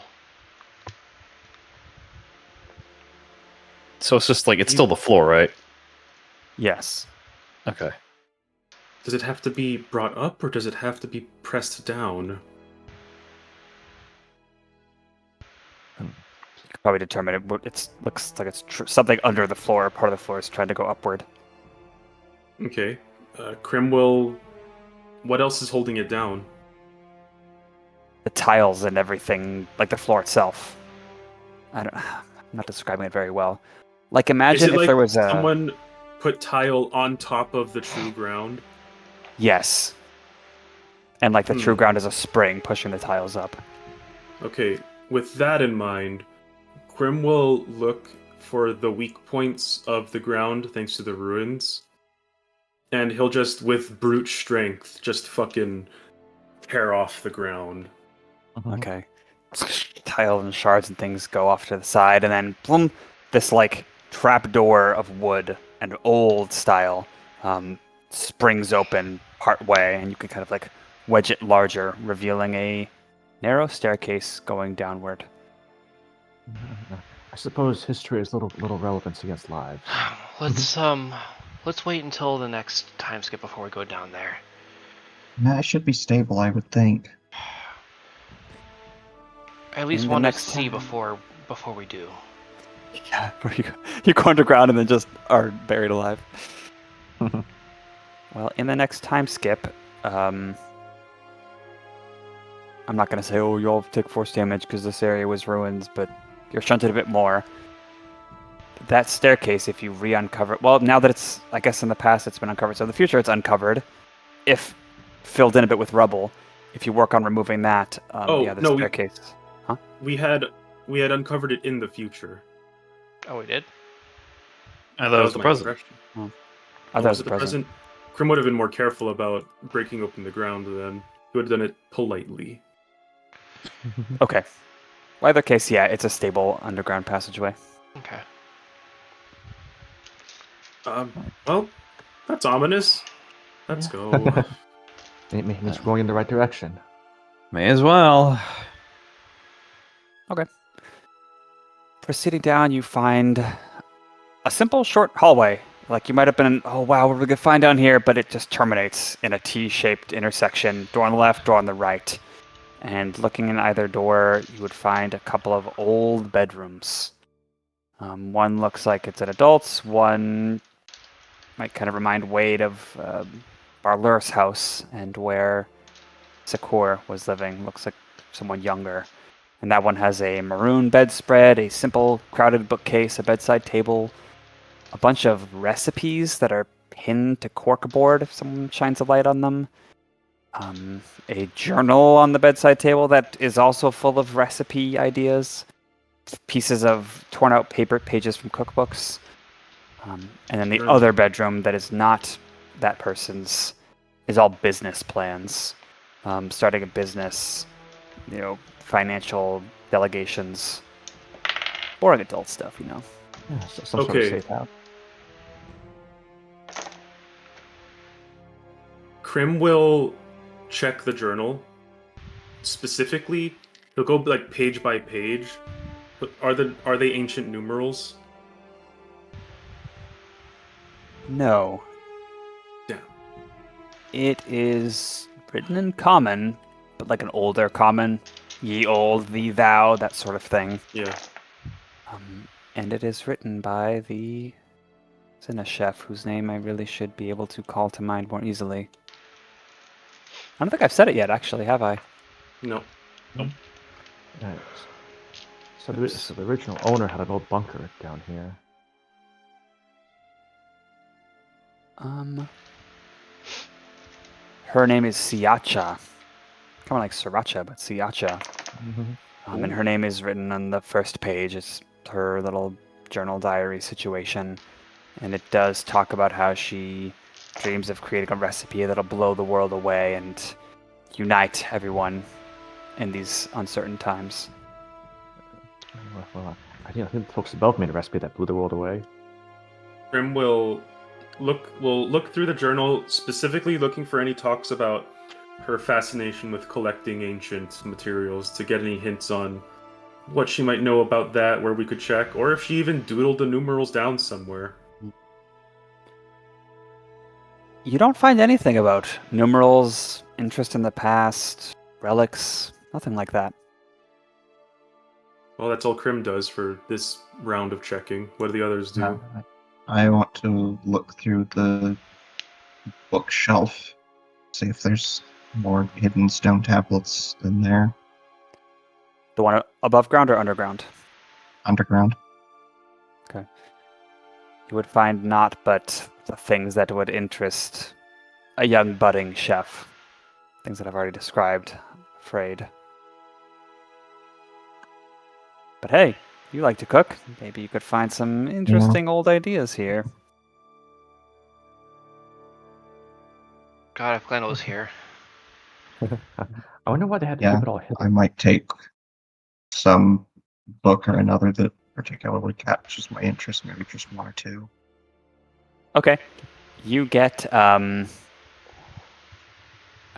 So it's just like, it's still the floor, right? Yes. Okay. Does it have to be brought up, or does it have to be pressed down? You could probably determine it. It looks like it's something under the floor. Part of the floor is trying to go upward. Okay. Crim will... What else is holding it down? The tiles and everything, like the floor itself. I'm not describing it very well. Like, imagine if there was a... someone put tile on top of the true ground? Yes. And like the true ground is a spring pushing the tiles up. Okay, with that in mind, Crim will look for the weak points of the ground thanks to the ruins, and he'll just, with brute strength, just fucking tear off the ground. Okay. Tile and shards and things go off to the side, and then boom, this like trap door of wood and old style springs open part way, and you can kind of like wedge it larger, revealing a narrow staircase going downward. I suppose history has little relevance against lives. Let's wait until the next time skip before we go down there. Nah, it should be stable, I would think. I at least In the want to next see time. before we do. Yeah, you go underground and then just are buried alive. Well, in the next time skip, I'm not going to say, oh, you'll take force damage because this area was ruins, but you're shunted a bit more. That staircase, if you re-uncover it, well, now that it's, I guess in the past it's been uncovered, so in the future it's uncovered, if filled in a bit with rubble. If you work on removing that, the staircase. We had uncovered it in the future. Oh, we did? I thought it was the my present. impression. I thought it was the present. Crim would have been more careful about breaking open the ground then. He would have done it politely. Okay. Well, either case, yeah, it's a stable underground passageway. Okay. Well, that's ominous. Let's go. It means we're going in the right direction. May as well. Okay. Proceeding down, you find a simple, short hallway. Like, you might have been, oh wow, what are we going to find down here? But it just terminates in a T-shaped intersection. Door on the left, door on the right. And looking in either door, you would find a couple of old bedrooms. One looks like it's an adult's. One might kind of remind Wade of Baldur's house and where Eckhorah was living. Looks like someone younger. And that one has a maroon bedspread, a simple crowded bookcase, a bedside table, a bunch of recipes that are pinned to corkboard if someone shines a light on them. A journal on the bedside table that is also full of recipe ideas, pieces of torn out paper pages from cookbooks, and then the Sure. other bedroom that is not that person's is all business plans, starting a business, financial delegations, boring adult stuff, Yeah, some sort of Okay. safe house. Crim will check the journal. Specifically, he'll go like page by page. But are they ancient numerals? No. Yeah. It is written in common, but like an older common, ye old, thee thou, that sort of thing. Yeah. And it is written by the chef, whose name I really should be able to call to mind more easily. I don't think I've said it yet, actually, have I? No. Right. So the original owner had an old bunker down here. Her name is Siacha. Kind of like Sriracha, but Siacha. And her name is written on the first page. It's her little journal diary situation. And it does talk about how she dreams of creating a recipe that'll blow the world away and unite everyone in these uncertain times. Well, I think the folks above made a recipe that blew the world away. Crim will look through the journal, specifically looking for any talks about her fascination with collecting ancient materials to get any hints on what she might know about that, where we could check, or if she even doodled the numerals down somewhere. You don't find anything about numerals, interest in the past, relics, nothing like that. Well, that's all Crim does for this round of checking. What do the others do? I want to look through the bookshelf, see if there's more hidden stone tablets in there. The one above ground or underground? Underground. You would find naught but the things that would interest a young budding chef. Things that I've already described, afraid. But hey, you like to cook. Maybe you could find some interesting old ideas here. God, if Glenn was here. I wonder why they had to Yeah, keep it all hidden. I might take some book or another that particularly captures my interest, maybe just one or two. Okay. You get, I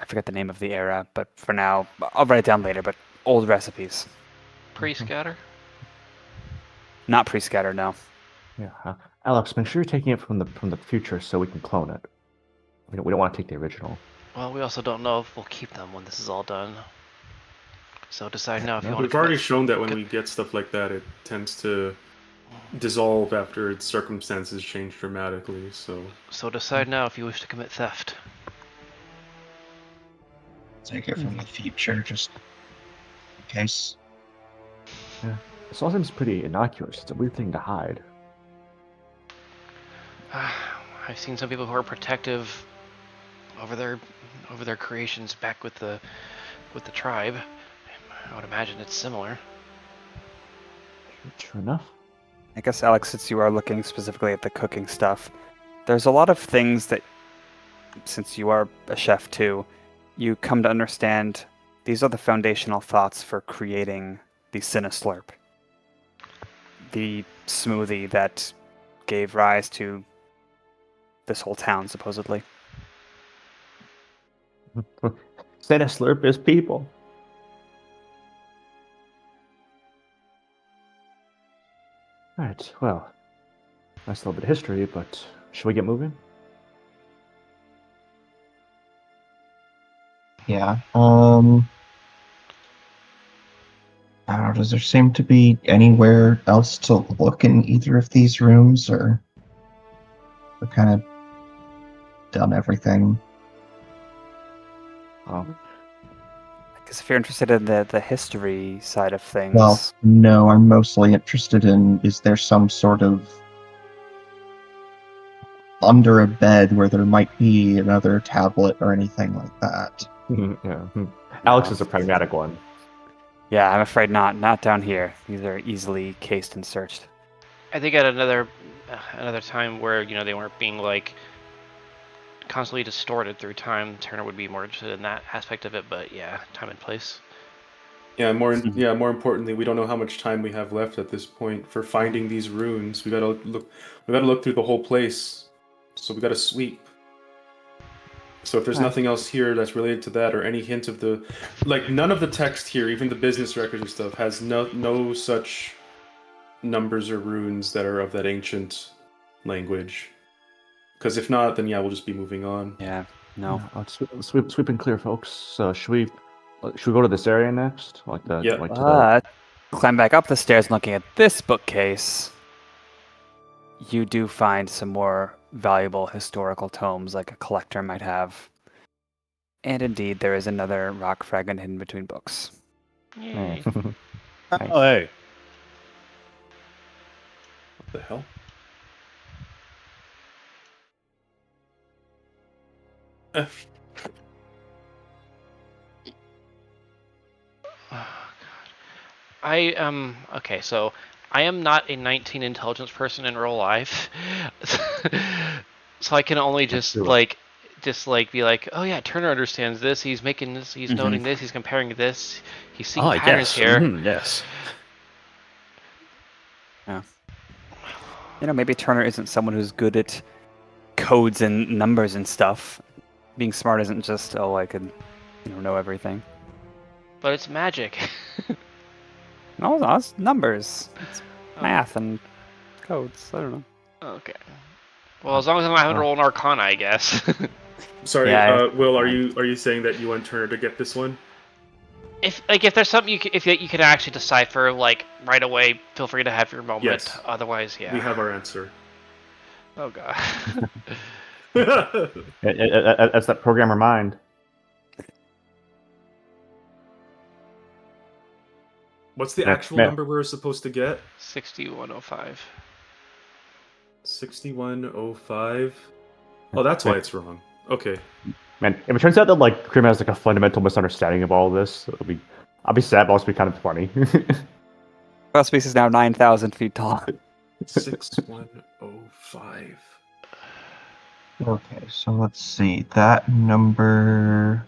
forget the name of the era, but for now, I'll write it down later, but old recipes. Pre-scatter? Not pre-scatter, no. Yeah, Alex, make sure you're taking it from the future so we can clone it. We don't want to take the original. Well, we also don't know if we'll keep them when this is all done. So decide now if you want We've to. already shown that when we get stuff like that, it tends to dissolve after its circumstances change dramatically. So decide now if you wish to commit theft. Take it from the future, just in case. This all seems pretty innocuous. It's a weird thing to hide. I've seen some people who are protective over their creations back with the tribe. I would imagine it's similar. True enough. I guess, Alex, since you are looking specifically at the cooking stuff, there's a lot of things that, since you are a chef too, you come to understand these are the foundational thoughts for creating the Cineslurp. The smoothie that gave rise to this whole town, supposedly. Cineslurp is people. Alright, well, nice little bit of history, but should we get moving? Yeah. I don't know, does there seem to be anywhere else to look in either of these rooms, or we've kind of done everything? I guess if you're interested in the history side of things... Well, no, I'm mostly interested in, is there some sort of under a bed where there might be another tablet or anything like that? Yeah. Alex is a pragmatic one. Yeah, I'm afraid not. Not down here. These are easily cased and searched. I think at another time where they weren't being like constantly distorted through time, Turner would be more interested in that aspect of it. But yeah, time and place. Yeah, more importantly, we don't know how much time we have left at this point for finding these runes. We gotta look through the whole place. So we gotta sweep. So if there's nothing else here that's related to that, or any hint of none of the text here, even the business records and stuff, has no such numbers or runes that are of that ancient language. Because if not, then we'll just be moving on. Yeah, no. Let's sweep and clear, folks. So should we go to this area next? Climb back up the stairs and looking at this bookcase, you do find some more valuable historical tomes like a collector might have. And indeed, there is another rock fragment hidden between books. Yay. Oh, hey. What the hell? Okay, so I am not a 19 intelligence person in real life, so I can only just be like, oh yeah, Turner understands this. He's making this. He's noting this. He's comparing this. He's seeing patterns here. Yes. Yeah. Maybe Turner isn't someone who's good at codes and numbers and stuff. Being smart isn't just, I could know everything. But it's magic. No, it's numbers. It's math and codes. I don't know. Okay. Well, as long as I'm not having to roll an Arcana, I guess. Sorry, Yeah, Will, are you saying that you want Turner to get this one? If there's something you can actually decipher right away, feel free to have your moment. Yes. Otherwise, yeah. We have our answer. Oh god. That's that programmer mind. What's the Yeah, actual man. number we're supposed to get? 6105. 6105. Oh, that's why it's wrong. Okay. Man, if it turns out that Crim has a fundamental misunderstanding of all of this, I'll be sad, but also be kind of funny. Crosspiece is now 9,000 feet tall. 6105. Okay, so let's see. That number.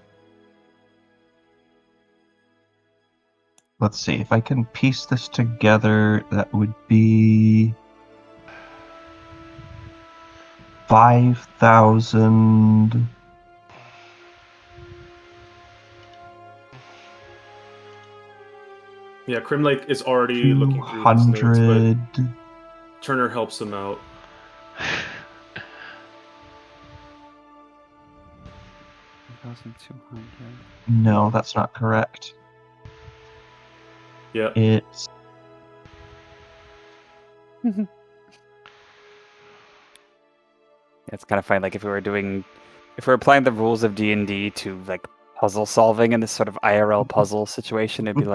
Let's see. If I can piece this together, that would be 5,000. Yeah, Crim is already looking through his notes, 200. but Turner helps him out. No, that's not correct. Yeah. It's It's kind of funny. If we were applying the rules of D&D to puzzle solving in this sort of IRL puzzle situation, it'd be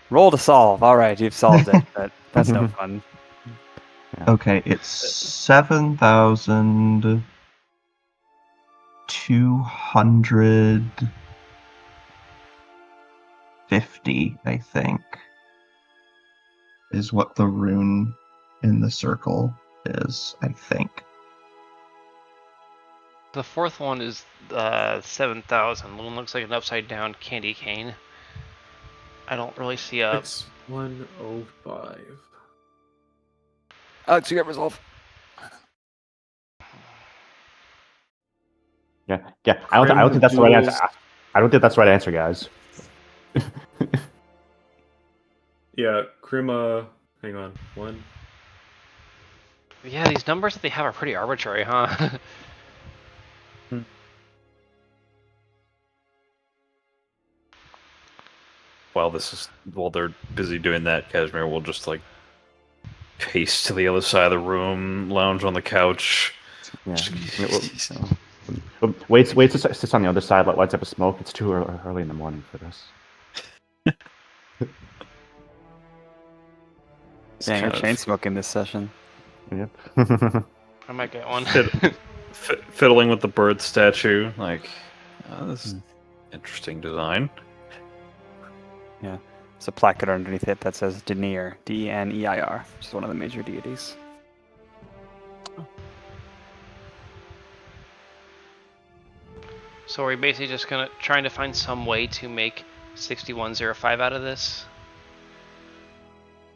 roll to solve. All right, you've solved it, but that's no fun. okay. It's 7,250, I think, is what the rune in the circle is, I think. The fourth one is 7,000. The one looks like an upside down candy cane. I don't really see a. 6105. Alex, you got resolve. Yeah. I don't think that's the right answer. I don't think that's the right answer, guys. Yeah, Crim, hang on. One. Yeah, these numbers that they have are pretty arbitrary, huh? While they're busy doing that, Cashmere will just pace to the other side of the room, lounge on the couch. Yeah. Wait to sit on the other side, lights up a smoke. It's too early in the morning for this. Dang, I'm chain smoking this session. Yep. I might get one. Fiddling with the bird statue, this Interesting design. There's a placard underneath it that says Deneir, D-N-E-I-R, which is one of the major deities. So we're basically just trying to find some way to make 6105 out of this.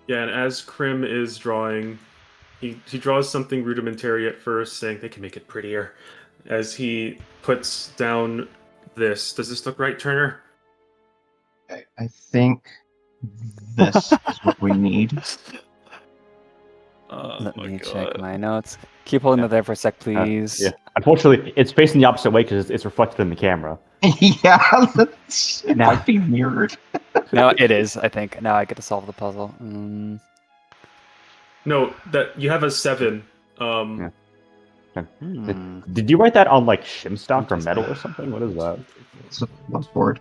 Yeah, and as Crim is drawing, he draws something rudimentary at first, saying they can make it prettier. As he puts down this, does this look right, Turner? Okay, I think this is what we need. Let me check my notes. Keep holding it there for a sec, please. Yeah. Unfortunately, it's facing the opposite way because it's reflected in the camera. Yeah, it Now- might be mirrored. No, it is, I think. Now I get to solve the puzzle. No, that you have a 7. Yeah. Hmm. Did you write that on like shim stock or metal or something? What is that? It's a board.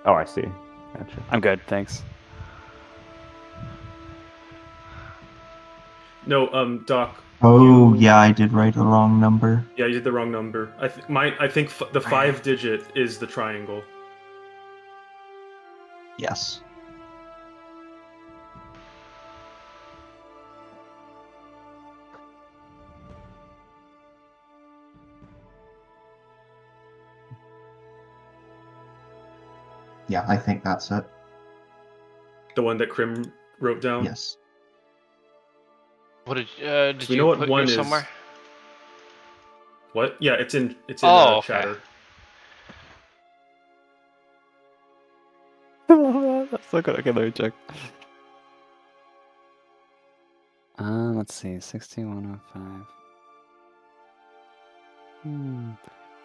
Oh, I see. Gotcha. I'm good, thanks. No, Doc. Oh, yeah, I did write the wrong number. Yeah, you did the wrong number. I think the 5-digit is the triangle. Yes. Yeah, I think that's it. The one that Crim wrote down. Yes. What did We you know what put one yours is. somewhere? What? Yeah, it's in Oh, okay. chatter. That's so good. Okay, let me check. Let's see, 6105.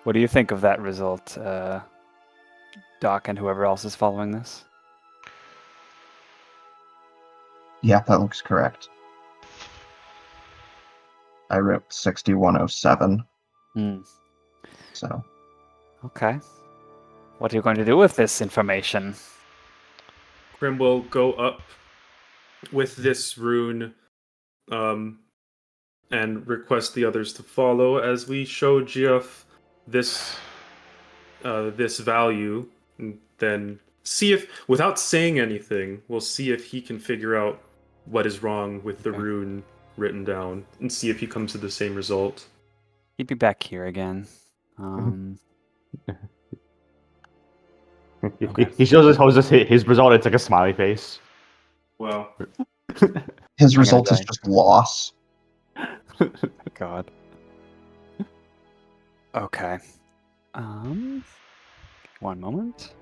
What do you think of that result, Doc, and whoever else is following this? Yeah, that looks correct. I wrote 6107, so... Okay. What are you going to do with this information? Crim will go up with this rune and request the others to follow as we show Geoff this this value, and then see if, without saying anything, we'll see if he can figure out what is wrong with the rune written down and see if he comes to the same result. He'd be back here again. He shows us his result. It's like a smiley face. Well, His result is die. just loss. God. Okay. One moment.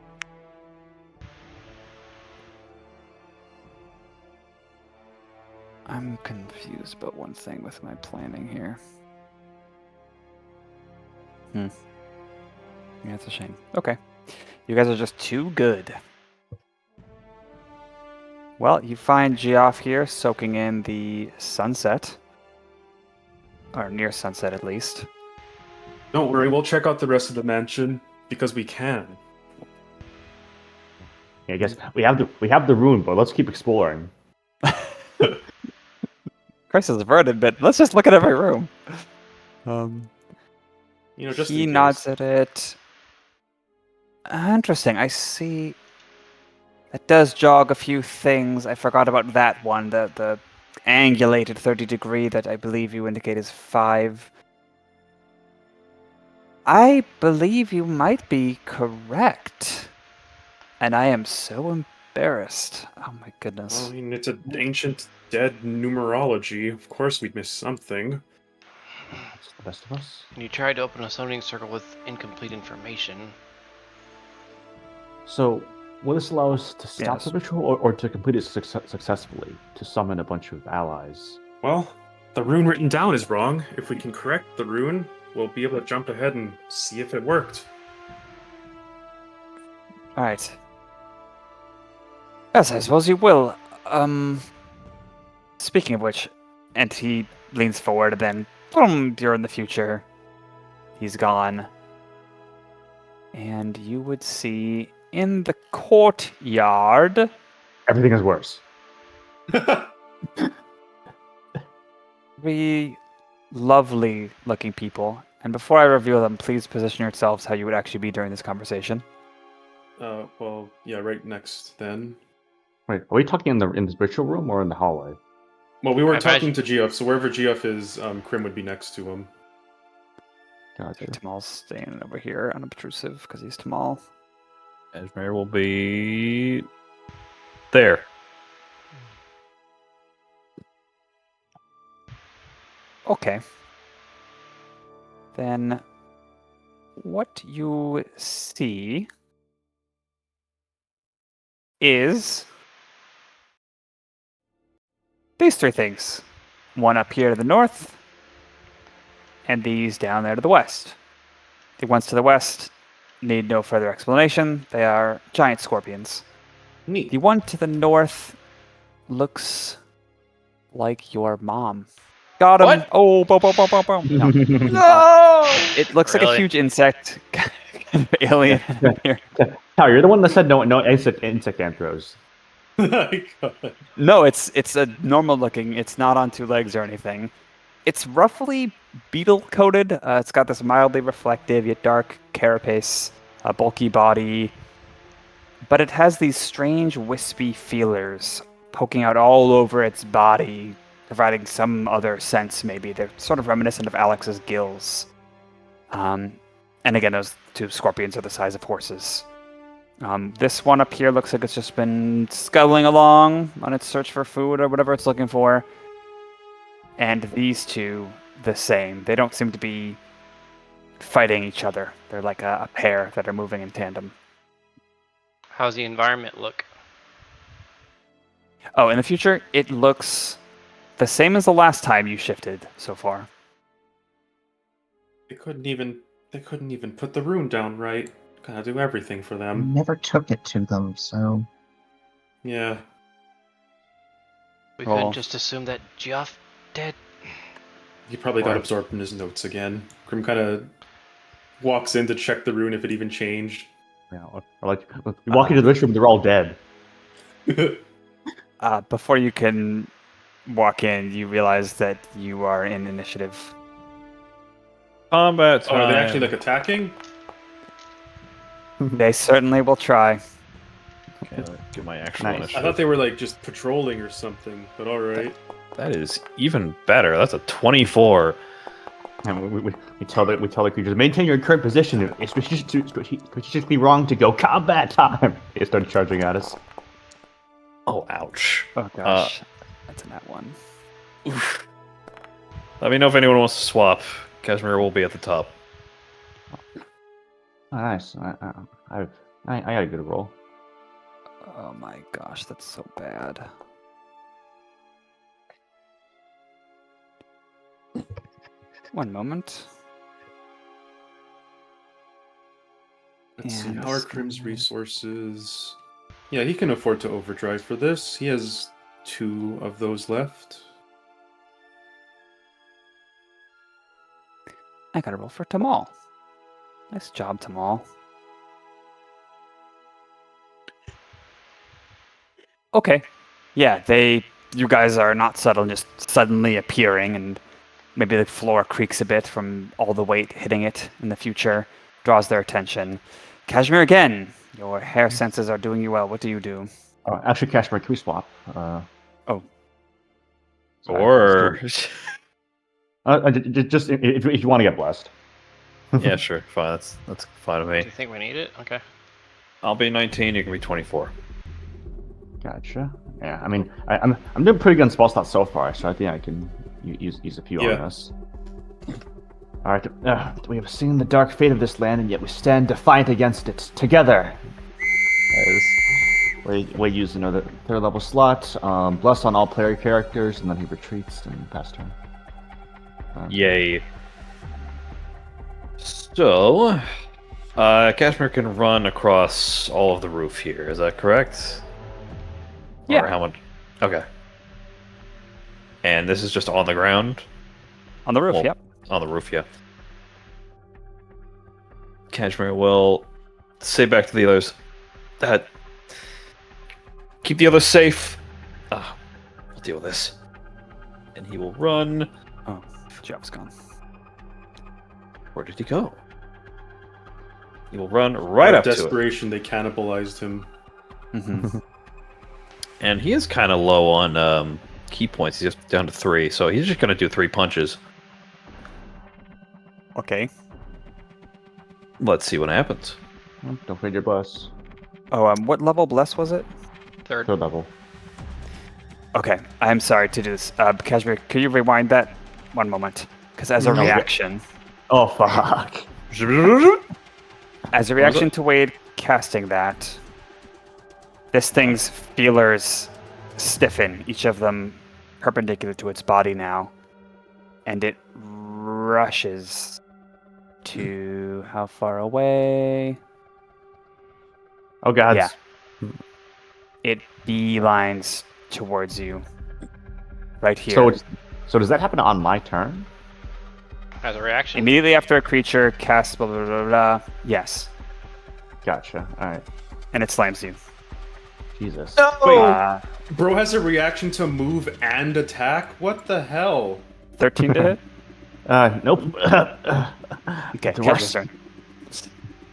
I'm confused about one thing with my planning here. Yeah, it's a shame. Okay. You guys are just too good. Well, you find Geoff here soaking in the sunset. Or near sunset, at least. don't worry, we'll check out the rest of the mansion because we can. Yeah, I guess we have the rune, but let's keep exploring. Crisis averted, but let's just look at every room. You know, just He in case. nods at it. Interesting. I see. It does jog a few things. I forgot about that one. The angulated 30-degree that I believe you indicate is 5. I believe you might be correct. And I am so embarrassed. Oh my goodness. Well, I mean, it's an ancient dead numerology. Of course we'd miss something. That's the best of us. And you tried to open a summoning circle with incomplete information. So, will this allow us to stop Yes. the ritual or to complete it successfully, to summon a bunch of allies? Well, the rune written down is wrong. If we can correct the rune, we'll be able to jump ahead and see if it worked. Alright. Yes, I suppose you will. Speaking of which, and he leans forward and then, boom, you're in the future. He's gone. And you would see in the courtyard. Everything is worse. 3 lovely looking people. And before I reveal them, please position yourselves how you would actually be during this conversation. Well, yeah, right next then. Wait, are we talking in this ritual room or in the hallway? Well, we were I talking imagine- to Geoff, so wherever Geoff is, Crim would be next to him. Gotcha. Tamal's staying over here, unobtrusive, because he's Tamal. Cashmere will be there. Okay. Then what you see is these three things. One up here to the north, and these down there to the west. The ones to the west need no further explanation. They are giant scorpions. Neat. The one to the north looks like your mom. Got him! What? Oh, boom, boom, boom, boom, boom. No. No! It looks like a Really? huge insect. Alien here. Tyler, you're the one that said no insect anthros. My God. No, it's a normal looking. It's not on two legs or anything. It's roughly beetle coated. It's got this mildly reflective yet dark carapace, a bulky body, but it has these strange wispy feelers poking out all over its body, providing some other sense. Maybe they're sort of reminiscent of Alex's gills. And again, those two scorpions are the size of horses. This one up here looks like it's just been scuttling along on its search for food or whatever it's looking for. And these two, the same. They don't seem to be fighting each other. They're like a pair that are moving in tandem. How's the environment look? Oh, in the future, it looks the same as the last time you shifted so far. They couldn't even put the rune down right. Gotta do everything for them. Never took it to them, so Yeah. We Roll. couldn't just assume that Geoff dead. He probably got Or- absorbed in his notes again. Crim kind of walks in to check the rune if it even changed. Yeah, or like you walk into the ritual room, they're all dead. Before you can walk in, you realize that you are in initiative. Combat Oh, are they time. actually like attacking? They certainly will try. Okay, let me get my actual Nice. I initiative. thought they were like just patrolling or something, but alright. That is even better. That's a 24. And we tell the creatures maintain your current position. It's strategically wrong to go combat time. They started charging at us. Oh, ouch. Oh gosh, that's a nat one. Oof. Let me know if anyone wants to swap. Cashmere will be at the top. Oh, nice. I got a good roll. Oh my gosh, that's so bad. One moment. Let's see, And how are this Crim's guy- resources? Yeah, he can afford to overdrive for this. He has 2 of those left. I gotta roll for Tamal. Nice job, Tamal. Okay. Yeah, you guys are not subtle, just suddenly appearing, and maybe the floor creaks a bit from all the weight hitting it in the future, draws their attention. Cashmere again, your hair senses are doing you well. What do you do? Actually, Cashmere, can we swap? Oh. Sorry, Or just if you want to get blessed. yeah, sure, fine. That's fine with Do you me. think we need it? Okay. I'll be 19. You can be 24. Gotcha. Yeah, I mean, I'm doing pretty good on spell slots so far, so I think I can use a few on Yeah. this. All right, we have seen the dark fate of this land, and yet we stand defiant against it together. We use the third level slot, bless on all player characters, and then he retreats and pass turn. Yay. So, Cashmere can run across all of the roof here. Is that correct? Yeah. Or how much? Okay. And this is just on the ground? On the roof, Well, yep. On the roof, yeah. Cashmere will say back to the others that keep the others safe. We'll deal with this. And he will run. Oh, Jeff's gone. Where did he go? He will run right Out up of to it. desperation, they cannibalized him. Mhm. And he is kind of low on key points. He's just down to 3, so he's just going to do 3 punches. Okay. Let's see what happens. Don't forget your bless. Oh, what level bless was it? Third. Third level. Okay, I'm sorry to do this. Cashmere, could you rewind that 1 moment? Because as a No. reaction, Oh fuck. as a reaction to Wade casting that, this thing's feelers stiffen, each of them perpendicular to its body now, and it rushes to how far away? Oh god. Yeah. It beelines towards you. Right here. So does that happen on my turn? As a reaction. Immediately after a creature casts blah blah blah blah. Yes. Gotcha. Alright. And it slams you. Jesus. Uh, Bro has a reaction to move and attack? What the hell? 13 to hit? Nope. Okay, The Cashmere's worst. turn.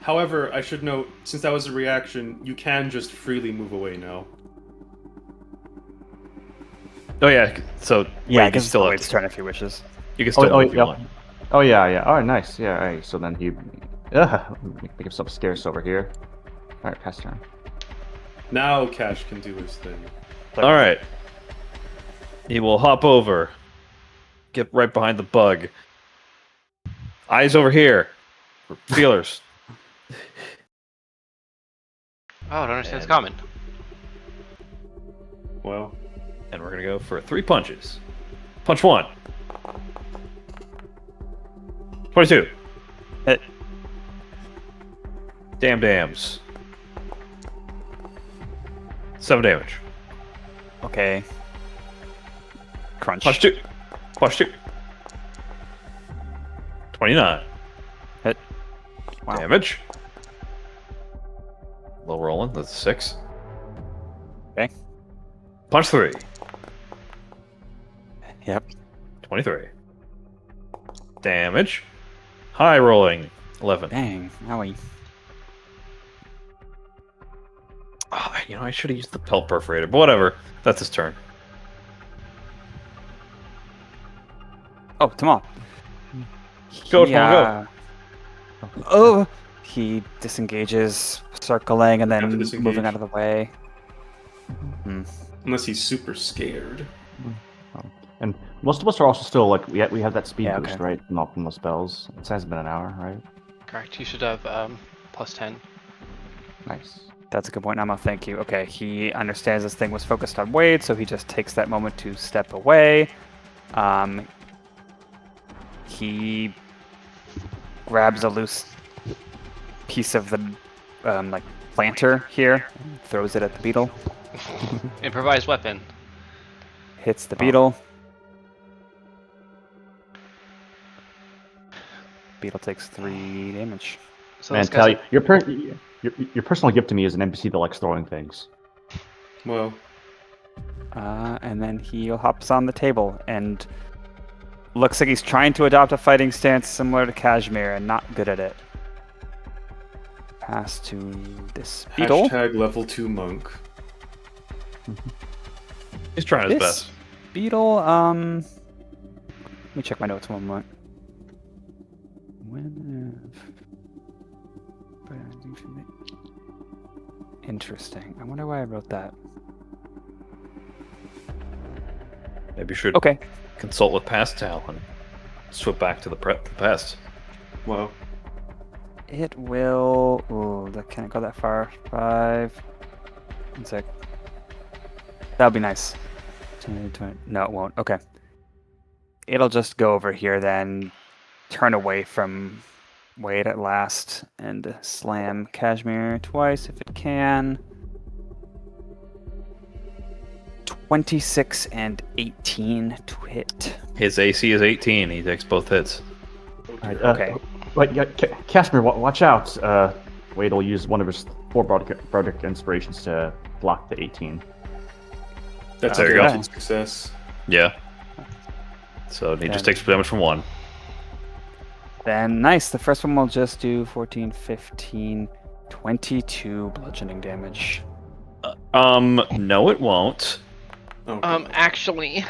However, I should note, since that was a reaction, you can just freely move away now. Oh yeah, so Yeah, I you guess still have Wade's turn if he wishes. you can still move if you yeah. want. Oh yeah. Alright, nice. Yeah, alright. So then he make himself scarce over here. Alright, pass turn. Now Cash can do his thing. All right. He will hop over. Get right behind the bug. Eyes over here. Feelers. Oh, I don't understand it's common. Well, And we're going to go for 3 punches. Punch 1. 22. Hit. Dams. 7 damage. Okay. Crunch. Punch 2. Punch 2. 29. Hit. Wow. Damage. Low rolling. That's a 6. Okay. Punch 3. Yep. 23. Damage. High rolling. 11. Dang. Owie. Oh, I should have used the pelt perforator, but whatever. That's his turn. Oh, Tamal. Go, He, Tamal, Oh! He disengages, circling, and Have to then disengage. moving out of the way. unless he's super scared. And most of us are also still like we have that speed Yeah, boost, okay. right? Not from the spells. It hasn't been an hour, right? Correct. You should have plus 10. Nice. That's a good point, Namo. Thank you. Okay, he understands this thing was focused on Wade, so he just takes that moment to step away. He grabs a loose piece of the like planter here, and throws it at the beetle. Improvised weapon. Hits the beetle. Beetle takes 3 damage. So Man, this guy's Tally, your personal gift to me is an NPC that likes throwing things. Well, And then he hops on the table and looks like he's trying to adopt a fighting stance similar to Cashmere and not good at it. Pass to this beetle. hashtag level 2 monk. He's trying his This best. beetle, let me check my notes 1 moment. Interesting. I wonder why I wrote that. Maybe you should Okay. consult with Pastel and swip back to the past. Well, It will. Ooh, can it go that far? 5. 1 sec. That'll be nice. 10, 20. No, it won't. Okay. It'll just go over here then, turn away from Wade at last, and slam Cashmere twice if it can. 26 and 18 to hit. His AC is 18. He takes both hits. Alright, Okay. Wait, yeah, Cashmere, watch out. Wade will use one of his 4 Projekt inspirations to block the 18. that's There a you go. guaranteed success. Yeah. So he just takes damage from 1. Then, nice. The first one will just do 14, 15, 22 bludgeoning damage. No, it won't. Oh, God. Actually,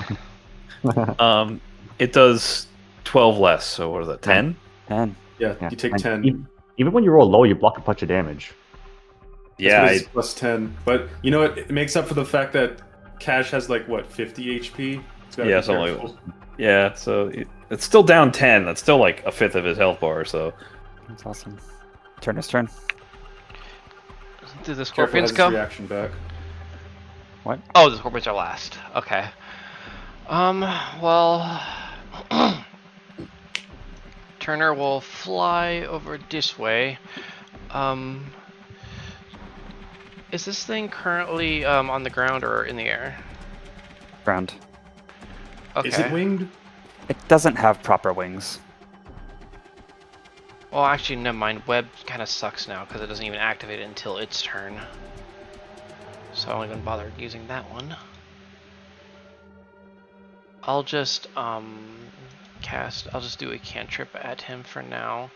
It does 12 less. So what is that? 10? 10. Yeah, Yeah, you take and 10. Even when you roll low, you block a bunch of damage. Yeah. It's plus 10. But you know what? It makes up for the fact that Cash has like, what, 50 HP? It's gotta Yeah, be something like careful. Yeah. So it's still down 10. That's still like a fifth of his health bar. So That's awesome. Turner's turn. did the Careful, scorpions has its go? reaction back. Oh, the scorpions are last. Okay. Well, Turner will fly over this way. Is this thing currently on the ground or in the air? Ground. Okay. Is it winged? It doesn't have proper wings. Well, actually, never mind. Web kind of sucks now because it doesn't even activate it until its turn. So I don't even bother using that one. I'll just I'll just do a cantrip at him for now.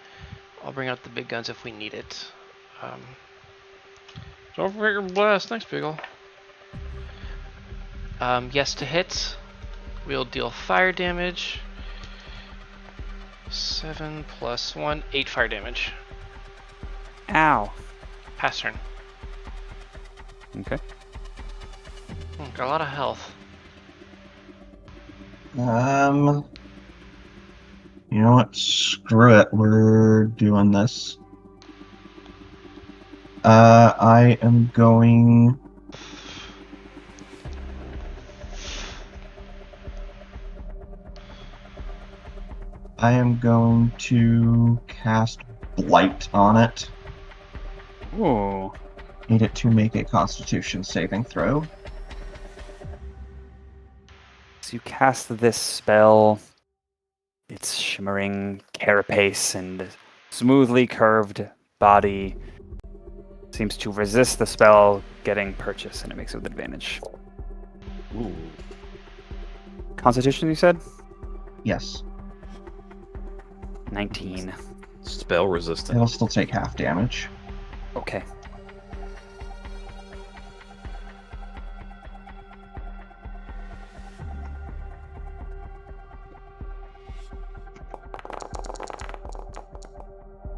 I'll bring out the big guns if we need it. Don't forget your blast. Thanks, Beagle. Yes to hit. We'll deal fire damage. 7 plus 1, 8 fire damage. Ow. Pass turn. Okay. Got a lot of health. You know what? Screw it. We're doing this. I am going. I am going to cast Blight on it. Ooh. Need it to make a Constitution saving throw. So you cast this spell. Its shimmering carapace and smoothly curved body seems to resist the spell getting purchase, and it makes it with advantage. ooh. Constitution, you said? Yes. 19. Spell resistant. It'll still take half damage. Okay.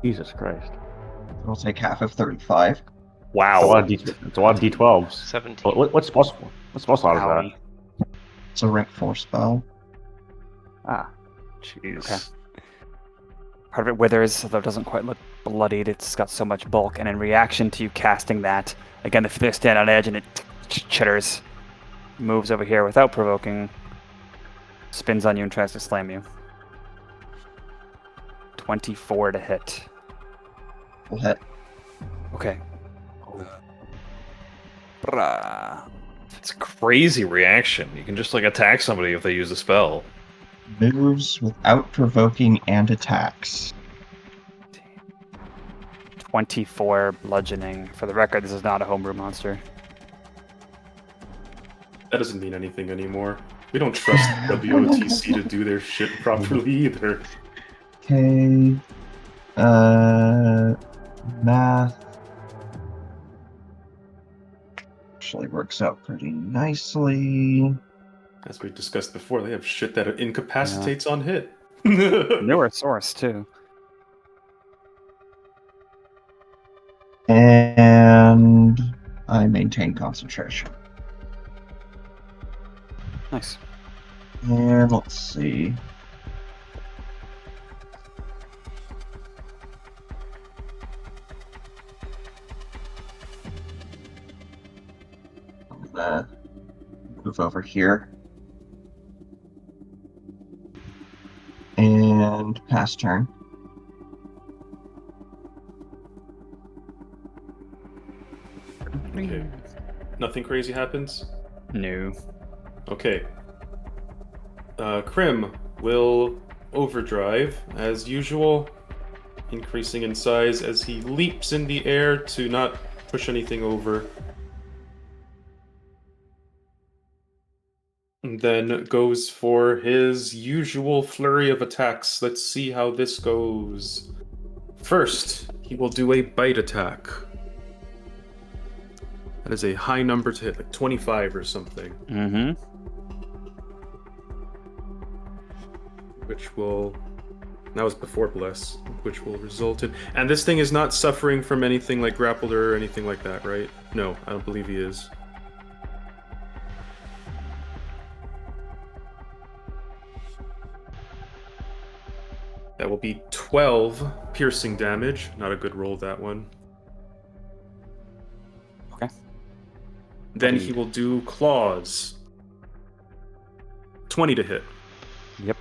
Jesus Christ. It'll take half of 35. It's a lot Wow. of it's a lot of D12s. 17. What's spell slot is Owie. that? It's a rank 4 spell. Ah. Jeez. Okay. Part of it withers, although it doesn't quite look bloodied. It's got so much bulk, and in reaction to you casting that, again, the fingers stand on edge, and it chitters, moves over here without provoking, spins on you, and tries to slam you. 24 to hit. Will hit. Okay. Brah. It's a crazy reaction. You can just like attack somebody if they use a spell. Moves without provoking and attacks. 24 bludgeoning. For the record, this is not a homebrew monster. That doesn't mean anything anymore. We don't trust WOTC to do their shit properly either. Okay. Math actually works out pretty nicely. As we discussed before, they have shit that incapacitates on hit. Newer source, too. And I maintain concentration. Nice. And let's see. I'm gonna move over here. And pass turn. Okay. Nothing crazy happens? No. Okay. Crim will overdrive as usual, increasing in size as he leaps in the air to not push anything over. And then goes for his usual flurry of attacks. Let's see how this goes. First, he will do a bite attack. That is a high number to hit, like 25 or something. Mm-hmm. Which will... That was before Bless, which will result in... And this thing is not suffering from anything like Grappled or anything like that, right? No, I don't believe he is. That will be 12 piercing damage. Not a good roll, that one. Okay. Then he will do claws. 20 to hit. Yep.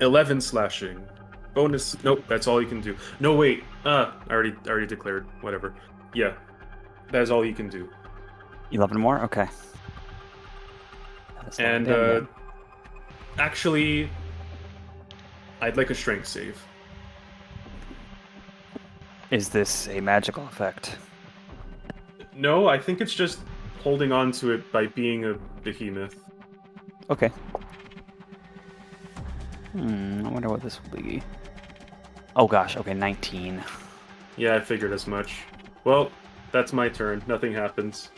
$11 slashing. Bonus. Nope, that's all you can do. No, wait. I already declared. Whatever. Yeah, that is all you can do. 11 more? Okay. That's not And bad. actually, I'd like a strength save. Is this a magical effect? No, I think it's just holding on to it by being a behemoth. Okay. I wonder what this will be. Oh gosh, okay, 19. Yeah, I figured as much. Well, that's my turn. Nothing happens.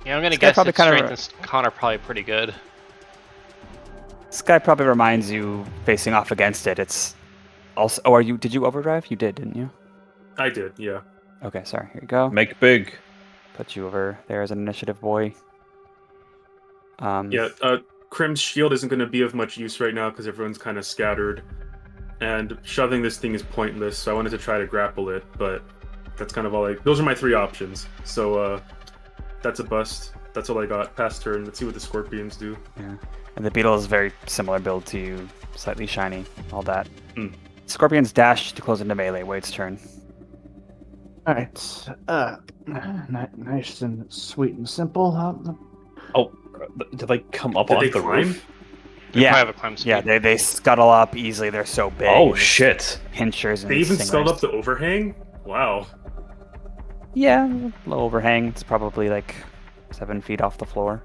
Yeah, I'm gonna This guy guess probably that kinda- strength and con are probably pretty good. This guy probably reminds you, facing off against it, it's also... Oh, did you overdrive? You did, didn't you? I did, yeah. Okay, sorry, here you go. Make big. Put you over there as an initiative boy. Yeah, Crim's shield isn't going to be of much use right now because everyone's kind of scattered. And shoving this thing is pointless, so I wanted to try to grapple it, but that's kind of all I... Those are my 3 options. So, that's a bust. That's all I got. Past turn. Let's see what the Scorpions do. Yeah. And the beetle is very similar build to you, slightly shiny, all that. Hmm. Scorpions dash to close into melee. Wade's turn. All right. Nice and sweet and simple. Oh, did they come up Did on they the climb? roof? They Yeah, probably have a climb speed. yeah, they scuttle up easily. They're so big. Oh and shit! Pinchers and They even stingers. scaled up the overhang? Wow. Yeah, low overhang. It's probably like 7 feet off the floor.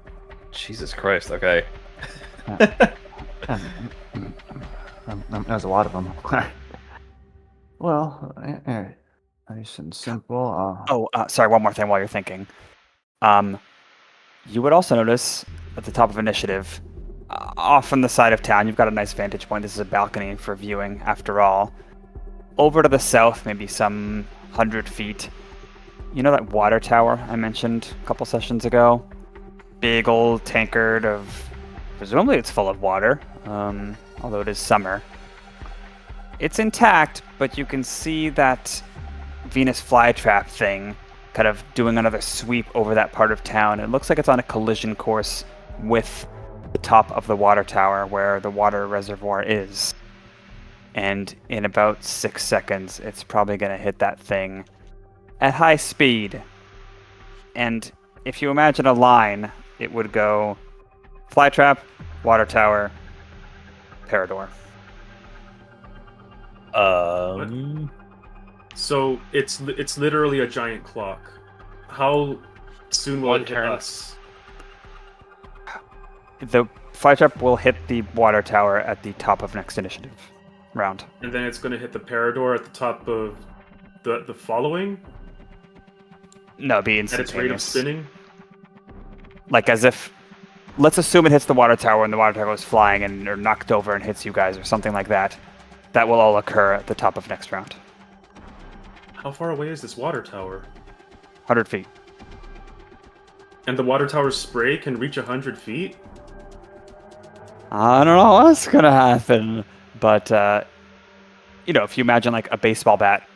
Jesus Christ. Okay. There's a lot of them. Well, nice and simple. Sorry, one more thing while you're thinking. You would also notice at the top of initiative, off on the side of town, you've got a nice vantage point. This is a balcony for viewing, after all. Over to the south, maybe some 100 feet, you know that water tower I mentioned a couple sessions ago? Big old tankard of... Presumably it's full of water, although it is summer. It's intact, but you can see that Venus flytrap thing kind of doing another sweep over that part of town. It looks like it's on a collision course with the top of the water tower where the water reservoir is. And in about 6 seconds, it's probably going to hit that thing at high speed. And if you imagine a line, it would go flytrap, water tower, Parador. So it's literally a giant clock. How soon will One it hit turn. us? The flytrap will hit the water tower at the top of next initiative round. And then it's going to hit the Parador at the top of the following? No, it'd be At its rate of instantaneous. spinning? Like as if, let's assume it hits the water tower and the water tower goes flying and or knocked over and hits you guys or something like that. That will all occur at the top of next round. How far away is this water tower? 100 feet. And the water tower's spray can reach 100 feet? I don't know what's gonna happen, but if you imagine like a baseball bat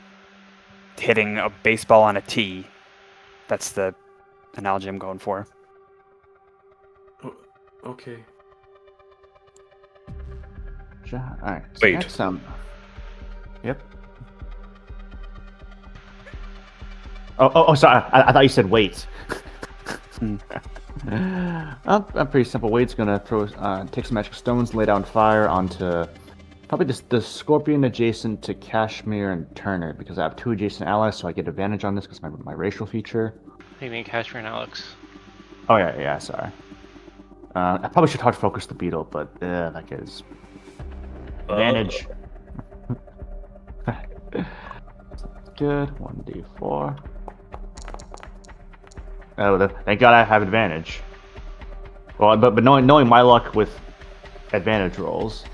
hitting a baseball on a tee, that's the analogy I'm going for. Okay. All right. Wait. Next, yep. Oh, sorry. I thought you said wait. Pretty simple. Wade's gonna take some magic stones, lay down fire onto Probably the Scorpion adjacent to Cashmere and Turner, because I have 2 adjacent allies, so I get advantage on this because my racial feature. I think Cashmere and Alex. Oh yeah, sorry. I probably should hard focus the beetle, but that is advantage. Good. 1d4. Oh, thank God I have advantage. Well, but knowing my luck with advantage rolls.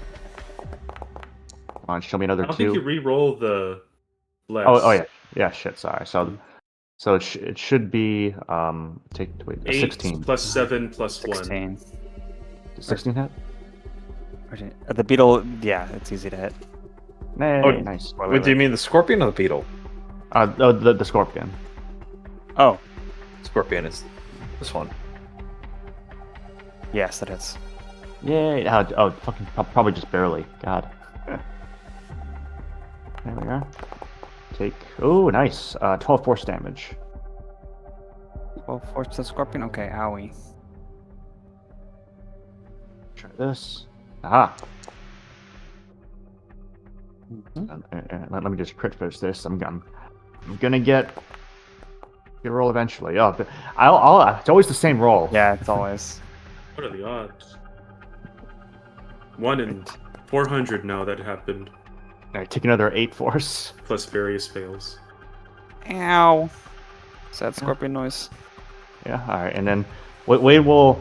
Come on, show me another I don't 2. think you re-roll the less. Oh yeah, shit. Sorry. So it should be wait, 8 16 plus 7 plus 1. 16. 16 hit. The beetle, yeah, it's easy to hit. Nay, Oh, nice. What do you mean, the scorpion or the beetle? The scorpion. Oh, Scorpion is this one. yes, that is. Yay! Fucking probably just barely. God. There we are. Take. Oh, nice. 12 force damage. Well, force the scorpion. Okay, owie. Try this. Aha. Let me just crit finish this. I'm gonna get a roll eventually. Oh, but it's always the same roll. Yeah, it's always. What are the odds? 1 in 400 now that happened, All right, take another 8 force. plus various fails. Ow. Sad scorpion noise. Yeah. All right, and then Wade will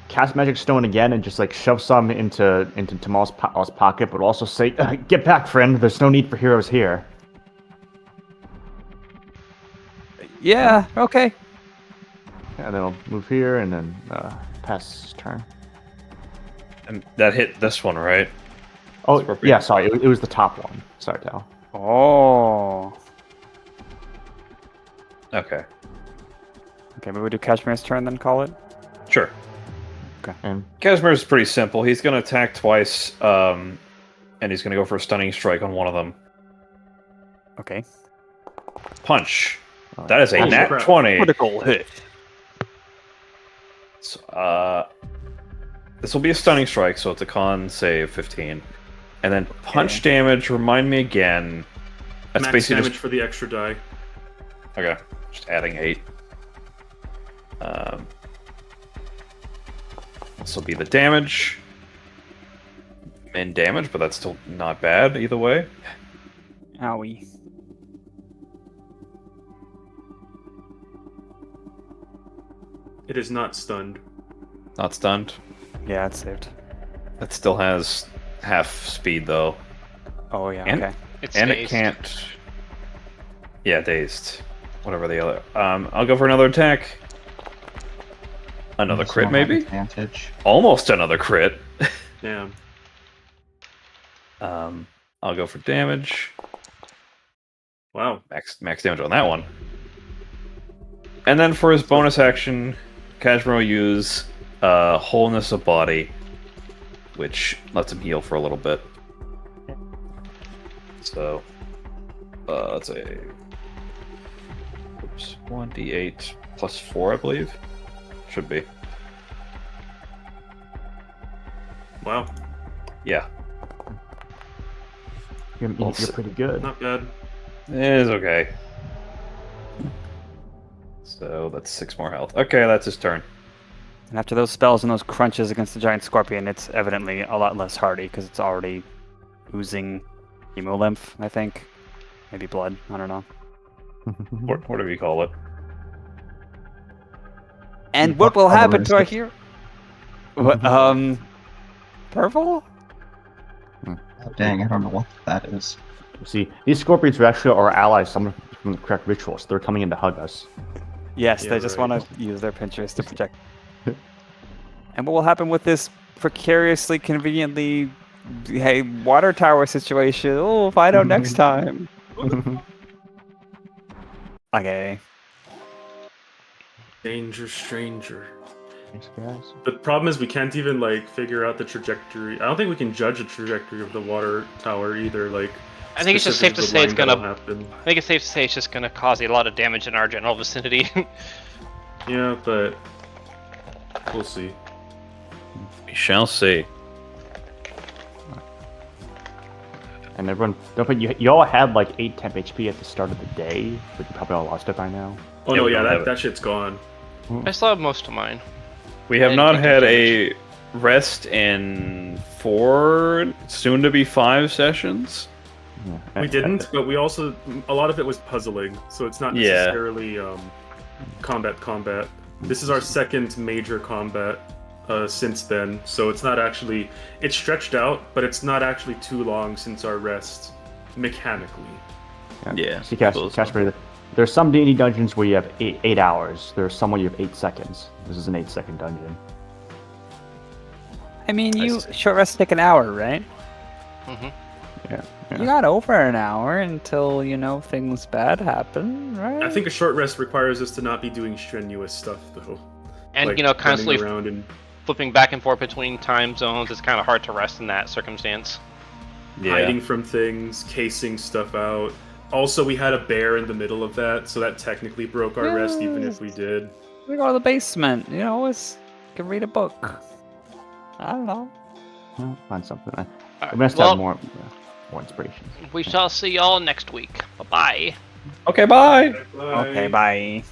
cast Magic Stone again and just like shove some into Tamal's pocket, but also say, "Get back, friend. There's no need for heroes here." Yeah. Okay. And then I'll move here and then pass his turn. And that hit this one, right? Oh, Scorpion. yeah, sorry. It was the top one. Sorry, Tal. Oh. Okay. Okay, maybe we do Cashmere's turn, then call it. Sure. And Cashmere is pretty simple. He's going to attack twice, and he's going to go for a stunning strike on one of them. Okay. Punch. That is a Holy nat crap. 20. Critical hit. So, this will be a stunning strike, so it's a con save 15. And then punch damage, remind me again. That's Max basically damage just... for the extra die. Okay, just adding 8. This will be the damage. Min damage, but that's still not bad either way. Owie. It is not stunned. Not stunned. Yeah, it's saved. It still has half speed though. Oh, yeah, And- okay. It's And it dazed. can't... Yeah, dazed. Whatever the other... I'll go for another attack. Another This crit, one have maybe? Advantage. Almost another crit. Damn. I'll go for damage. Wow. Max damage on that one. And then for his bonus action, Cashmere will use Wholeness of Body, which lets him heal for a little bit. So, let's say... Oops, 1d8 plus 4, I believe. Should be. Wow. Yeah, you're pretty good. Not bad. it is okay. So that's 6 more health. Okay, that's his turn. And after those spells and those crunches against the giant scorpion, it's evidently a lot less hardy because it's already oozing hemolymph, I think. Maybe blood. I don't know. Whatever you call it. And what will happen to our Coloristic. hero? What, purple? Oh, dang, I don't know what that is. See, these scorpions are actually our allies, some from the correct rituals. They're coming in to hug us. Yes, Yeah, they just right. want to use their pinchers to protect. And what will happen with this precariously, conveniently, hey, water tower situation? Oh, we'll find out next time. Okay. Danger stranger. Thanks, guys. The problem is we can't even like figure out the trajectory. I don't think we can judge the trajectory of the water tower either. Like, I think it's just safe to say it's gonna gonna. happen. I think it's safe to say it's just gonna cause a lot of damage in our general vicinity. Yeah, but we'll see. We shall see. second. Everyone, don't forget, you all had like 8 temp HP at the start of the day, but you probably all lost it by now. Oh Yeah, no, we yeah, don't have it. that shit's gone. I still have most of mine. We have And not take had damage. a rest in 4, soon to be 5 sessions. Yeah. We didn't, but we also a lot of it was puzzling, so it's not Yeah. necessarily combat. This is our second major combat since then, so it's not actually it's stretched out, but it's not actually too long since our rest mechanically. Yeah, See, suppose so. Cashmere, there's some D&D dungeons where you have 8 hours. There's some where you have 8 seconds. This is an 8-second dungeon. I mean, I you see. short rest take an hour, right? Hmm. Yeah. You got over an hour until things bad happen, right? I think a short rest requires us to not be doing strenuous stuff, though. And Like constantly running around and flipping back and forth between time zones. It's kind of hard to rest in that circumstance. hiding from things, casing stuff out. Also, we had a bear in the middle of that, so that technically broke our rest, even if we did. We go to the basement. Always can read a book. I don't know. Well, find something. All I'm right, gonna have to well, have more inspiration. we shall see y'all next week. Bye bye. Okay, bye. Okay, bye.